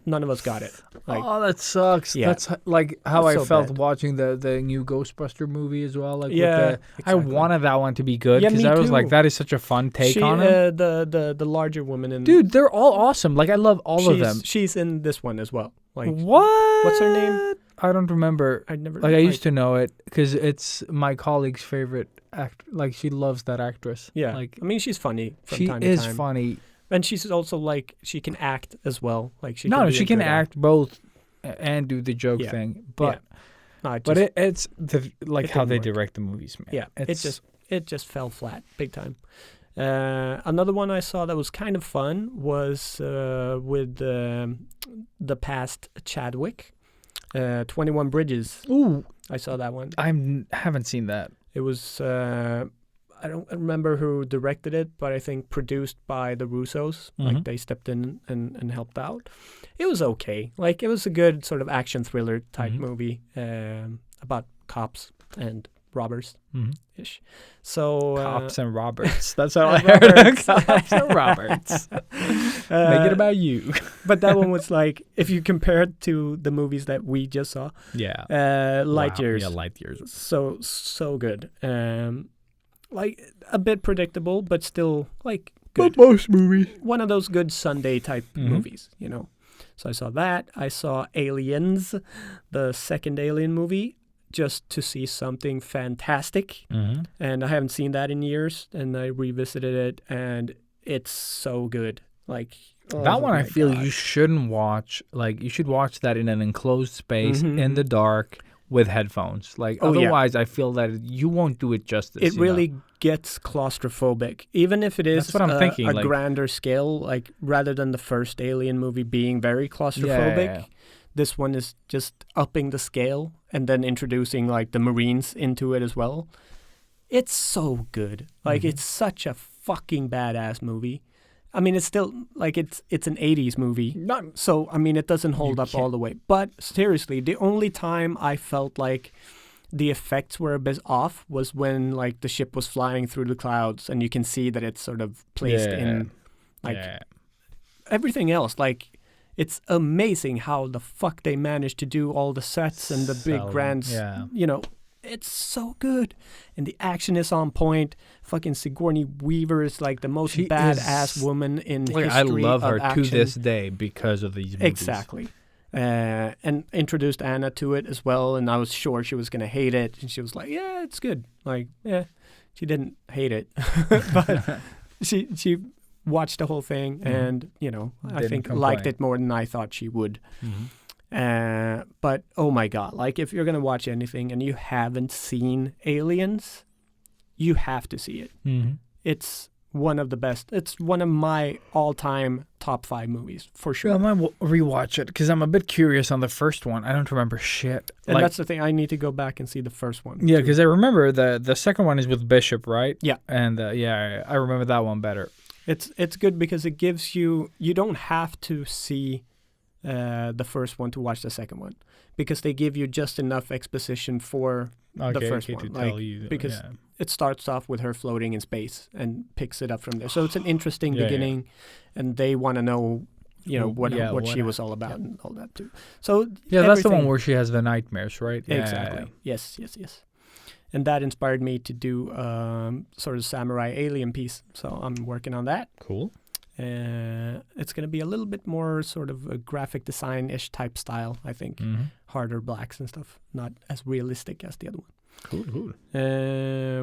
A: none of us got it. Like,
B: oh, that sucks.
A: Yeah.
B: That's like how
A: It's
B: I
A: so
B: felt
A: bad.
B: watching the new Ghostbuster movie as well. Like
A: Yeah,
B: with I
A: exactly.
B: wanted that one to be good
A: Yeah,
B: because
A: me
B: I was like,
A: too.
B: that is such a fun take
A: she,
B: on it.
A: the larger woman in
B: Dude, they're all awesome. Like I love all of them.
A: She's in this one as well. Like,
B: What?
A: what's her name?
B: I don't remember.
A: I never
B: Like I used to know it because it's my colleague's favorite act. Like she loves that actress.
A: Yeah,
B: Like
A: I mean, she's funny from
B: she
A: time
B: is
A: to time.
B: funny.
A: And she's also like she can act as well. Like she
B: No,
A: be
B: she
A: a
B: can
A: good
B: act both and do the joke
A: Yeah.
B: thing. But
A: No,
B: but it's the like
A: it
B: how
A: didn't
B: they
A: work.
B: direct the movies, man.
A: yeah,
B: It's,
A: it just fell flat big time. Another one I saw that was kind of fun was with the past Chadwick, 21 Bridges.
B: ooh,
A: I saw that one.
B: haven't seen that.
A: It was I don't remember who directed it, but I think produced by the Russos.
B: Mhm.
A: Like they stepped in and helped out. It was okay. Like it was a good sort of action thriller type
B: Mhm.
A: movie about cops and robbers
B: Mhm.
A: ish. So
B: Cops and Roberts. That's how I
A: and
B: heard it.
A: Roberts.
B: Cops and Roberts. Make it about you.
A: But that one was like, if you compare it to the movies that we just saw,
B: Yeah.
A: light
B: Wow.
A: years.
B: Yeah, light years.
A: So good. Like a bit predictable, but still like good.
B: most movies.
A: One of those good Sunday type
B: Mhm.
A: movies, you know. So I saw that. I saw Aliens, the second Alien movie, just to see something fantastic.
B: Mm-hmm.
A: And I haven't seen that in years. And I revisited it, and it's so good. Like
B: That one I
A: my
B: feel
A: God.
B: you shouldn't watch. Like you should watch that in an enclosed space
A: Mhm.
B: in the dark with headphones. Like
A: Oh, yeah.
B: otherwise, I feel that you won't do it justice.
A: It
B: you know?
A: really gets claustrophobic, even if it is
B: That's what I'm thinking,
A: a
B: like-
A: grander scale. Like rather than the first Alien movie being very claustrophobic,
B: Yeah.
A: this one is just upping the scale and then introducing like the Marines into it as well. It's so good. Like
B: Mhm.
A: it's such a fucking badass movie. I mean, it's still like it's an 80s movie. So I mean, it doesn't hold
B: You
A: up all
B: can't-
A: the way. But seriously, the only time I felt like the effects were a bit off was when like the ship was flying through the clouds and you can see that it's sort of placed in like everything else. Like it's amazing how the fuck they managed to do all the sets and the big grand, you know, it's so good. And the action is on point. Fucking Sigourney Weaver is like the most badass woman in history.
B: I love her
A: action.
B: to this day because of these movies.
A: Exactly. And introduced Anna to it as well, and I was sure she was going to hate it. And she was like, yeah, it's good. Like, yeah, she didn't hate it. But she watched the whole thing and, you know, I think liked it more than I thought she would. But, oh my God, like if you're going to watch anything and you haven't seen Aliens, you have to see it. It's one of the best. It's one of my all-time top 5 movies, for sure.
B: I might rewatch it because I'm a bit curious on the first one. I don't remember shit.
A: And that's the thing. I need to go back and see the first one.
B: Yeah, because I remember the second one is with Bishop, right?
A: Yeah.
B: And I remember that one better.
A: It's good because it gives you don't have to see the first one to watch the second one, because they give you just enough exposition for the first one.
B: To tell you
A: because it starts off with her floating in space and picks it up from there. So it's an interesting beginning, and they want to know, you know, what she was all about and all that too. So
B: that's the one where she has the nightmares, right?
A: Exactly. Yes. And that inspired me to do sort of samurai alien piece. So I'm working on that.
B: Cool.
A: It's going to be a little bit more sort of a graphic design-ish type style, I think. Harder blacks and stuff. Not as realistic as the other one.
B: Cool.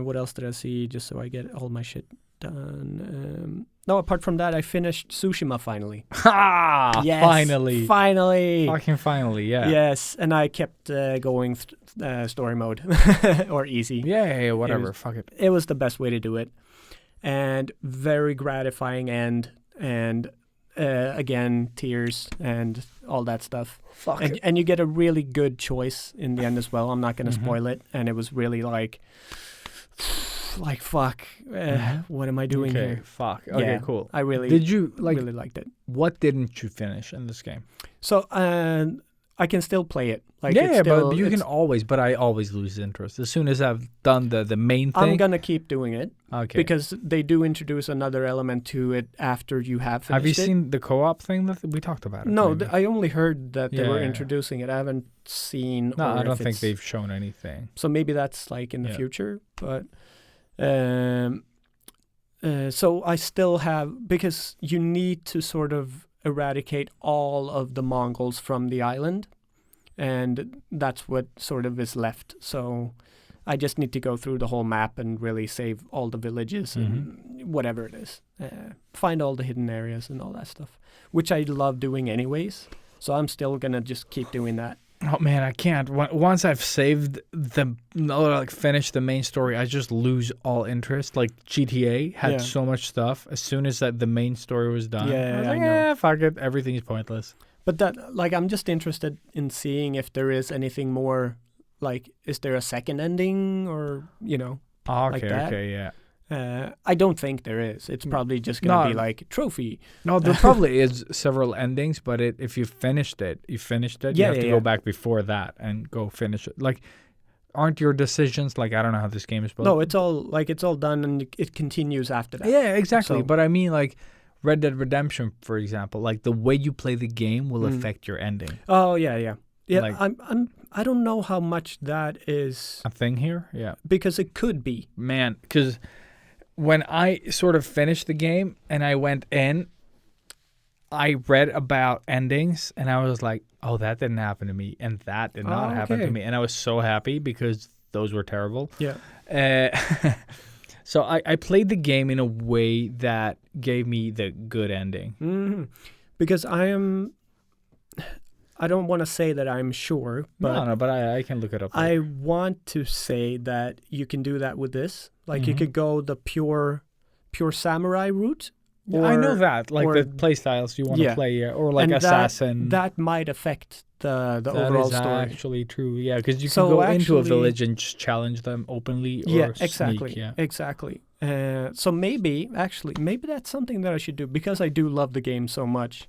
A: What else did I see, just so I get all my shit done? No, apart from that, I finished Tsushima finally.
B: Ha!
A: Yes,
B: Finally. Fucking finally, yeah.
A: Yes, and I kept going story mode or easy.
B: Yeah, whatever. Fuck it.
A: It was the best way to do it. And very gratifying end. And again, tears and all that stuff. And you get a really good choice in the end as well. I'm not going to spoil it. And it was really like fuck, what am I doing here?
B: Fuck. Okay, cool.
A: I really really liked it.
B: What didn't you finish in this game?
A: So I can still play it. Like
B: but you can always. But I always lose interest as soon as I've done the main thing.
A: I'm gonna keep doing it.
B: Okay.
A: Because they do introduce another element to it after you have finished it.
B: Have you seen the co-op thing that we talked about?
A: No, I only heard that they were introducing it. I haven't seen.
B: No, I don't think they've shown anything.
A: So maybe that's like in the future, but. So I still have, because you need to sort of eradicate all of the Mongols from the island, and that's what sort of is left. So I just need to go through the whole map and really save all the villages and whatever it is. Find all the hidden areas and all that stuff, which I love doing anyways. So I'm still going to just keep doing that.
B: Oh man, I can't. Once I've saved finished the main story, I just lose all interest. Like GTA had so much stuff. As soon as the main story was done, I was like, yeah, fuck it, everything's pointless.
A: But that, like, I'm just interested in seeing if there is anything more. Like, is there a second ending, or like that?
B: Okay, yeah.
A: I don't think there is. It's probably just going to be like trophy.
B: No, there probably is several endings, but if you finished it. You have to go back before that and go finish it. Like, aren't your decisions, like, I don't know how this game is supposed to...
A: No, it's all done and it continues after that.
B: Yeah, exactly. So, but I mean, like, Red Dead Redemption, for example, like, the way you play the game will affect your ending.
A: Oh, yeah. Yeah,
B: like,
A: I don't know how much that is...
B: A thing here? Yeah.
A: Because it could be.
B: Man, because... When I sort of finished the game and I went in, I read about endings and I was like, oh, that didn't happen to me. And that did not happen to me. And I was so happy because those were terrible.
A: Yeah.
B: So I played the game in a way that gave me the good ending.
A: Mm-hmm. Because I don't want to say that I'm sure. But
B: no, but I can look it up.
A: I want to say that you can do that with this. Like, you could go the pure samurai route.
B: I know that. Like, the play styles you want to play, or like assassin.
A: That might affect the overall story.
B: That is actually true, yeah. Because you can go into a village and just challenge them openly or
A: exactly,
B: sneak. Yeah,
A: exactly. So maybe that's something that I should do, because I do love the game so much.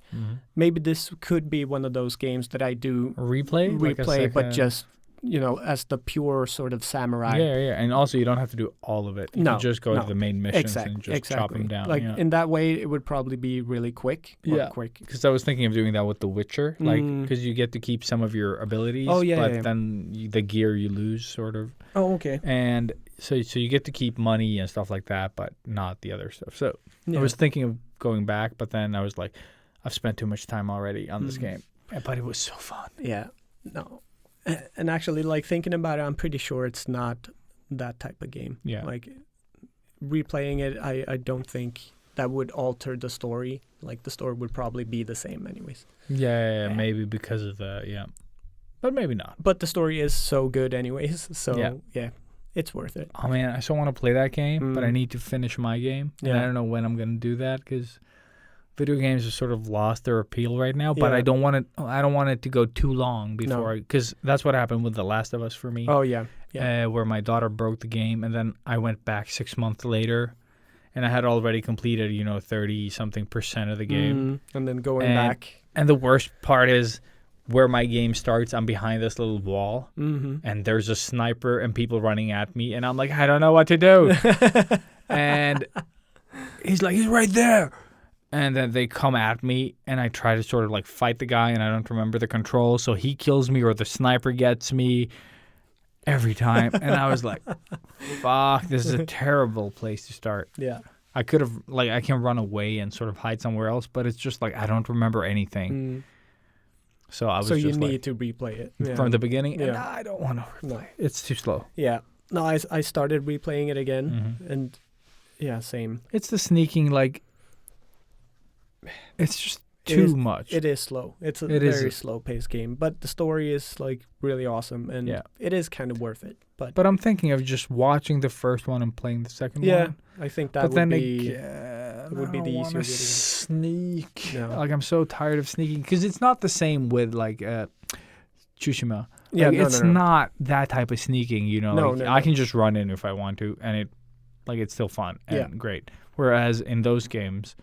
A: Maybe this could be one of those games that I do
B: replay,
A: but just as the pure sort of samurai.
B: Yeah. And also, you don't have to do all of it. You can just go to the main missions and just chop them down.
A: Like in that way, it would probably be really quick. Quick.
B: Because I was thinking of doing that with The Witcher, because you get to keep some of your abilities.
A: Oh, yeah,
B: but
A: yeah.
B: then the gear you lose, sort of.
A: Oh, okay.
B: And so you get to keep money and stuff like that, but not the other stuff. So I was thinking of going back, but then I was like, I've spent too much time already on this game. But it was so fun.
A: Yeah. No. And actually, like, thinking about it, I'm pretty sure it's not that type of game.
B: Yeah.
A: Like, replaying it, I don't think that would alter the story. Like, the story would probably be the same anyways.
B: Yeah, maybe because of but maybe not.
A: But the story is so good anyways, so yeah, it's worth it.
B: Oh man, I still want to play that game, but I need to finish my game. And I don't know when I'm going to do that, because video games have sort of lost their appeal right now, but I don't want it to go too long before, because that's what happened with The Last of Us for me.
A: Oh yeah.
B: Where my daughter broke the game, and then I went back 6 months later, and I had already completed 30-something% of the game,
A: and then going back.
B: And the worst part is, where my game starts, I'm behind this little wall, and there's a sniper and people running at me, and I'm like, I don't know what to do. And he's like, he's right there. And then they come at me, and I try to sort of like fight the guy, and I don't remember the controls, so he kills me or the sniper gets me every time. And I was like, fuck, this is a terrible place to start.
A: Yeah.
B: I could have, I can run away and sort of hide somewhere else, but it's just like I don't remember anything. So I was
A: so you
B: just
A: need to replay it
B: from the beginning, and
A: Yeah.
B: I don't want to replay. It's too slow.
A: Yeah. No, I started replaying it again, and yeah, same.
B: It's the sneaking, it's just too much.
A: It is slow. It's a very slow-paced game, but the story is really awesome, and it is kind of worth it.
B: But I'm thinking of just watching the first one and playing the second one.
A: Yeah, I think that would be the easier way to
B: sneak.
A: No.
B: I'm so tired of sneaking, because it's not the same with Tsushima.
A: Yeah,
B: it's not that type of sneaking. I can just run in if I want to, and it's still fun and great. Whereas in those games,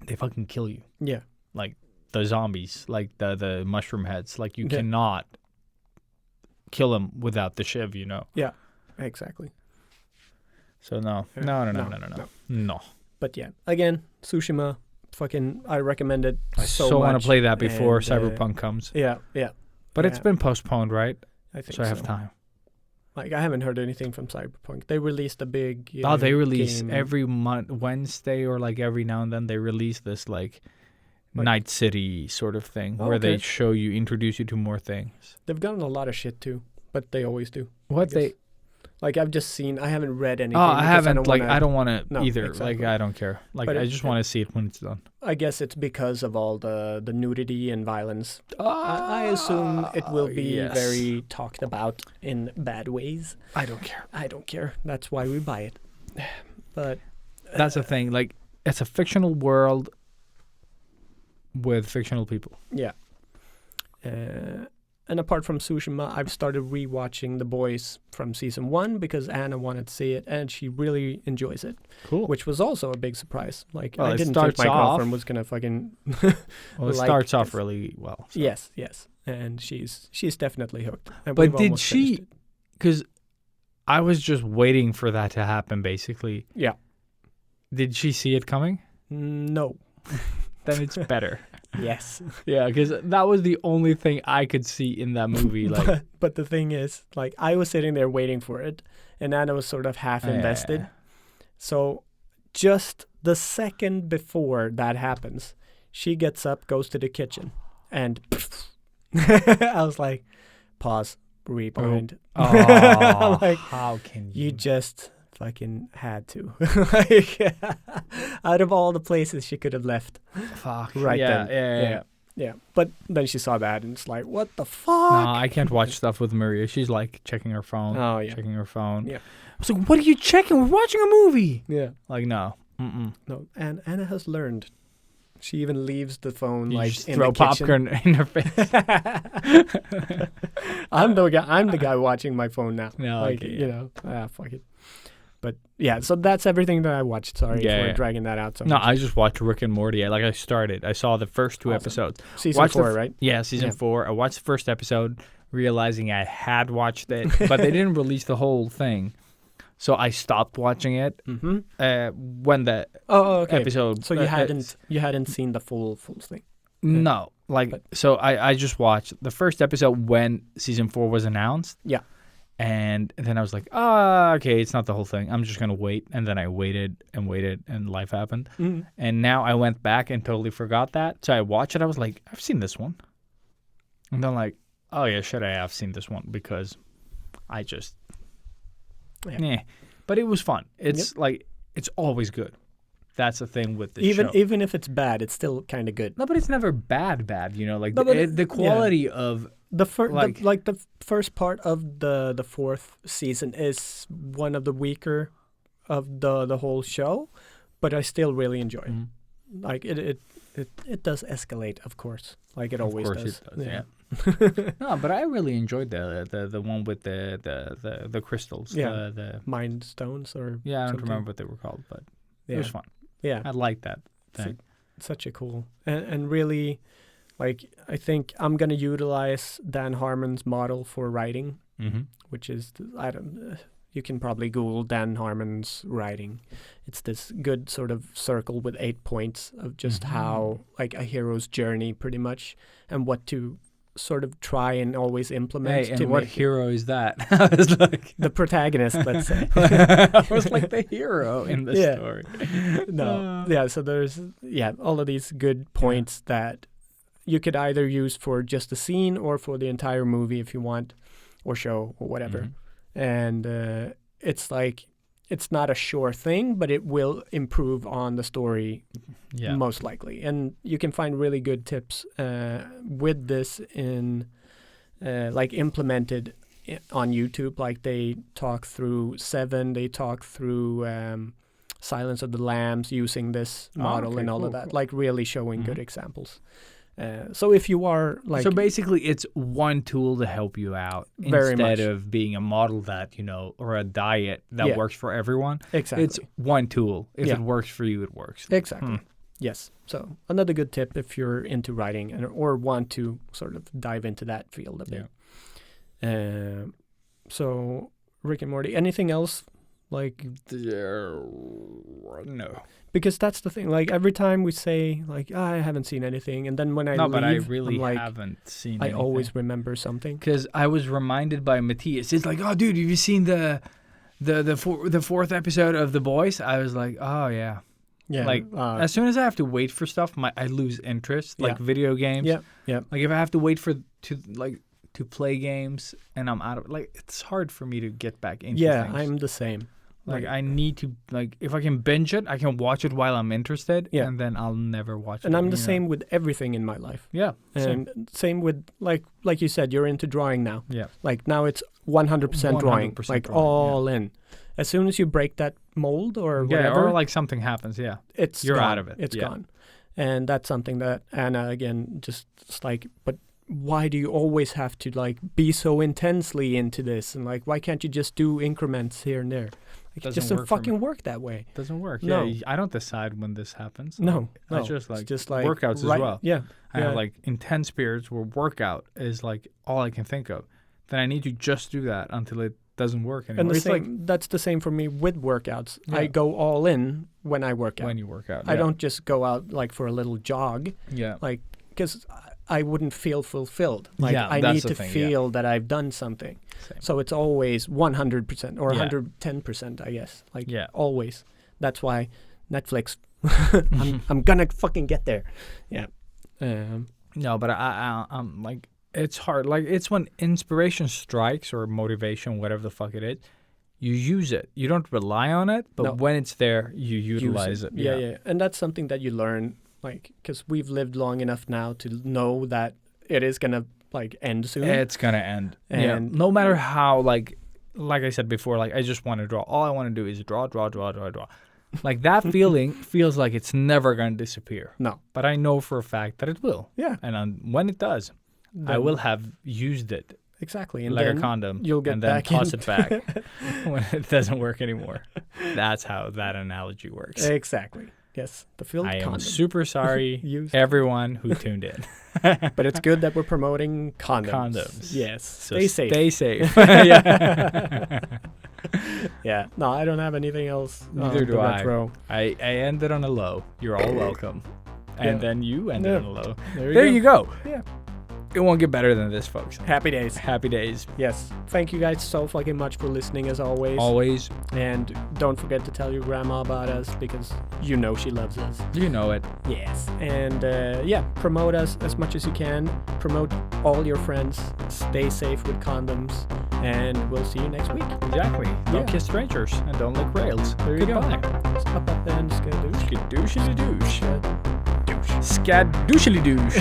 B: they fucking kill you.
A: Yeah.
B: Like the zombies, like the mushroom heads. Like you cannot kill them without the shiv,
A: Yeah, exactly.
B: So no.
A: But yeah, again, Tsushima, I recommend it so much.
B: I want to play that before Cyberpunk comes.
A: Yeah.
B: But it's been postponed, right?
A: I think
B: so. I have time.
A: I haven't heard anything from Cyberpunk. They released a big
B: they release
A: game.
B: every month, Wednesday, or every now and then they release this Night City sort of thing, where they introduce you to more things.
A: They've gotten a lot of shit too, but they always do. I've just seen. I haven't read anything.
B: Oh, I haven't. I don't want to either.
A: Exactly.
B: I don't care. I just want to see it when it's done.
A: I guess it's because of all the nudity and violence. I assume it will be very talked about in bad ways.
B: I don't care.
A: That's why we buy it. But
B: that's the thing. It's a fictional world with fictional people.
A: Yeah. And apart from Tsushima, I've started rewatching The Boys from season 1 because Anna wanted to see it, and she really enjoys it.
B: Cool.
A: Which was also a big surprise. I
B: it
A: didn't think my girlfriend was gonna fucking.
B: Well, it starts off really well. So.
A: Yes, and she's definitely hooked.
B: But did she? Because I was just waiting for that to happen, basically.
A: Yeah.
B: Did she see it coming?
A: No.
B: Then it's better.
A: Yes.
B: Yeah, because that was the only thing I could see in that movie.
A: But the thing is, I was sitting there waiting for it, and Anna was sort of half invested.
B: Yeah.
A: So just the second before that happens, she gets up, goes to the kitchen, and I was like, pause, rewind.
B: Oh, how can you?
A: You just fucking had to. Out of all the places she could have left.
B: Fuck.
A: Right then. Yeah. But then she saw that and it's like, what the fuck?
B: No, I can't watch stuff with Maria. She's checking her phone.
A: Oh, yeah.
B: Checking her phone.
A: Yeah.
B: I was like, what are you checking? We're watching a movie.
A: Yeah.
B: No.
A: No. And Anna has learned. She even leaves the phone
B: you just
A: in
B: throw
A: the kitchen.
B: popcorn in her face.
A: I'm the guy watching my phone now.
B: No,
A: fuck it. But yeah, so that's everything that I watched. Sorry for dragging that out so much.
B: I just watched Rick and Morty. I started. I saw the first 2 episodes.
A: Season 4, right?
B: Yeah, season 4. I watched the first episode. realizing I had watched it, but they didn't release the whole thing. So I stopped watching it when the
A: okay.
B: episode.
A: So you hadn't seen the full thing.
B: No, so I just watched the first episode when season 4 was announced.
A: Yeah.
B: And then I was like, okay, it's not the whole thing. I'm just going to wait. And then I waited, and life happened.
A: Mm-hmm.
B: And now I went back and totally forgot that. So I watched it. I was like, I've seen this one. And then like, oh, yeah, should I have seen this one? Because I just, But it was fun. It's like, it's always good. That's the thing with the show.
A: Even if it's bad, it's still kind of good.
B: No, but it's never bad, you know? Like,
A: No,
B: the quality of...
A: The first part of the fourth season is one of the weaker of the whole show, but I still really enjoy it.
B: Mm-hmm.
A: Like it does escalate, of course, like it always does.
B: Of course it does. No, but I really enjoyed the one with the crystals.
A: Yeah,
B: the
A: Mind Stones or
B: I don't
A: something.
B: remember what they were called, but it was fun.
A: Yeah,
B: I liked that thing.
A: Such a cool and really. Like, I think I'm going to utilize Dan Harmon's model for writing, which is, you can probably Google Dan Harmon's writing. It's this good sort of circle with 8 points of just how, like, a hero's journey, pretty much, and what to sort of try and always implement.
B: Hey, and what hero is that? I was like...
A: The protagonist, let's say.
B: I was like the hero in the story.
A: No. So there's, all of these good points that... you could either use for just the scene or for the entire movie if you want, or show or whatever. And it's like, it's not a sure thing, but it will improve on the story most likely. And you can find really good tips with this in like implemented on YouTube. Like they talk through Seven, they talk through Silence of the Lambs using this model and all of that, like really showing good examples. So if you are like...
B: So basically it's one tool to help you out instead of being a model that, you know, or a diet that works for everyone.
A: Exactly.
B: It's one tool. If it works for you, it works.
A: Exactly. Yes. So another good tip if you're into writing or want to sort of dive into that field a bit. So Rick and Morty, anything else? Like... No. Because that's the thing. Like every time we say, like, I haven't seen anything, and then when I leave,
B: but I really
A: like,
B: haven't seen.
A: I
B: anything.
A: always remember something.
B: Because I was reminded by Matthias. It's like, oh, dude, have you seen the fourth episode of The Boys? I was like, oh yeah. Yeah. Like as soon as I have to wait for stuff, I lose interest. Like video games.
A: Yeah.
B: Like if I have to wait to play games, and I'm out of it's hard for me to get back into.
A: Yeah,
B: things.
A: I'm the same.
B: Like I need to if I can binge it, I can watch it while I'm interested, and then I'll never watch it.
A: And I'm the same with everything in my life.
B: Yeah,
A: and same with like you said, you're into drawing now.
B: Yeah,
A: like now it's 100% drawing, like all in. As soon as you break that mold or whatever,
B: or like something happens,
A: you're
B: out of it.
A: It's gone, and that's something that Anna again just like, but. Why do you always have to like be so intensely into this? And like, why can't you just do increments here and there? Like, it doesn't fucking work that way.
B: It doesn't work.
A: No.
B: Yeah, I don't decide when this happens.
A: No.
B: I just like workouts as well.
A: Yeah.
B: I have like intense periods where workout is like all I can think of. Then I need to just do that until it doesn't work anymore.
A: And that's the same for me with workouts. Yeah. I go all in when I work out.
B: When you work out.
A: I don't just go out like for a little jog.
B: Yeah.
A: Like, because I wouldn't feel fulfilled. Like I need to feel that I've done something. Same. So it's always 100% or 110%, I guess. Like always. That's why Netflix. I'm gonna fucking get there. Yeah.
B: No, but I'm like it's hard. Like it's when inspiration strikes or motivation, whatever the fuck it is, you use it. You don't rely on it, but when it's there, you utilize it.
A: Yeah. And that's something that you learn. Like, because we've lived long enough now to know that it is gonna like end soon.
B: It's gonna end, and no matter how like I said before, like I just want to draw. All I want to do is draw. Like that feeling feels like it's never gonna disappear.
A: No,
B: but I know for a fact that it will.
A: Yeah,
B: and when it does, I will have used it.
A: Exactly, and
B: like
A: then
B: a condom.
A: You'll get
B: and then
A: back
B: toss it back when it doesn't work anymore. That's how that analogy works.
A: Exactly. Yes, the filled
B: I am
A: condom.
B: super sorry,
A: Used.
B: everyone who tuned in.
A: But it's good that we're promoting condoms.
B: Condoms.
A: Yes.
B: So
A: Stay safe.
B: Stay safe. Yeah.
A: Yeah. No, I don't have anything else.
B: Neither
A: on
B: do
A: the
B: I.
A: retro.
B: I ended on a low. You're all welcome. And
A: Yeah.
B: then you ended
A: Yeah.
B: on a low.
A: There
B: You go.
A: Yeah.
B: It won't get better than this, folks.
A: Happy days.
B: Happy days.
A: Yes. Thank you guys so fucking much for listening as always.
B: Always.
A: And don't forget to tell your grandma about us because you know she loves us.
B: You know it.
A: Yes. And promote us as much as you can. Promote all your friends. Stay safe with condoms. And we'll see you next week.
B: Exactly. Don't
A: Yeah.
B: kiss strangers and don't lick rails. There you
A: Goodbye.
B: go.
A: Up and skadoosh.
B: Skadooshly douche.
A: Douche.
B: Skadooshy douche.